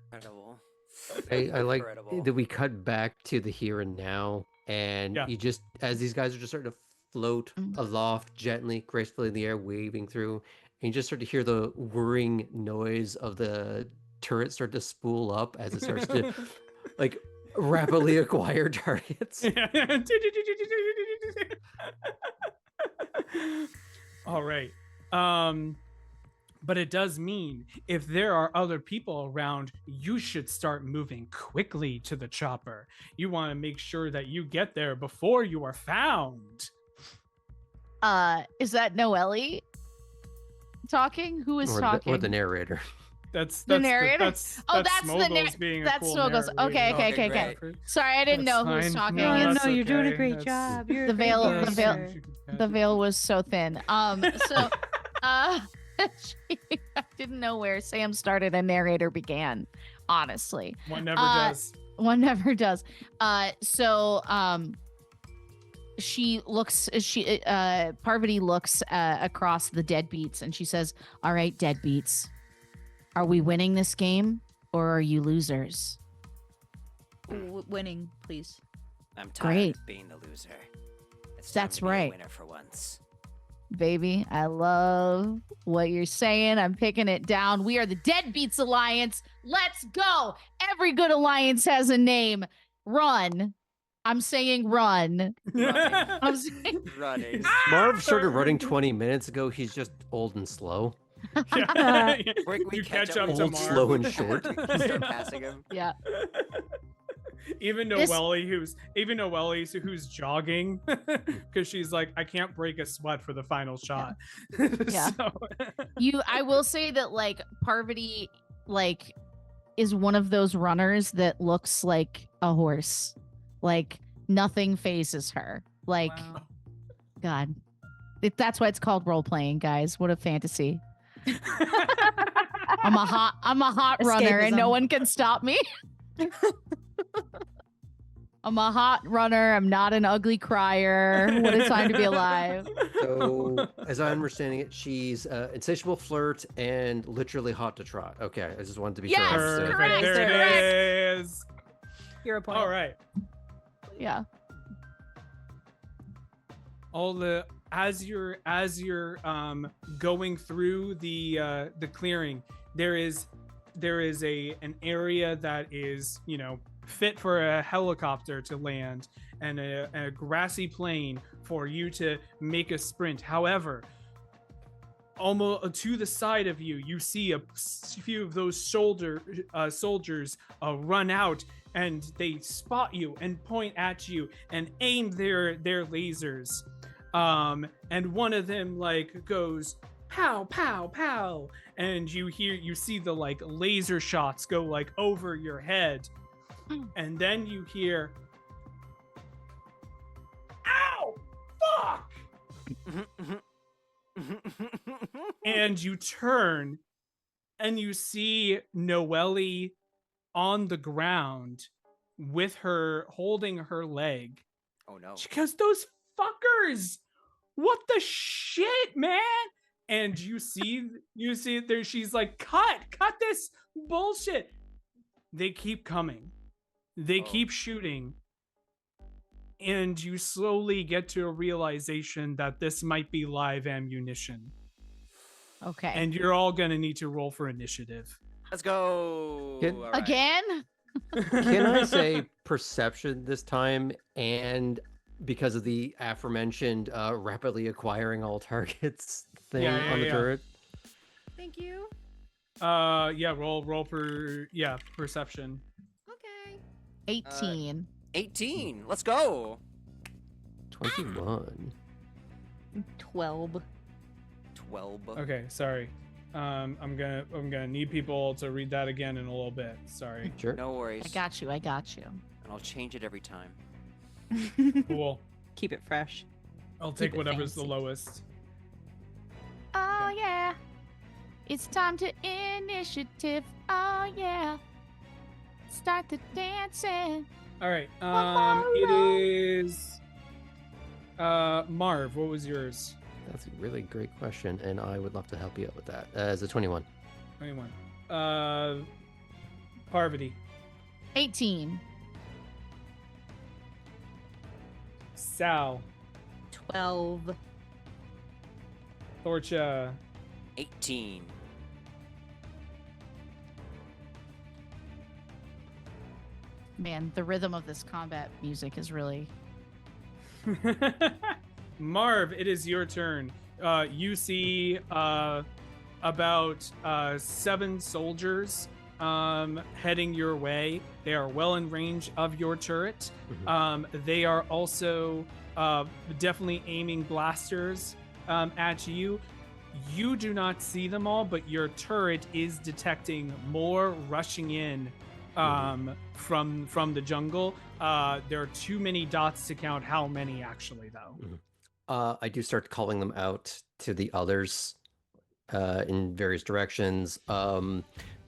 S2: Incredible.
S4: I like
S2: Incredible.
S4: that we cut back to the here and now, and you just, as these guys are just starting to float aloft gently, gracefully in the air, waving through, and you just start to hear the whirring noise of the turret start to spool up as it starts to like rapidly acquire targets.
S1: All right. But it does mean if there are other people around, you should start moving quickly to the chopper. You want to make sure that you get there before you are found.
S5: Is that Noelle talking? Who is talking?
S4: Or the narrator.
S1: That's
S5: The narrator?
S1: That's
S5: Oh, that's the
S1: Smoggles being a
S5: that's
S1: cool
S5: Smoggles. Okay,
S1: narrator.
S5: okay. Sorry, I didn't
S1: That's
S5: know who was
S1: fine.
S5: talking.
S1: No,
S3: No,
S1: that's
S3: no, you're doing a
S1: okay.
S3: great
S1: That's-
S3: job. You're
S5: The
S3: a great
S5: veil-
S1: That's-
S5: the veil-
S3: narrator.
S5: The veil was so thin. So, I didn't know where Sam started and narrator began. Honestly,
S1: One never does.
S5: one never does. Parvati looks across the Deadbeats and she says, "All right, Deadbeats, are we winning this game or are you losers?"
S7: Winning, please.
S2: I'm tired
S5: Great.
S2: of being the loser. It's time
S5: That's
S2: to be a
S5: right.
S2: winner for once.
S5: Baby, I love what you're saying. I'm picking it down. We are the Deadbeats Alliance. Let's go. Every good alliance has a name. Run. I'm saying run. I'm saying
S2: Running.
S4: Marv started running 20 minutes ago. He's just old and slow.
S1: Yeah.
S2: We
S1: You catch up
S2: with
S1: to
S4: Old,
S1: Marv.
S4: slow, and short.
S2: You start passing him.
S5: yeah.
S1: Even
S5: This-
S1: Noelle, who's jogging, because she's like, I can't break a sweat for the final shot.
S5: Yeah.
S1: So-
S5: I will say that like Parvati like is one of those runners that looks like a horse. Like nothing phases her. Like
S1: Wow.
S5: God. That's why it's called role playing, guys. What a fantasy. I'm a hot runner and no
S3: Escapism.
S5: one can stop me. I'm a hot runner. I'm not an ugly crier. What a time to be alive.
S4: So, as I'm understanding it, she's insatiable flirt and literally hot to trot. Okay, I just wanted to be
S5: Yes,
S4: sure.
S1: Perfect.
S5: correct,
S1: There
S5: correct.
S1: it is.
S3: You're a point.
S1: All right.
S5: Yeah.
S1: All the as you're going through the clearing, there is an area that is, you know, fit for a helicopter to land, and a grassy plain for you to make a sprint. However, almost to the side of you, you see a few of those soldiers run out, and they spot you and point at you and aim their lasers. And one of them like goes pow pow pow, and you see the like laser shots go like over your head, and then you hear, ow, fuck, and you turn and you see Noelle on the ground with her holding her leg.
S2: Oh no.
S1: She goes, those fuckers, what the shit, man? And you see there, she's like, cut this bullshit. They keep coming, they
S2: Oh.
S1: keep shooting, and you slowly get to a realization that this might be live ammunition,
S5: Okay.
S1: and you're all gonna need to roll for initiative.
S2: Let's go.
S4: Good.
S2: All right.
S5: Again?
S4: Can I say perception this time? And because of the aforementioned rapidly acquiring all targets thing
S1: Yeah,
S4: on the
S1: yeah.
S4: turret.
S3: Thank you.
S1: Yeah, roll for perception.
S3: Okay.
S5: 18.
S2: 18. Let's go.
S4: 21.
S3: 12.
S2: 12.
S1: Okay, sorry. I'm gonna need people to read that again in a little bit. Sorry.
S4: Sure.
S2: No worries.
S5: I got you.
S2: And I'll change it every time.
S1: Cool.
S3: Keep it fresh.
S1: I'll take
S3: Keep it
S1: whatever's the
S3: fancy.
S1: lowest.
S5: Oh, yeah. It's time to initiative. Oh, yeah. Start the dancing.
S1: All right.
S5: more
S1: It
S5: roll.
S1: is. Marv, what was yours?
S4: That's a really great question, and I would love to help you out with that. As a 21.
S1: 21. Parvati.
S5: 18.
S1: Sal.
S3: 12.
S1: Thorcha.
S2: 18.
S5: Man, the rhythm of this combat music is really.
S1: Marv, it is your turn. You see about 7 soldiers heading your way. They are well in range of your turret. They are also definitely aiming blasters at you. You do not see them all, but your turret is detecting more rushing in from the jungle. There are too many dots to count how many actually, though.
S4: I do start calling them out to the others in various directions.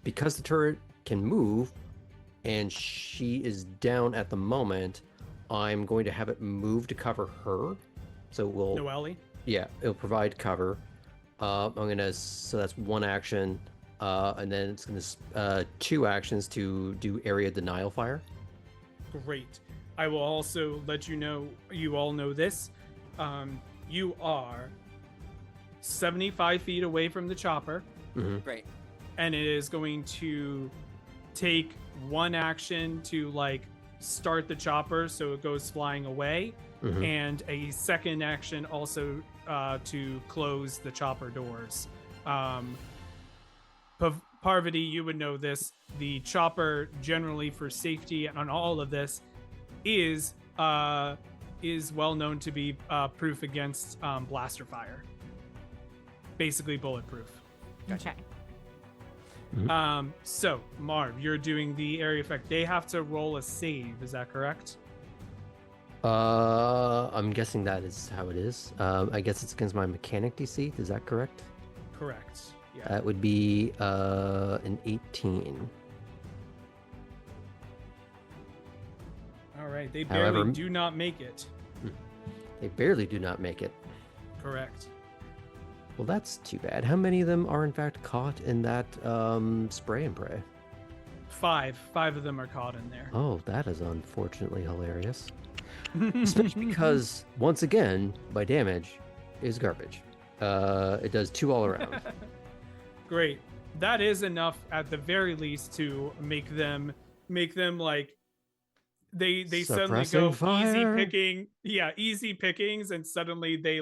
S4: Because the turret can move and she is down at the moment, I'm going to have it move to cover her. So we'll...
S1: Noelle?
S4: Yeah, it'll provide cover. So that's one action. And then it's gonna 2 actions to do area denial fire.
S1: Great. I will also let you know, you all know this. You are 75 feet away from the chopper.
S2: Great.
S1: And it is going to take 1 action to start the chopper so it goes flying away, and a second action also to close the chopper doors. Parvati, you would know this. The chopper, generally for safety on all of this, is well known to be proof against blaster fire. Basically bulletproof.
S5: Okay.
S1: So Marv, you're doing the area effect. They have to roll a save. Is that correct?
S4: I'm guessing that is how it is. I guess it's against my mechanic DC. Is that correct?
S1: Correct. Yeah.
S4: That would be an 18.
S1: All right. They barely
S4: However,
S1: do not make it.
S4: They barely do not make it.
S1: Correct.
S4: Well, that's too bad. How many of them are in fact caught in that spray and pray?
S1: 5 of them are caught in there.
S4: Oh, that is unfortunately hilarious. Especially because, once again, my damage is garbage. It does 2 all around.
S1: Great. That is enough at the very least to make them they suddenly
S4: Suppressing
S1: go
S4: fire.
S1: easy pickings, and suddenly they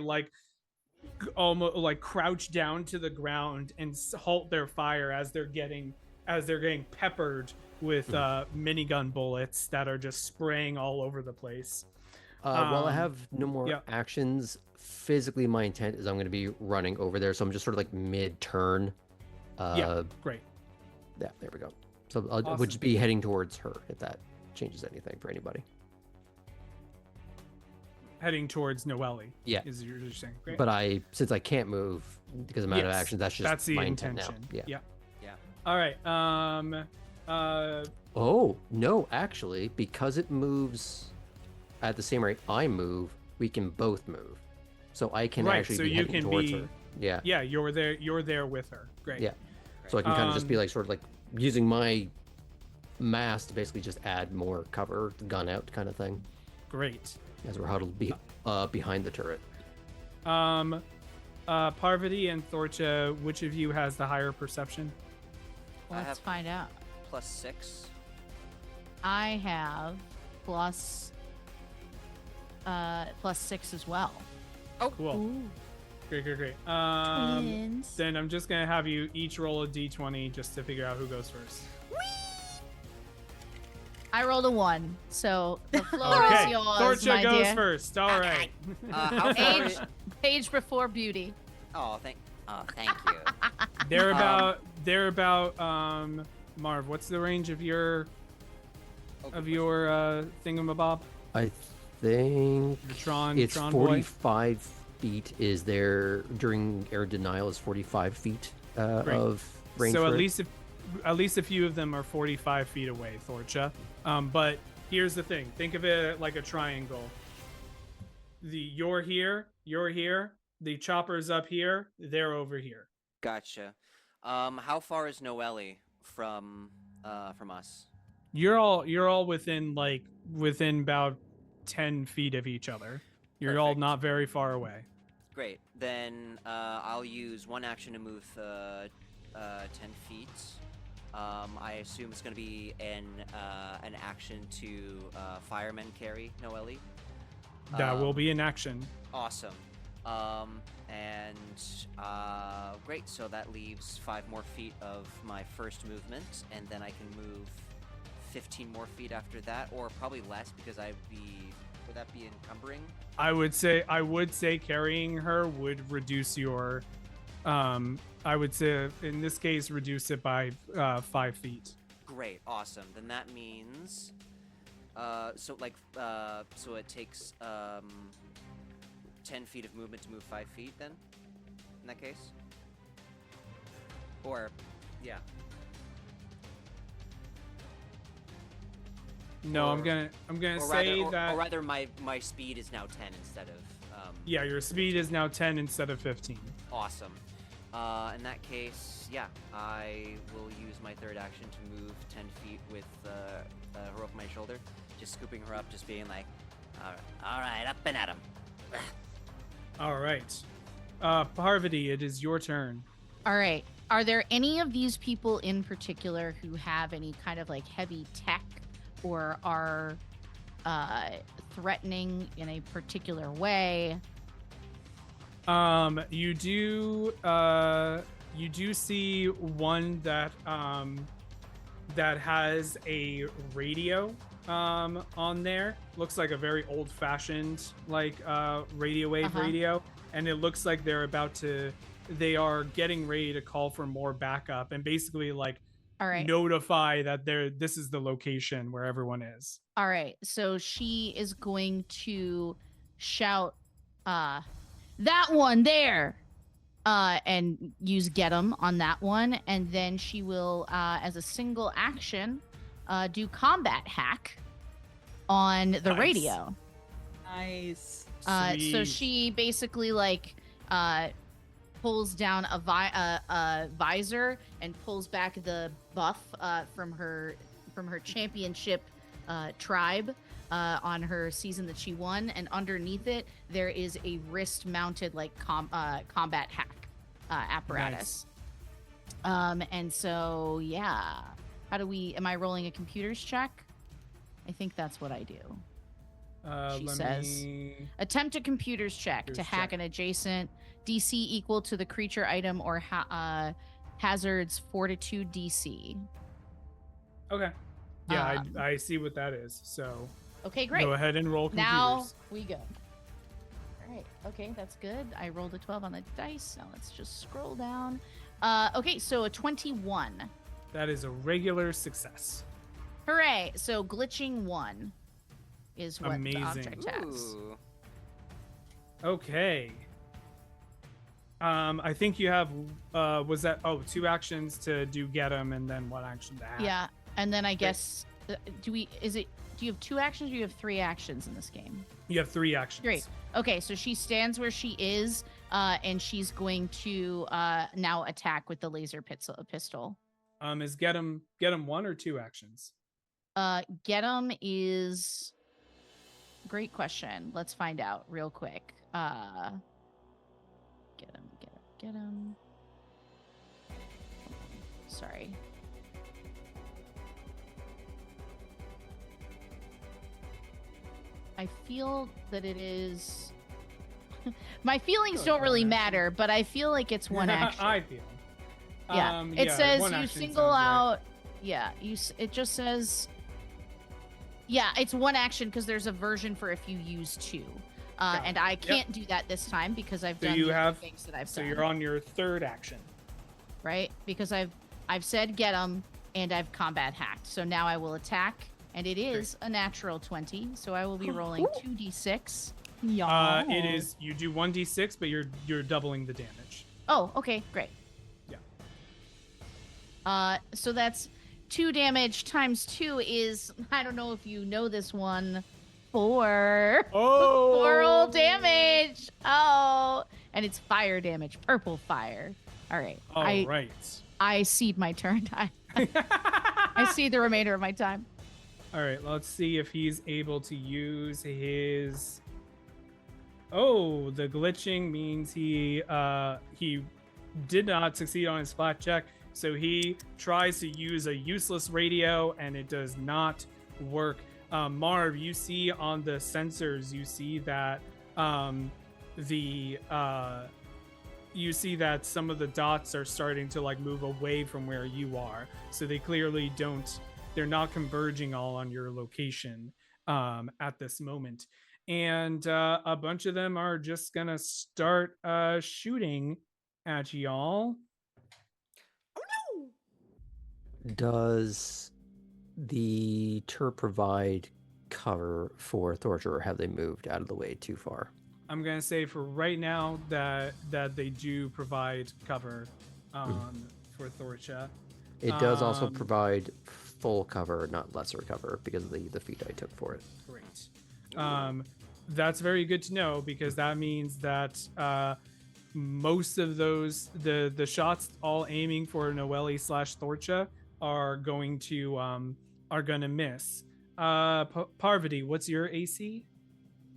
S1: almost crouch down to the ground and halt their fire as they're getting peppered with minigun bullets that are just spraying all over the place.
S4: While I have no more actions, physically my intent is I'm going to be running over there, so I'm just sort of mid-turn.
S1: Great.
S4: Yeah, there we go. So I
S1: Awesome.
S4: would just be heading towards her, if that changes anything for anybody.
S1: Heading towards Noelle.
S4: Yeah.
S1: Is you're saying. Great.
S4: But since I can't move because I'm out of
S1: Yes,
S4: action, that's just
S1: the
S4: my
S1: intention.
S4: intent now.
S1: Yeah. All right.
S4: Oh, no, actually, because it moves at the same rate I move, we can both move. So I can actually
S1: so
S4: be
S1: you
S4: heading
S1: can
S4: towards
S1: be
S4: her. Yeah.
S1: Yeah, you're there with her. Great.
S4: Yeah. So I can kind of just be sort of using my mass to basically just add more cover, gun out kind of thing.
S1: Great.
S4: As we're huddled behind the turret.
S1: Parvati and Thorcha, which of you has the higher perception?
S5: Let's find out.
S2: +6.
S5: I have plus 6 as well.
S2: Oh,
S1: Cool.
S7: Ooh,
S1: Great.
S7: twins.
S1: Then I'm just gonna have you each roll a d20 just to figure out who goes first.
S5: I rolled a 1, so the floor
S1: Okay,
S5: is yours,
S1: Thorcha
S5: my
S1: goes
S5: dear.
S1: first. All right.
S2: How far?
S5: Age before beauty.
S2: Oh, thank you.
S1: They're about Marv. What's the range of your thingamabob?
S4: I think
S1: Tron
S4: it's
S1: boy?
S4: 45 feet is there during air denial is 45 feet of range.
S1: So
S4: for
S1: at
S4: it.
S1: least a few of them are 45 feet away, Thorcha. But here's the thing: think of it like a triangle. You're here. The chopper's up here. They're over here.
S2: Gotcha. How far is Noelle from us?
S1: You're all within about 10 feet of each other. You're all
S2: Perfect.
S1: not very far away.
S2: Great. Then I'll use one action to move 10 feet. I assume it's going to be an action to fireman carry Noelle.
S1: That will be an action.
S2: Awesome. And Great. So that leaves 5 more feet of my first movement, and then I can move 15 more feet after that, or probably less because would that be encumbering?
S1: I would say carrying her would reduce your I would say in this case reduce it by 5 feet.
S2: Great, awesome. Then that means so it takes 10 feet of movement to move 5 feet then in that case? Or yeah.
S1: No,
S2: Or-
S1: I'm gonna
S2: Or
S1: say
S2: rather,
S1: that
S2: or rather my speed is now 10 instead of
S1: yeah, your speed is now 10 instead of 15.
S2: awesome. In that case, yeah, I will use my third action to move 10 feet with her over my shoulder, just scooping her up, just being like, all right, up and at him.
S1: All right. Parvati, it is your turn.
S5: All right. Are there any of these people in particular who have any kind of like heavy tech or are threatening in a particular way?
S1: You do see one that has a radio on there. Looks like a very old-fashioned like radio wave radio, and it looks like they are getting ready to call for more backup and basically like
S5: All right.
S1: notify that this is the location where everyone is.
S5: All right. So she is going to shout, that one there, and use get 'em on that one. And then she will, as a single action, do combat hack on the
S1: Nice.
S5: radio.
S3: Nice.
S5: So
S1: Sweet.
S5: she basically like pulls down a visor and pulls back the buff from her championship tribe on her season that she won, and underneath it there is a wrist-mounted like combat hack apparatus. And so yeah, am I rolling a computers check? I think that's what I do. She says, attempt a computers check to hack an adjacent DC equal to the creature item or hazard's fortitude DC.
S1: Okay. Yeah, I see what that is. So
S5: Okay, great.
S1: go ahead and roll computers.
S5: Now we go. All right. Okay, that's good. I rolled a 12 on the dice. Now let's just scroll down. Okay, so a 21.
S1: That is a regular success.
S5: Hooray! So glitching 1 is what
S1: Amazing.
S5: the object has.
S2: Ooh.
S1: Okay. I think you have was that 2 actions to do get 'em and then 1 action to hack.
S5: Yeah, and then I guess do you have 2 actions or do you have 3 actions in this game?
S1: You have 3 actions.
S5: Great. Okay, so she stands where she is, and she's going to now attack with the laser pistol.
S1: Is get 'em 1 or 2 actions?
S5: Get 'em is great question. Let's find out real quick. Get 'em. Sorry. I feel that it is. My feelings don't really matter, but I feel like it's one action.
S1: I feel.
S5: Yeah, it says
S1: 1
S5: you
S1: action
S5: single
S1: sounds right.
S5: out. Yeah, it just says. Yeah, it's 1 action because there's a version for if you use 2, and I can't do that this time because I've done the other things that I've
S1: So
S5: done.
S1: you're on your 3rd action.
S5: Right, because I've said get 'em and I've combat hacked. So now I will attack, and it is a natural 20. So I will be rolling 2d6.
S3: Yeah.
S1: It is you do 1d6, but you're doubling the damage.
S5: Oh, okay, great.
S1: Yeah.
S5: So that's 2 damage times 2 is, I don't know if you know this one, 4.
S1: Oh.
S5: 4 roll damage. Oh, and it's fire damage, purple fire. All right.
S1: All right.
S5: I cede my turn. I cede the remainder of my time.
S1: All right, let's see if he's able to use his. Oh, the glitching means he did not succeed on his flat check, so he tries to use a useless radio, and it does not work. Marv, you see on the sensors, you see that you see that some of the dots are starting to like move away from where you are, so they clearly don't. They're not converging all on your location at this moment, and a bunch of them are just gonna start shooting at y'all.
S4: Does the turret provide cover for Thorger, or have they moved out of the way too far?
S1: I'm gonna say for right now that they do provide cover for Thorcha.
S4: It does also
S1: Um,
S4: provide full cover, not lesser cover, because of the feat I took for it.
S1: Great. That's very good to know, because that means that most of those the shots all aiming for Noelle / Thorcha are going to miss. Parvati, what's your AC?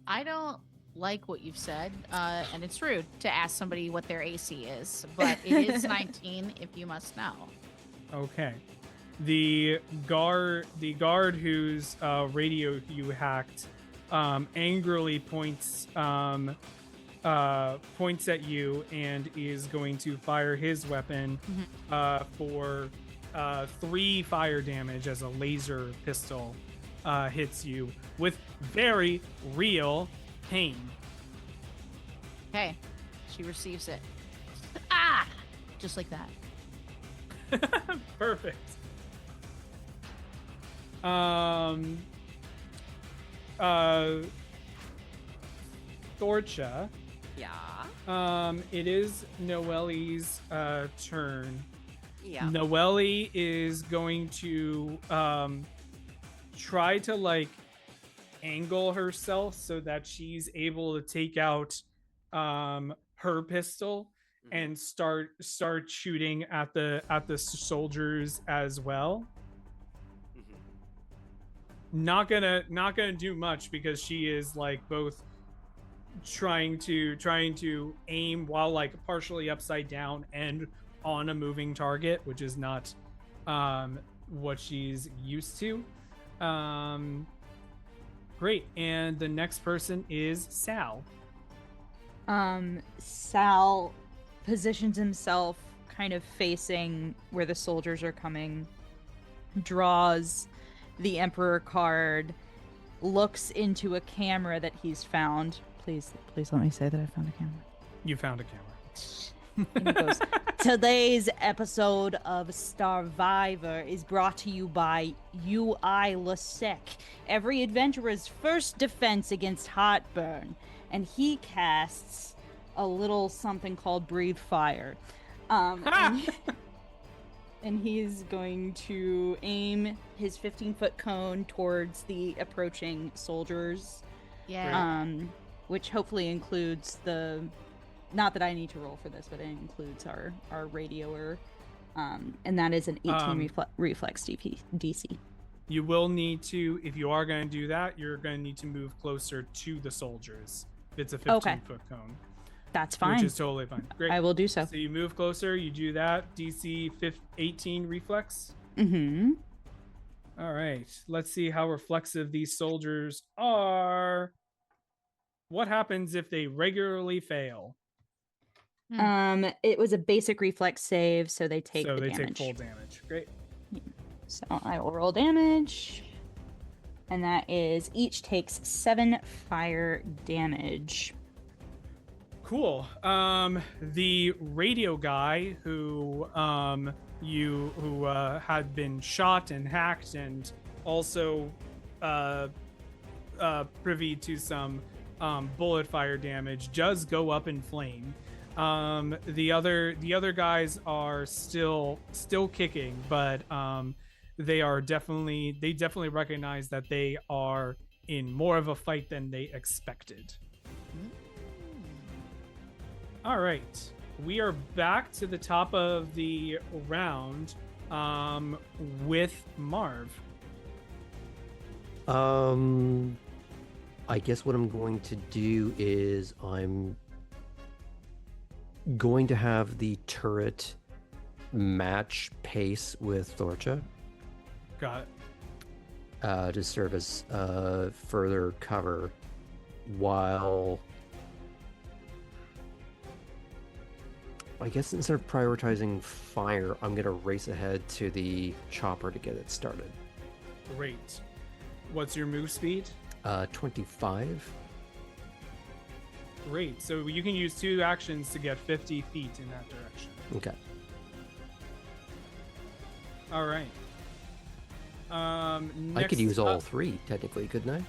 S5: I don't like what you've said, and it's rude to ask somebody what their AC is, but it is 19 if you must know.
S1: Okay. The guard whose radio you hacked angrily points at you and is going to fire his weapon for 3 fire damage as a laser pistol hits you with very real pain.
S5: Okay, she receives it. Ah! Just like that.
S1: Perfect. Thorcha.
S2: Yeah.
S1: It is Noelle's turn.
S2: Yeah.
S1: Noelle is going to try to like angle herself so that she's able to take out her pistol and start shooting at the soldiers as well. Not gonna do much, because she is like both trying to aim while like partially upside down and on a moving target, which is not what she's used to. Great. And the next person is Sal.
S3: Sal positions himself kind of facing where the soldiers are coming, draws the Emperor card, looks into a camera that he's found. Please let me say that I found a camera.
S1: You found a camera.
S3: And he goes, today's episode of Starvivor is brought to you by UI Lasek, every adventurer's first defense against heartburn. And he casts a little something called Breathe Fire. And he's going to aim his 15-foot cone towards the approaching soldiers.
S5: Yeah.
S3: Which hopefully includes the... Not that I need to roll for this, but it includes our radioer. And that is an 18 reflex DC.
S1: You will need to, if you are going to do that, you're going to need to move closer to the soldiers. It's a 15-foot cone.
S3: That's fine.
S1: Which is totally fine. Great.
S3: I will do so.
S1: So you move closer, you do that. DC 18 reflex.
S3: Mm-hmm.
S1: All right. Let's see how reflexive these soldiers are. What happens if they regularly fail?
S3: It was a basic reflex save, so they take
S1: so
S3: the
S1: they
S3: damage.
S1: take full damage. Great.
S3: So I will roll damage. And that is each takes 7 fire damage.
S1: Cool. The radio guy who had been shot and hacked and also privy to some bullet fire damage does go up in flame. The other guys are still kicking, but they definitely recognize that they are in more of a fight than they expected. All right, we are back to the top of the round with Marv.
S4: I guess what I'm going to do is I'm going to have the turret match pace with Thorcha.
S1: Got it.
S4: To serve as further cover I guess instead of prioritizing fire, I'm gonna race ahead to the chopper to get it started.
S1: Great. What's your move speed?
S4: 25.
S1: Great. So you can use 2 actions to get 50 feet in that direction.
S4: Okay.
S1: All right.
S4: I could use all
S1: up,
S4: 3 technically, couldn't I?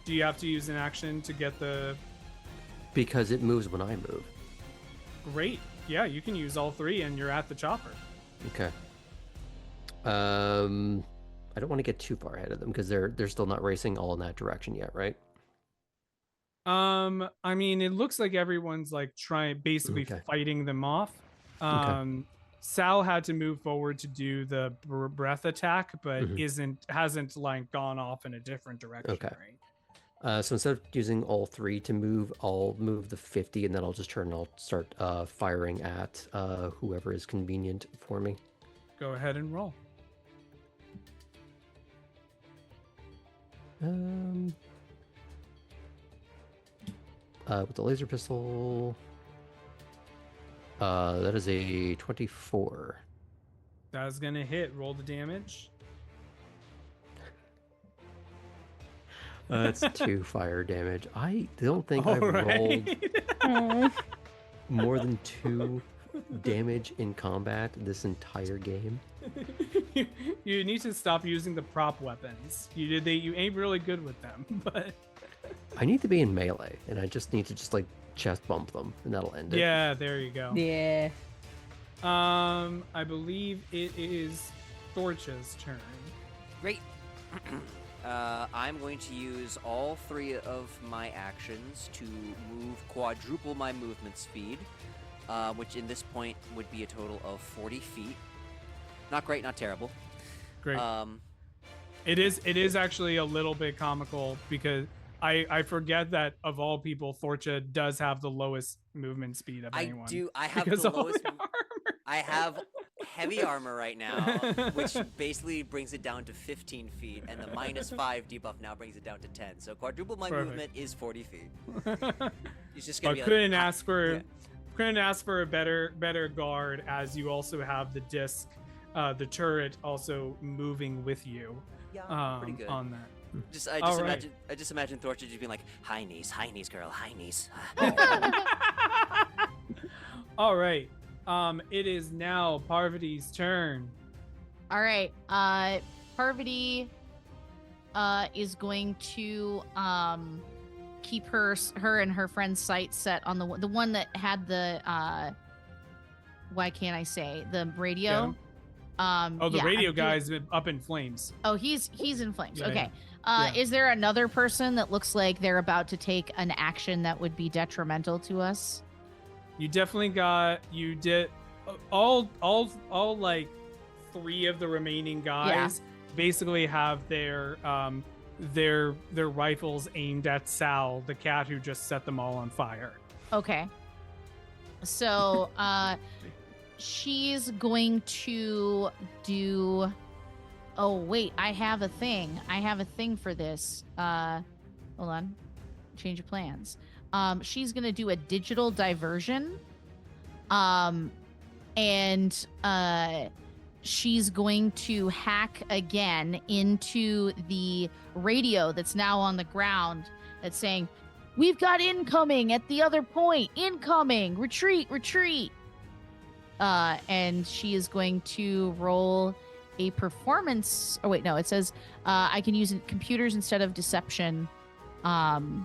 S1: Do you have to use an action to get the?
S4: Because it moves when I move.
S1: Great. Yeah, you can use all 3, and you're at the chopper.
S4: Okay. I don't want to get too far ahead of them because they're still not racing all in that direction yet, right?
S1: I mean, it looks like everyone's like basically
S4: Okay.
S1: fighting them off.
S4: Okay.
S1: Sal had to move forward to do the breath attack, but
S4: Mhm.
S1: hasn't like gone off in a different direction,
S4: Okay.
S1: right?
S4: So instead of using all 3 to move, I'll move the 50 and then I'll just turn and I'll start firing at whoever is convenient for me.
S1: Go ahead and roll.
S4: With the laser pistol, that is a 24.
S1: That's gonna hit. Roll the damage.
S4: That's 2 fire damage. I don't think
S1: All
S4: I've
S1: right.
S4: rolled more than 2 damage in combat this entire game.
S1: You need to stop using the prop weapons. You ain't really good with them, but
S4: I need to be in melee, and I just need to just like chest bump them, and that'll end it.
S1: yeah, there you go.
S7: Yeah.
S1: I believe it is Thorch's turn.
S2: Great. I'm going to use all 3 of my actions to quadruple my movement speed, which in this point would be a total of 40 feet. Not great, not terrible.
S1: Great. It is actually a little bit comical because I forget that of all people, Thorcha does have the lowest movement speed of anyone.
S2: I have
S1: because
S2: the
S1: of all
S2: lowest.
S1: the armor.
S2: I have heavy armor right now, which basically brings it down to 15 feet, and the -5 debuff now brings it down to 10. So quadruple my
S1: Perfect.
S2: movement is 40 feet. It's just
S1: But
S2: gonna be
S1: couldn't
S2: like,
S1: ask for a better guard, as you also have the disc, the turret also moving with you.
S2: Yeah, pretty good.
S1: On that.
S2: I just imagine Thorcha just being like, high knees, girl, high knees.
S1: All right. It is now Parvati's turn.
S5: All right. Parvati is going to keep her and her friend's sight set on the one that had the why can't I say the radio?
S1: The radio guy's up in flames.
S5: Oh, he's in flames.
S1: Yeah,
S5: Okay.
S1: yeah.
S5: Is there another person that looks like they're about to take an action that would be detrimental to us?
S1: You definitely you did all like 3 of the remaining guys basically have their rifles aimed at Sal, the cat who just set them all on fire.
S5: Okay. So, she's going to do. Oh wait, I have a thing. For this. Hold on. Change of plans. She's gonna do a digital diversion. And she's going to hack again into the radio that's now on the ground that's saying, "We've got incoming at the other point. Incoming. Retreat. And she is going to roll a performance. Oh wait, no, it says I can use computers instead of deception to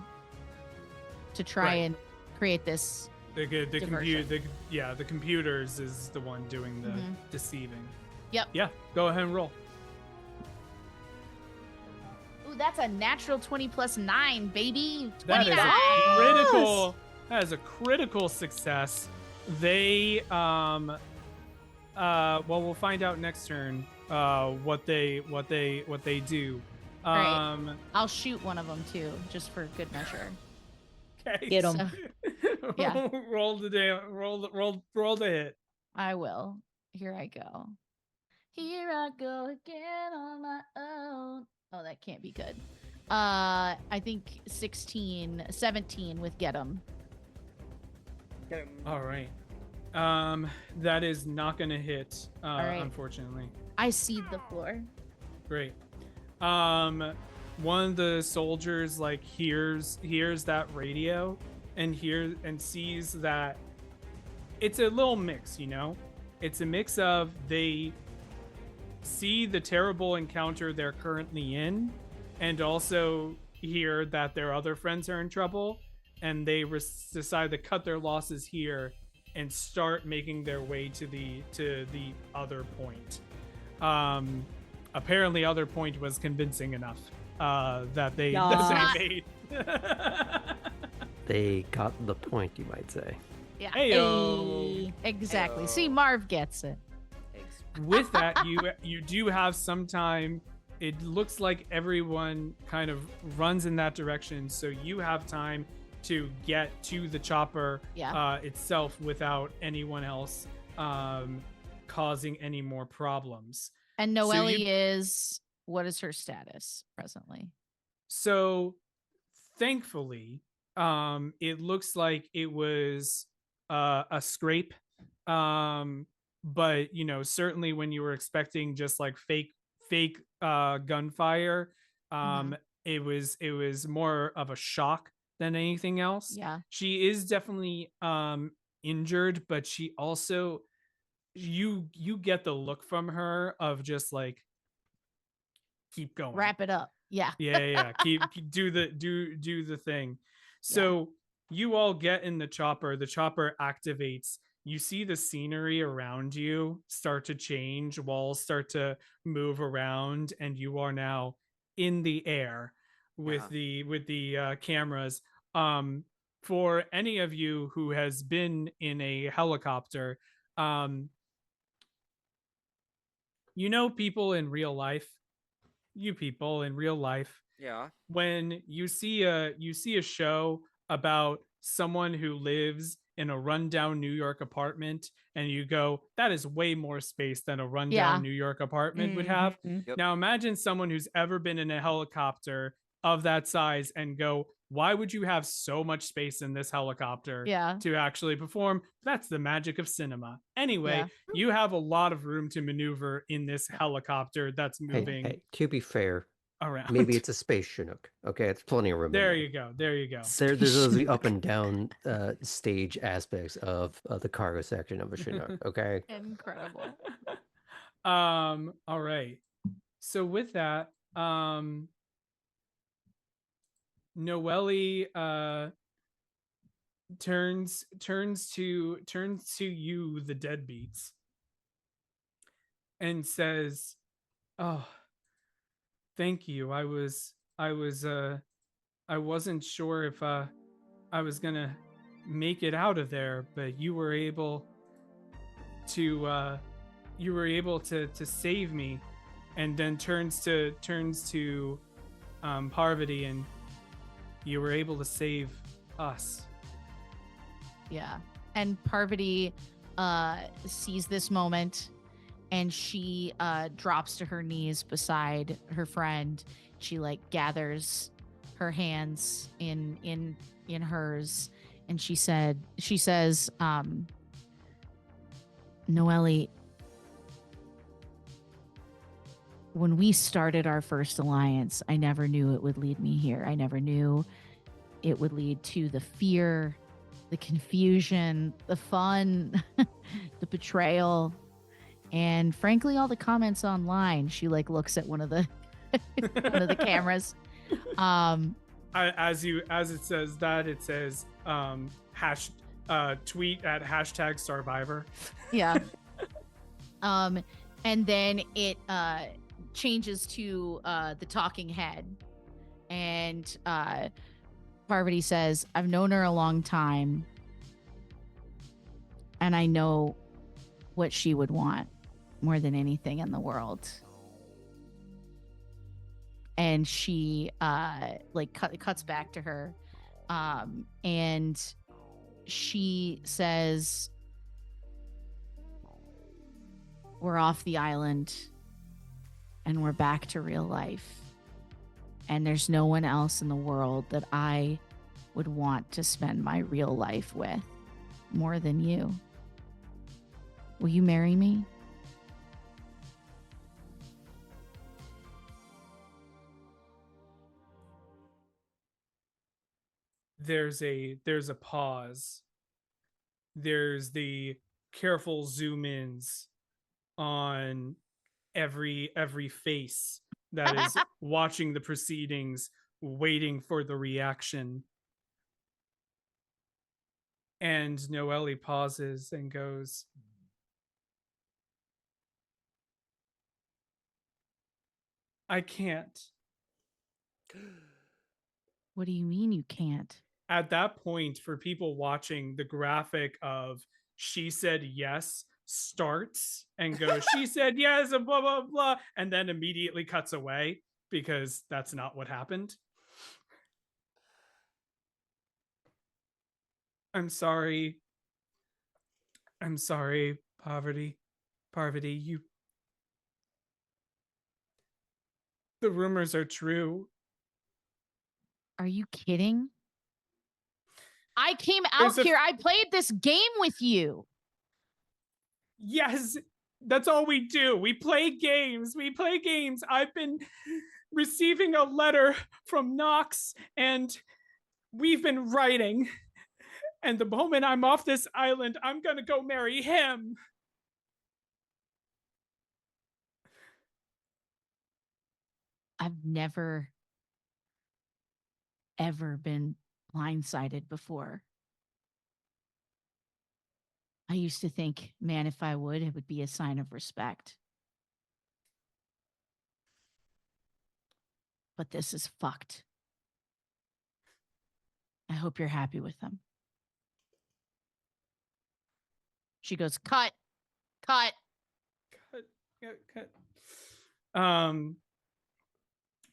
S5: try and create this.
S1: The computers is the one doing the deceiving.
S5: Yep.
S1: Yeah, go ahead and roll.
S5: Ooh, that's a natural 20 plus 9, baby. 29.
S1: That is critical. That is a critical success. They well, we'll find out next turn what they do.
S5: Right. I'll shoot one of them too, just for good measure.
S1: Okay.
S7: Get 'em.
S5: So, yeah.
S1: Roll the hit.
S5: I will. Here I go. Here I go again on my own. Oh, that can't be good. I think 17 with get 'em.
S1: All right. That is not gonna hit,
S5: right.
S1: unfortunately.
S5: I cede the floor.
S1: Great. One of the soldiers like hears that radio and sees that it's a little mix, you know? It's a mix of they see the terrible encounter they're currently in and also hear that their other friends are in trouble, and they decide to cut their losses here and start making their way to the other point. Apparently other point was convincing enough that they made.
S4: They got the point, you might say.
S5: Yeah.
S1: Heyo.
S5: Exactly.
S2: Heyo.
S5: See, Marv gets it.
S2: Thanks.
S1: With that, you do have some time. It looks like everyone kind of runs in that direction, so you have time to get to the chopper itself without anyone else causing any more problems.
S5: And Noelle is, what is her status presently?
S1: So thankfully, it looks like it was a scrape. But you know, certainly when you were expecting just like fake gunfire, it was more of a shock than anything else.
S5: Yeah.
S1: She is definitely injured, but she also you get the look from her of just like keep going.
S5: Wrap it up. Yeah.
S1: Yeah. Keep do the thing. So you all get in the chopper. The chopper activates. You see the scenery around you start to change. Walls start to move around, and you are now in the air with the cameras. For any of you who has been in a helicopter, you know people in real life. You people in real life.
S2: Yeah.
S1: When you see a show about someone who lives in a rundown New York apartment, and you go, that is way more space than a rundown New York apartment would have.
S2: Yep.
S1: Now imagine someone who's ever been in a helicopter of that size and go, why would you have so much space in this helicopter to actually perform? That's the magic of cinema. Anyway, you have a lot of room to maneuver in this helicopter that's moving.
S4: Hey, to be fair,
S1: around.
S4: Maybe it's a space Chinook. Okay, it's plenty of room.
S1: There you go.
S4: There's those up and down stage aspects of the cargo section of a Chinook. Okay.
S5: Incredible.
S1: All right. So with that, Noelle turns to you, the Deadbeats, and says, "Oh, thank you. I wasn't sure if I was gonna make it out of there, but you were able to save me." And then turns to Parvati, and you were able to save us.
S5: Yeah. And Parvati sees this moment, and she drops to her knees beside her friend. She like gathers her hands in hers, and she says, Noelle, when we started our first alliance, I never knew it would lead me here. I never knew it would lead to the fear, the confusion, the fun, the betrayal, and frankly, all the comments online. She like looks at one of the one of the cameras.
S1: As it says that, it says tweet at hashtag Starvivor.
S5: Yeah. And then it changes to the talking head, and Parvati says, I've known her a long time, and I know what she would want more than anything in the world. And she cuts back to her, and she says, we're off the island and we're back to real life, and there's no one else in the world that I would want to spend my real life with. more than you. Will you marry me?
S1: There's a pause. There's the careful zoom ins on every face that is watching the proceedings, waiting for the reaction. And Noelle pauses and goes, I can't.
S5: What do you mean you can't?
S1: At that point, for people watching, the graphic of she said yes starts and goes, she said yes, and blah, blah, blah, and then immediately cuts away because that's not what happened. I'm sorry. I'm sorry, Parvati. Parvati, you. The rumors are true.
S5: Are you kidding? I came
S1: There's
S5: out here. I played this game with you.
S1: Yes, that's all we do. We play games. We play games. I've been receiving a letter from Knox, and we've been writing. And the moment I'm off this island, I'm gonna go marry him.
S5: I've never, ever been blindsided before. I used to think, man, if I would, it would be a sign of respect. But this is fucked. I hope you're happy with them. She goes, cut.
S1: Cut.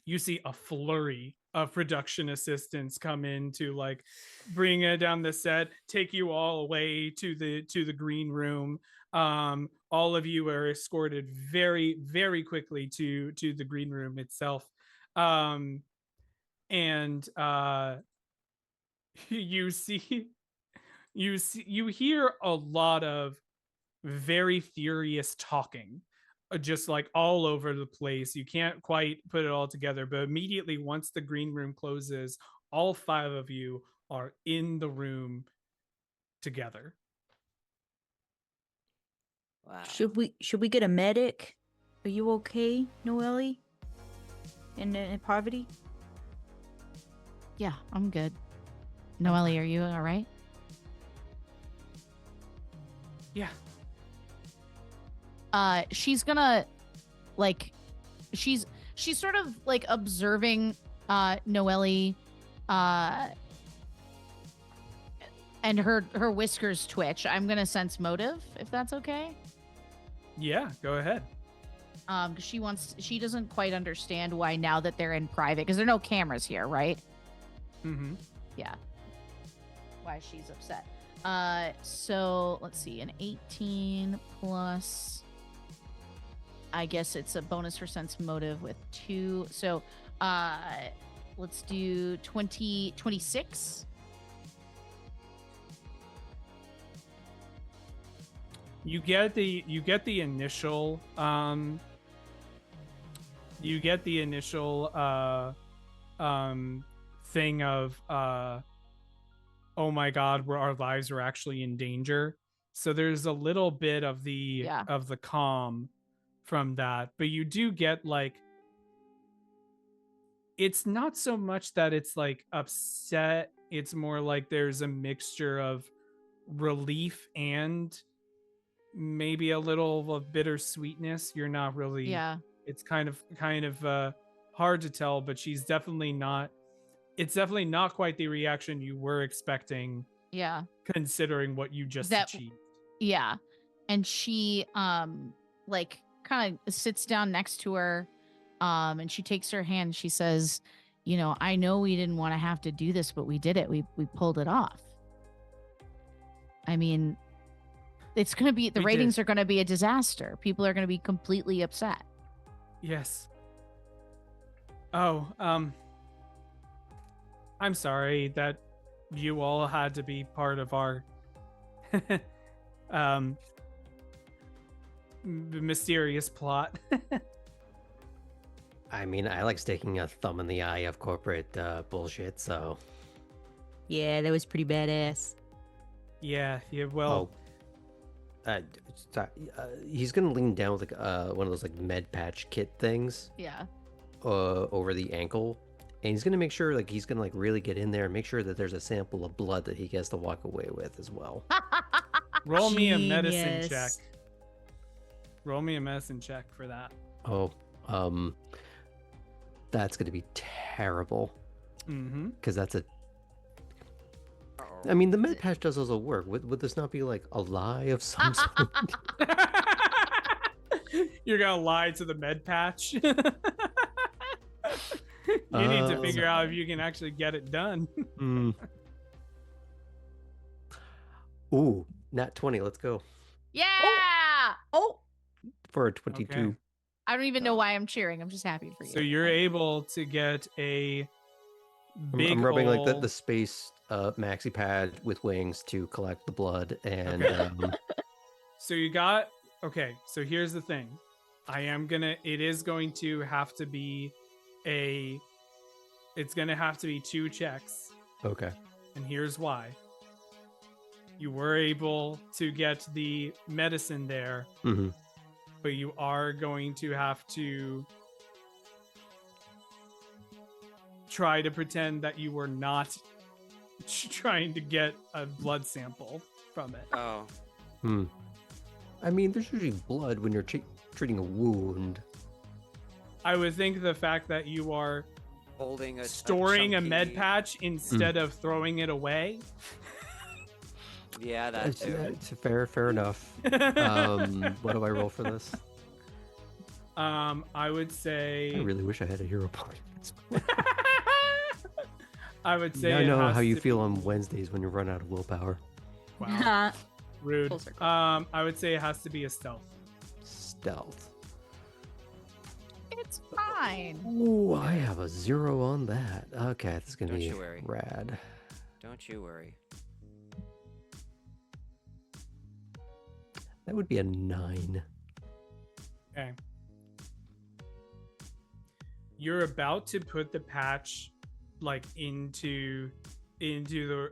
S1: You see a flurry of production assistants come in to like bring it down the set, take you all away to the green room. All of you are escorted very, very quickly to the green room itself. And you hear a lot of very furious talking, just like all over the place. You can't quite put it all together, but immediately once the green room closes, all 5 of you are in the room together.
S2: Wow.
S7: Should we get a medic? Are you okay, Noelle? And Parvati?
S5: Yeah, I'm good. Noelle, are you all right?
S1: Yeah.
S5: She's gonna, like, she's sort of like observing Noelle, and her whiskers twitch. I'm gonna sense motive, if that's okay.
S1: Yeah, go ahead.
S5: Because she doesn't quite understand why now that they're in private, because there are no cameras here, right?
S1: Mm-hmm.
S5: Yeah. Why she's upset. So let's see, an 18 plus, I guess it's a bonus for sense motive with 2. So let's do 26.
S1: You get the initial thing of oh my god, where our lives are actually in danger. So there's a little bit of the calm from that, but you do get like, it's not so much that it's like upset, it's more like there's a mixture of relief and maybe a little of bittersweetness. You're not really,
S5: Yeah.
S1: it's kind of hard to tell, but she's definitely not, it's definitely not quite the reaction you were expecting.
S5: Yeah.
S1: Considering what you just achieved.
S5: Yeah. And she like kind of sits down next to her, and she takes her hand. She says, you know, I know we didn't want to have to do this, but we did it. We pulled it off. I mean, it's going to be, the ratings are going to be a disaster. People are going to be completely upset.
S1: Yes. Oh, I'm sorry that you all had to be part of our um, mysterious plot.
S4: I mean, I like sticking a thumb in the eye of corporate bullshit, so.
S7: Yeah, that was pretty badass.
S1: Yeah, well,
S4: He's gonna lean down with like one of those like med patch kit things
S5: Yeah.
S4: over the ankle, and he's gonna make sure like he's gonna like really get in there and make sure that there's a sample of blood that he gets to walk away with as well.
S1: roll me a medicine
S7: Genius.
S1: check. Roll me a medicine check for that.
S4: Oh, that's gonna be terrible
S1: Mm-hmm.
S4: because that's a. I mean, the med patch does also work. Would this not be like a lie of some sort?
S1: You're gonna lie to the med patch. You need to figure out if you can actually get it done.
S4: Ooh, nat 20. Let's go
S5: Yeah.
S7: Oh,
S4: for a 22.
S1: Okay.
S5: I don't even know why I'm cheering. I'm just happy for you.
S1: So you're able to get a big
S4: I'm rubbing like
S1: ol'
S4: the space maxi pad with wings to collect the blood, and
S1: So you got okay. So here's the thing. It is going to have to be it's going to have to be 2 checks.
S4: okay.
S1: And here's why. You were able to get the medicine there,
S4: Mm-hmm.
S1: but you are going to have to try to pretend that you were not trying to get a blood sample from it.
S2: Oh.
S4: I mean, there's usually blood when you're treating a wound.
S1: I would think the fact that you are
S2: Holding
S1: storing a med
S2: chunky-
S1: patch instead of throwing it away.
S2: Yeah, that too.
S4: That's fair enough. What do I roll for this?
S1: I would say
S4: I really wish I had a hero point.
S1: I would say
S4: Now I
S1: it
S4: know
S1: has
S4: how you
S1: to
S4: feel on Wednesdays when you run out of willpower.
S1: Wow, rude.
S3: Full circle.
S1: I would say it has to be a stealth.
S4: Stealth.
S5: It's fine.
S4: Ooh, I have a 0 on that. Okay, this is gonna
S2: Don't
S4: be
S2: you worry.
S4: rad.
S2: Don't you worry.
S4: That would be a 9.
S1: Okay. You're about to put the patch like into your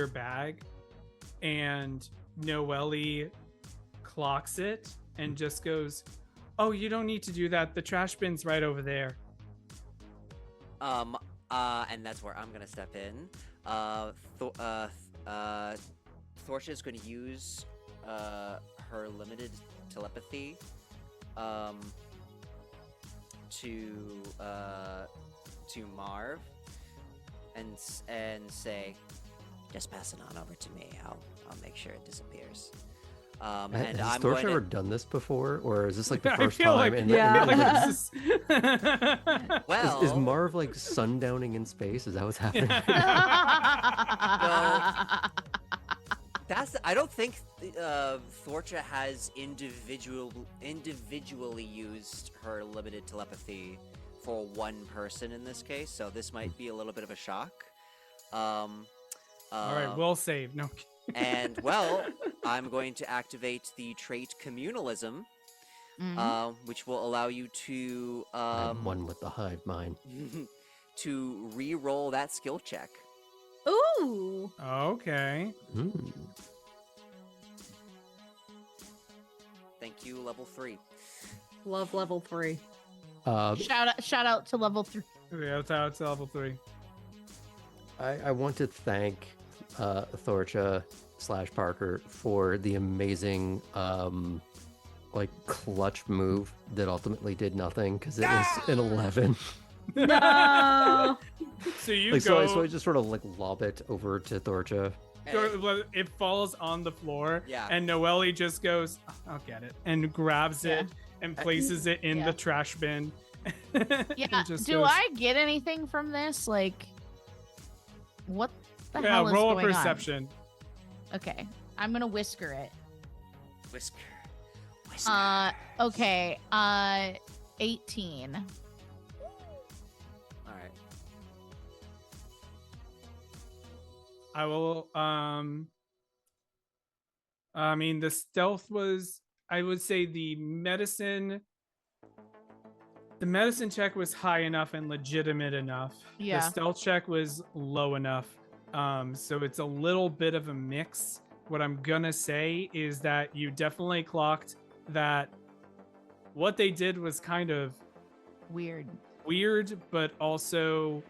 S1: bag, and Noelle clocks it and just goes, "Oh, you don't need to do that. The trash bin's right over there."
S2: And that's where I'm gonna step in. Thorsha is going to use her limited telepathy to Marv and say, "Just pass it on over to me. I'll make sure it disappears." And
S4: Has
S2: I'm
S4: Thorsh
S2: going
S4: ever
S2: to...
S4: done this before, or is this like the
S1: I
S4: first
S1: feel
S4: time?
S1: like,
S7: Yeah.
S1: I feel like this is...
S2: Well,
S4: Is Marv like sundowning in space? Is that what's happening?
S2: I don't think Thorcha has individually used her limited telepathy for one person in this case, so this might be a little bit of a shock.
S1: All right, we'll save. No.
S2: And well, I'm going to activate the trait communalism, which will allow you to
S4: I'm one with the hive mind.
S2: to re-roll that skill check.
S3: Ooh.
S1: Okay.
S2: Thank you, level 3.
S3: Love level 3.
S5: Shout out to level 3.
S1: Okay, that's how it's level 3.
S4: I want to thank Thorcha / Parker for the amazing like clutch move that ultimately did nothing because it was an 11.
S3: No.
S1: So you
S4: Like
S1: go.
S4: so I just sort of like lob it over to Thorcha.
S1: It falls on the floor,
S2: Yeah.
S1: and Noelle just goes, "I'll get it," and grabs it and places it in
S5: Yeah.
S1: the trash bin.
S5: Yeah.
S1: And just
S5: Do
S1: goes,
S5: I get anything from this? Like, what the
S1: Yeah,
S5: hell is
S1: roll a
S5: going
S1: perception.
S5: on? Okay, I'm gonna whisker it.
S2: Whisker. Whisker.
S5: Okay. 18.
S2: All right.
S1: I will. I mean, the stealth was. I would say the medicine. The medicine check was high enough and legitimate enough. The
S5: Yeah.
S1: stealth check was low enough. So it's a little bit of a mix. What I'm gonna say is that you definitely clocked that what they did was kind of
S5: Weird.
S1: weird, but also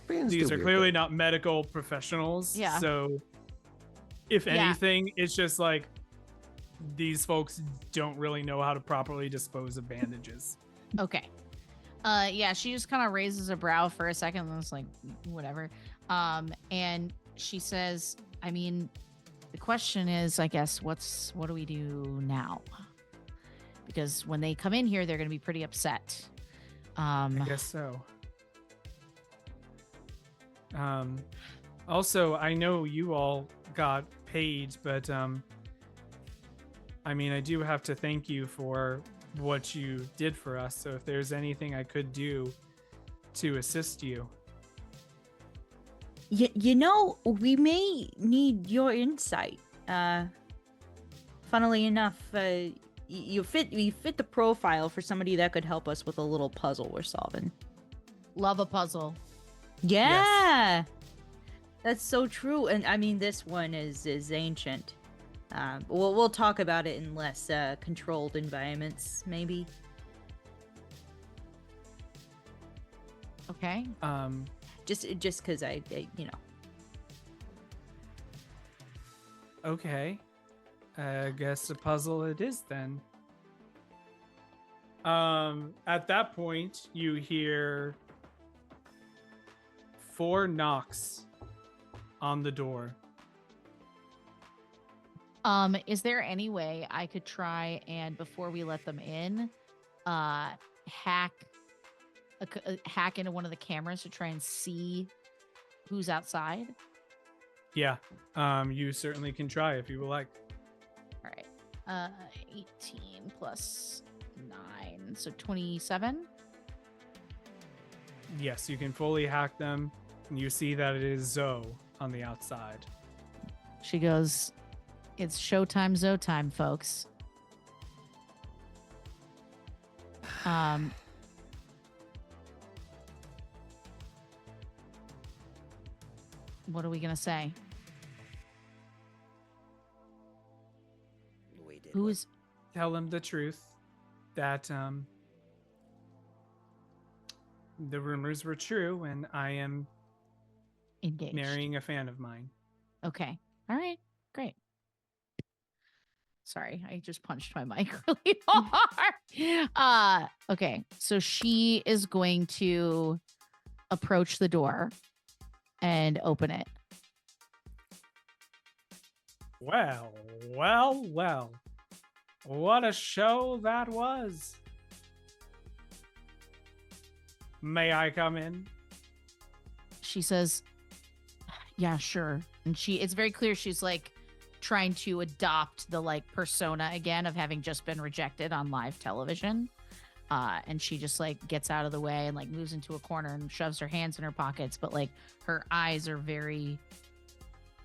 S4: Fans
S1: these
S4: do
S1: are
S4: weird
S1: clearly
S4: things.
S1: not medical professionals.
S5: Yeah.
S1: So if
S5: Yeah.
S1: anything, it's just like these folks don't really know how to properly dispose of bandages.
S5: Okay. Yeah, she just kind of raises a brow for a second and it's like, whatever. And she says, I mean, the question is, I guess, what do we do now? Because when they come in here, they're going to be pretty upset.
S1: I guess so. Also, I know you all got paid, but I mean, I do have to thank you for what you did for us. So if there's anything I could do to assist you.
S7: You know, we may need your insight. Funnily enough, you fit the profile for somebody that could help us with a little puzzle we're solving.
S5: Love a puzzle.
S7: Yeah, that's so true. And I mean, this one is ancient. We'll talk about it in less controlled environments, maybe.
S5: Okay.
S7: Just because I you know.
S1: Okay. I guess a puzzle it is then. At that point, you hear 4 knocks on the door.
S5: Is there any way I could try and before we let them in, hack into one of the cameras to try and see who's outside?
S1: Yeah. You certainly can try if you would like.
S5: All right. 18 plus 9, so 27.
S1: Yes, you can fully hack them, and you see that it is Zoe on the outside.
S5: She goes, "It's showtime, Zoe time, folks." What are we gonna say?
S2: We did.
S5: Who's
S1: Tell him the truth that the rumors were true, and I am
S5: engaged?
S1: marrying a fan of mine.
S5: Okay. All right. Great. Sorry, I just punched my mic really hard. Okay. So she is going to approach the door and open it.
S1: Well, well, well. What a show that was. May I come in?
S5: She says, "Yeah, sure." And it's very clear she's like trying to adopt the like persona again of having just been rejected on live television. And she just like gets out of the way and like moves into a corner and shoves her hands in her pockets, but like her eyes are very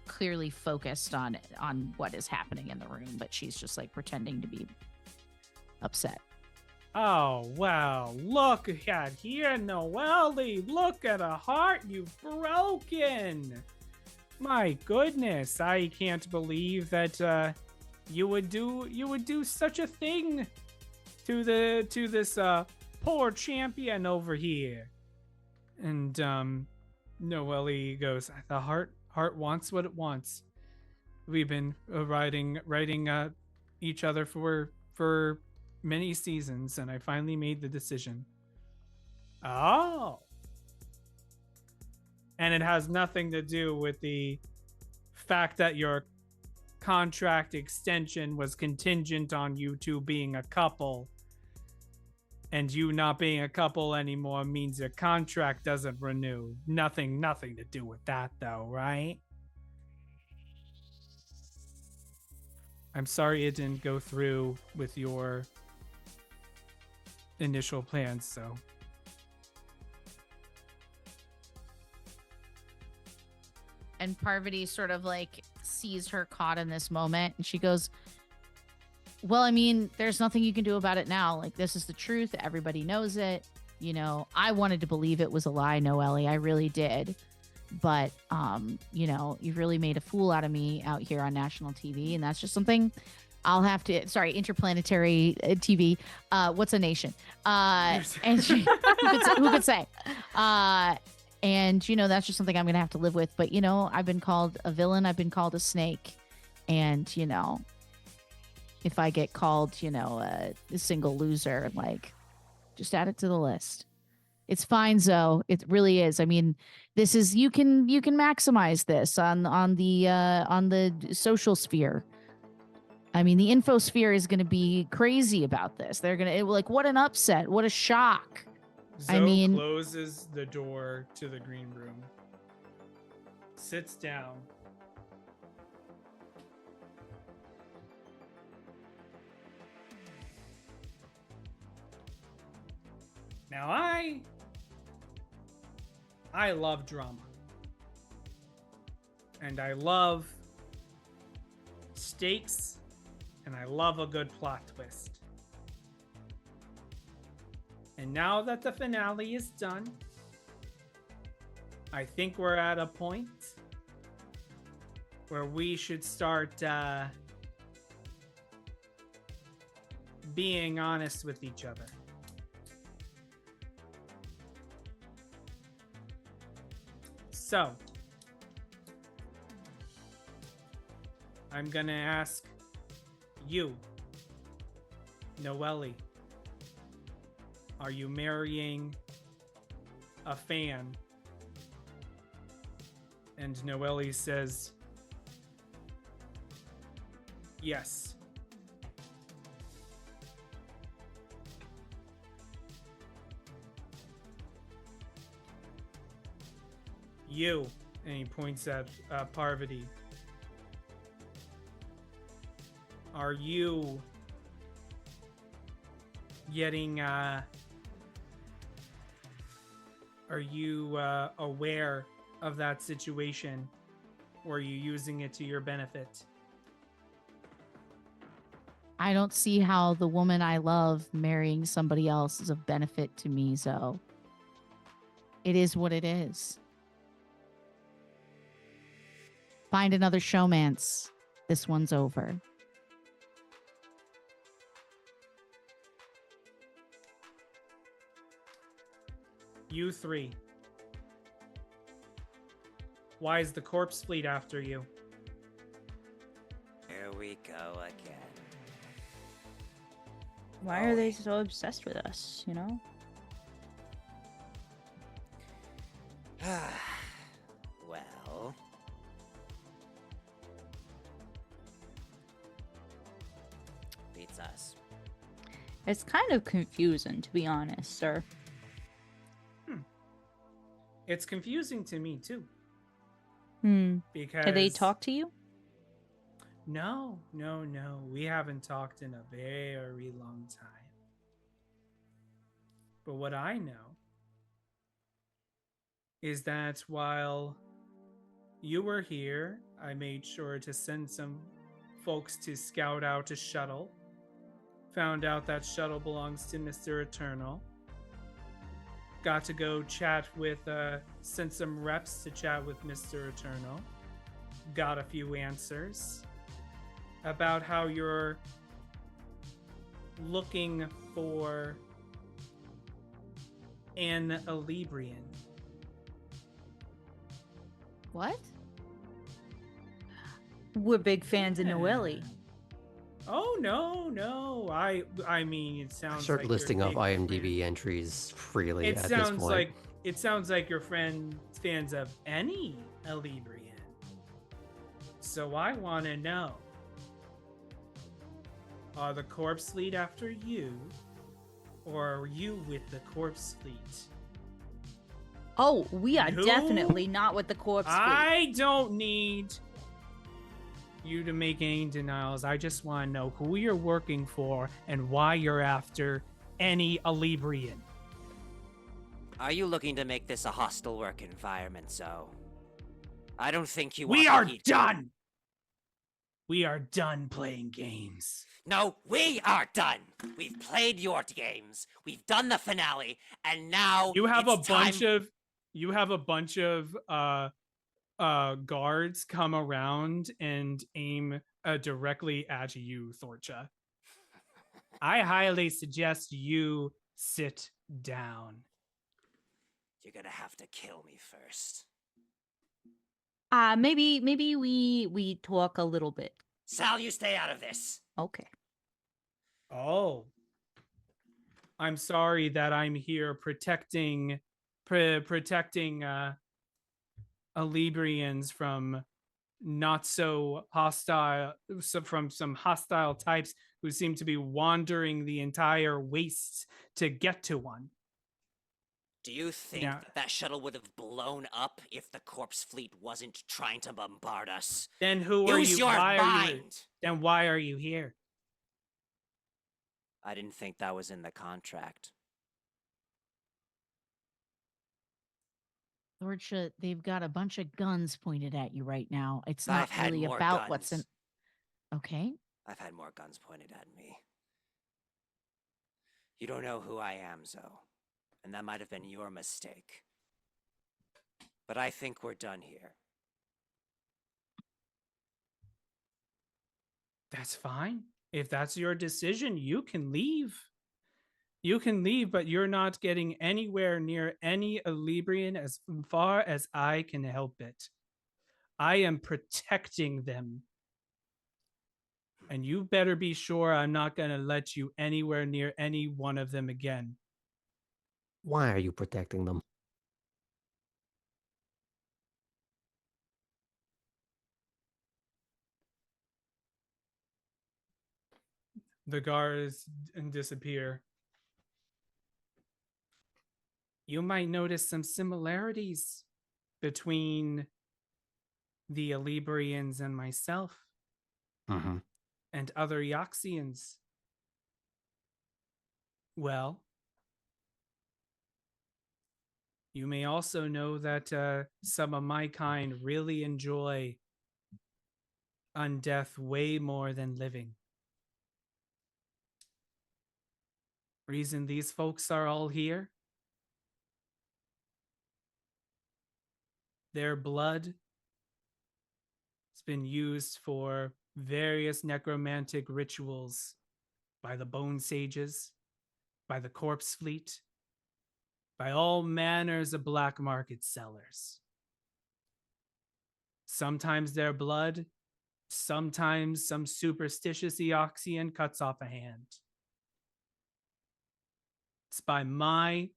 S5: clearly focused on what is happening in the room, but she's just like pretending to be upset.
S1: Oh, well, look at here, Noelle. Look at a heart you've broken. My goodness, I can't believe that you would do such a thing to this poor champion over here. And Noelle goes, "The heart wants what it wants. We've been riding each other for many seasons, and I finally made the decision." Oh. And it has nothing to do with the fact that your contract extension was contingent on you two being a couple. And you not being a couple anymore means your contract doesn't renew. Nothing to do with that, though, right? I'm sorry it didn't go through with your initial plans, so.
S5: And Parvati sort of like sees her caught in this moment, and she goes, well, I mean, there's nothing you can do about it now. Like, this is the truth. Everybody knows it. You know, I wanted to believe it was a lie, Noelle. I really did. But, you know, you really made a fool out of me out here on national TV. And that's just something I'll have to, sorry, interplanetary TV. What's a nation? And she, who could say? And, you know, that's just something I'm going to have to live with. But, you know, I've been called a villain. I've been called a snake. And, you know, if I get called, you know, a single loser, like, just add it to the list. It's fine, Zoe. It really is. I mean, this is you can maximize this on the social sphere. I mean, the infosphere is going to be crazy about this. They're going to like, what an upset, what a shock.
S1: Zoe
S5: I mean,
S1: closes the door to the green room, sits down. Now I love drama. And I love stakes, and I love a good plot twist. And now that the finale is done, I think we're at a point where we should start being honest with each other. So, I'm gonna ask you, Noelle, are you marrying a fan? And Noelle says, yes. You, and he points at Parvati. Are you getting, are you aware of that situation? Or are you using it to your benefit?
S5: I don't see how the woman I love marrying somebody else is of benefit to me, Zoe. It is what it is. Find another showmance. This one's over.
S1: You three. Why is the corpse fleet after you?
S2: Here we go again.
S3: Why are they so obsessed with us, you know?
S2: Well, beats us.
S3: It's kind of confusing, to be honest, sir.
S1: It's confusing to me too. Because
S3: Did they talk to you?
S1: No. We haven't talked in a very long time. But what I know is that while you were here, I made sure to send some folks to scout out a shuttle. Found out that shuttle belongs to Mr. Eternal. Got to go chat with, sent some reps to chat with Mr. Eternal. Got a few answers about how you're looking for an Alibrian.
S5: What?
S3: We're big fans of Noelle.
S1: Oh no! I mean, it sounds.
S4: Start
S1: like
S4: listing
S1: you're
S4: off
S1: big
S4: IMDb entries freely
S1: It
S4: at this
S1: sounds
S4: point.
S1: like your friend fans of any Alibrian. So I want to know: are the corpse fleet after you, or are you with the corpse fleet?
S3: Oh, we are
S1: Who?
S3: definitely not with the corpse fleet.
S1: I don't need you to make any denials. I just want to know who you're working for and why you're after any Alibrian.
S2: Are you looking to make this a hostile work environment, Zoe? I don't think you
S1: We
S2: want
S1: are
S2: the heat.
S1: done. We are done playing games.
S2: No, we are done. We've played your games. We've done the finale, and now
S1: You have
S2: it's
S1: a bunch of guards come around and aim directly at you, Thorcha. I highly suggest you sit down.
S2: You're gonna have to kill me first.
S7: Maybe we talk a little bit.
S2: Sal, you stay out of this.
S7: Okay.
S1: Oh. I'm sorry that I'm here protecting Alibrians from not so hostile, from some hostile types who seem to be wandering the entire wastes to get to one.
S2: Do you think
S1: Yeah.
S2: that shuttle would have blown up if the corpse fleet wasn't trying to bombard us?
S1: Then who are
S2: Use
S1: you?
S2: your
S1: Why
S2: mind.
S1: are you? Then why are you here?
S2: I didn't think that was in the contract.
S5: Lordsha, they've got a bunch of guns pointed at you right now. It's
S2: I've
S5: not
S2: had
S5: really
S2: more
S5: about
S2: guns.
S5: what's in. Okay.
S2: I've had more guns pointed at me. You don't know who I am, Zoe, and that might have been your mistake. But I think we're done here.
S1: That's fine. If that's your decision, you can leave. You can leave, but you're not getting anywhere near any Alibrian as far as I can help it. I am protecting them. And you better be sure I'm not going to let you anywhere near any one of them again.
S4: Why are you protecting them?
S1: The guards disappear. You might notice some similarities between the Alibrians and myself
S4: Mm-hmm.
S1: and other Yoxians. Well, you may also know that some of my kind really enjoy undeath way more than living. Reason these folks are all here? Their blood has been used for various necromantic rituals by the bone sages, by the corpse fleet, by all manners of black market sellers. Sometimes their blood, sometimes some superstitious Eoxian cuts off a hand. It's by my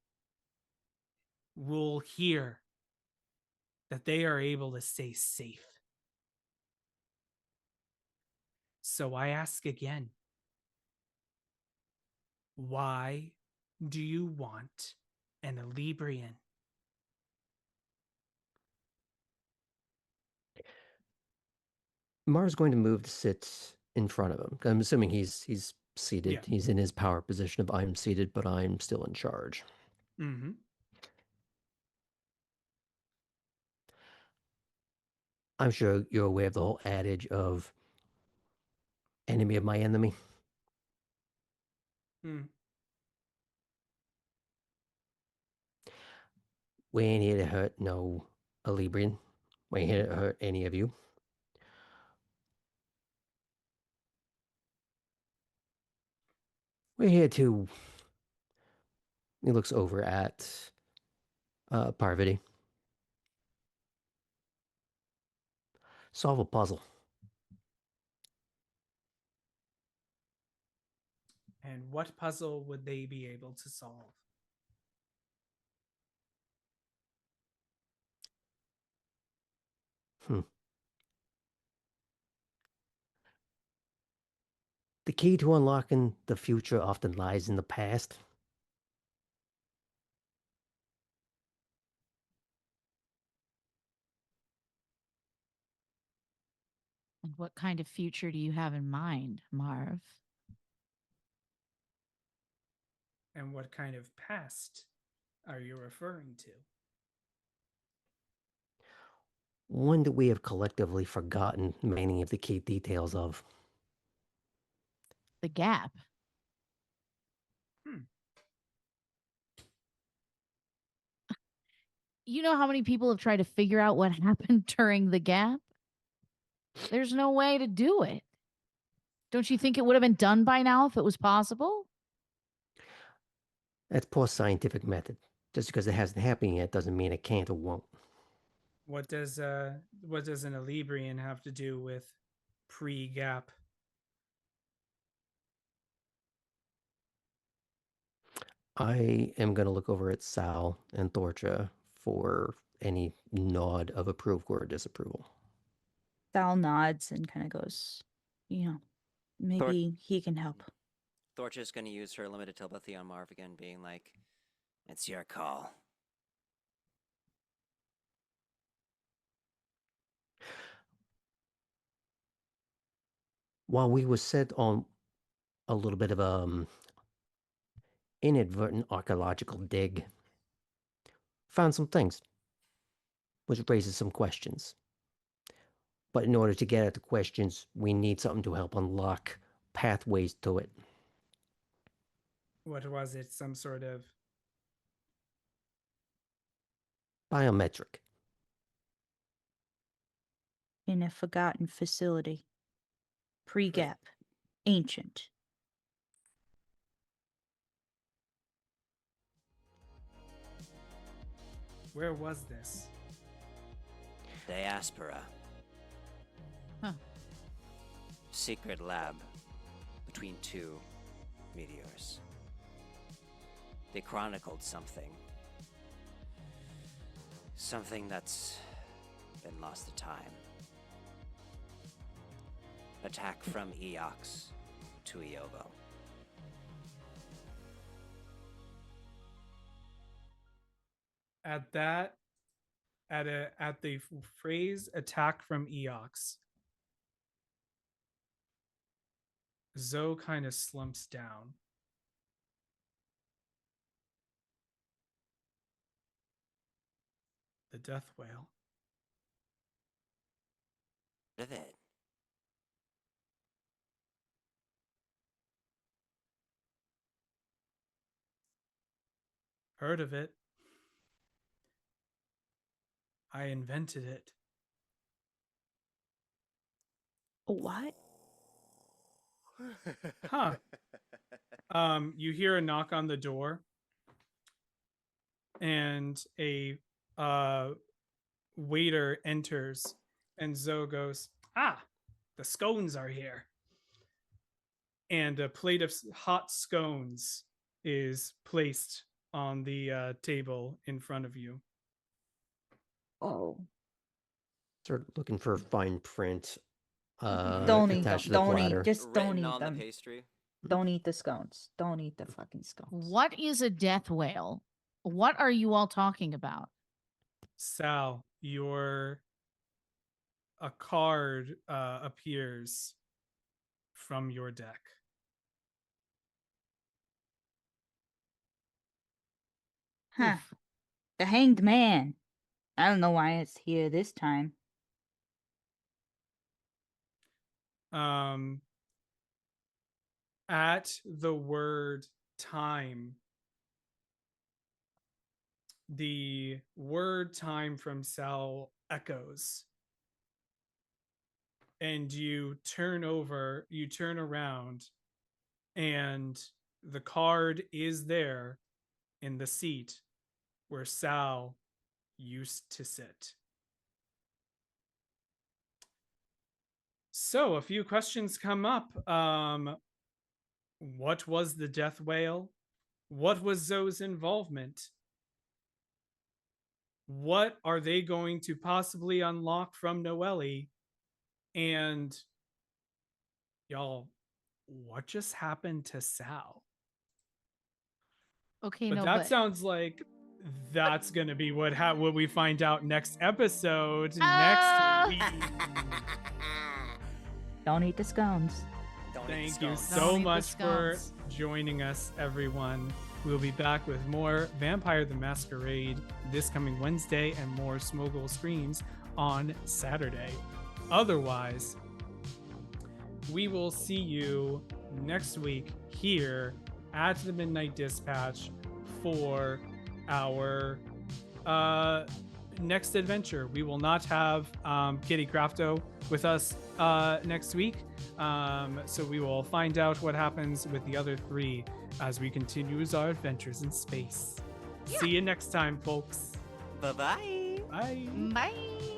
S1: rule here that they are able to stay safe. So I ask again, why do you want an Alibrian?
S4: Mar's going to move to sit in front of him. I'm assuming he's seated.
S1: Yeah.
S4: He's in his power position of I'm seated, but I'm still in charge.
S1: Mm-hmm.
S4: I'm sure you're aware of the whole adage of enemy of my enemy.
S1: Mm.
S4: We ain't here to hurt no Alibrian. We ain't here to hurt any of you. We're here to... He looks over at Parvati. Solve a puzzle.
S1: And what puzzle would they be able to solve?
S4: The key to unlocking the future often lies in the past.
S5: And what kind of future do you have in mind, Marv?
S1: And what kind of past are you referring to?
S4: One that we have collectively forgotten many of the key details of.
S5: The gap.
S1: Hmm.
S5: You know how many people have tried to figure out what happened during the gap? There's no way to do it. Don't you think it would have been done by now if it was possible?
S4: That's poor scientific method. Just because it hasn't happened yet doesn't mean it can't or won't.
S1: What does an Alibrian have to do with pre-gap?
S4: I am going to look over at Sal and Thorcha for any nod of approval or disapproval.
S3: Sal nods and kind of goes, maybe he can help.
S2: Thorcha's going to use her limited telepathy on Marv again, being like, "It's your call."
S4: While we were set on a little bit of inadvertent archaeological dig, found some things, which raises some questions. But in order to get at the questions, we need something to help unlock pathways to it.
S1: What was it? Some sort of
S4: Biometric.
S3: In a forgotten facility. Pre-gap. Ancient.
S1: where was this?
S2: Diaspora.
S5: Huh.
S2: Secret lab between two meteors. They chronicled something. Something that's been lost to time. Attack from Eox to Iovo.
S1: At the phrase "attack from Eox," Zoe kind of slumps down. The death whale.
S2: What of it?
S1: Heard of it. I invented it.
S3: What?
S1: Huh. You hear a knock on the door, and a waiter enters, and Zoe goes, "Ah, the scones are here." And a plate of hot scones is placed on the table in front of you.
S3: Oh.
S4: Start looking for fine print
S3: Don't eat them.
S4: attached to the
S3: Don't
S4: platter.
S3: eat. Just don't
S2: Written
S3: eat
S2: on
S3: them.
S2: the pastry.
S3: Don't eat the scones. Don't eat the fucking scones.
S5: What is a death whale? What are you all talking about?
S1: Sal, a card appears from your deck.
S3: Huh.
S5: Oof.
S3: The Hanged Man. I don't know why it's here this time.
S1: At the word time, the word time from Sal echoes. And you turn around, and the card is there in the seat where Sal used to sit. So a few questions come up. What was the death whale? What was Zoe's involvement? What are they going to possibly unlock from Noelle? And y'all, what just happened to Sal?
S5: Okay,
S1: But
S5: no,
S1: that sounds like that's gonna be what we find out next episode next week.
S3: Don't eat the scones.
S1: Thank you
S2: Don't
S1: so
S5: eat the
S1: much for
S5: scones.
S1: joining us, everyone. We'll be back with more Vampire the Masquerade this coming Wednesday and more Smoggle Screams on Saturday. Otherwise, we will see you next week here at the Midnight Dispatch for our next adventure. We will not have Kitty Crafto with us next week, so we will find out what happens with the other three as we continue our adventures in space. See you next time, folks.
S2: Bye-bye.
S1: Bye.
S5: Bye.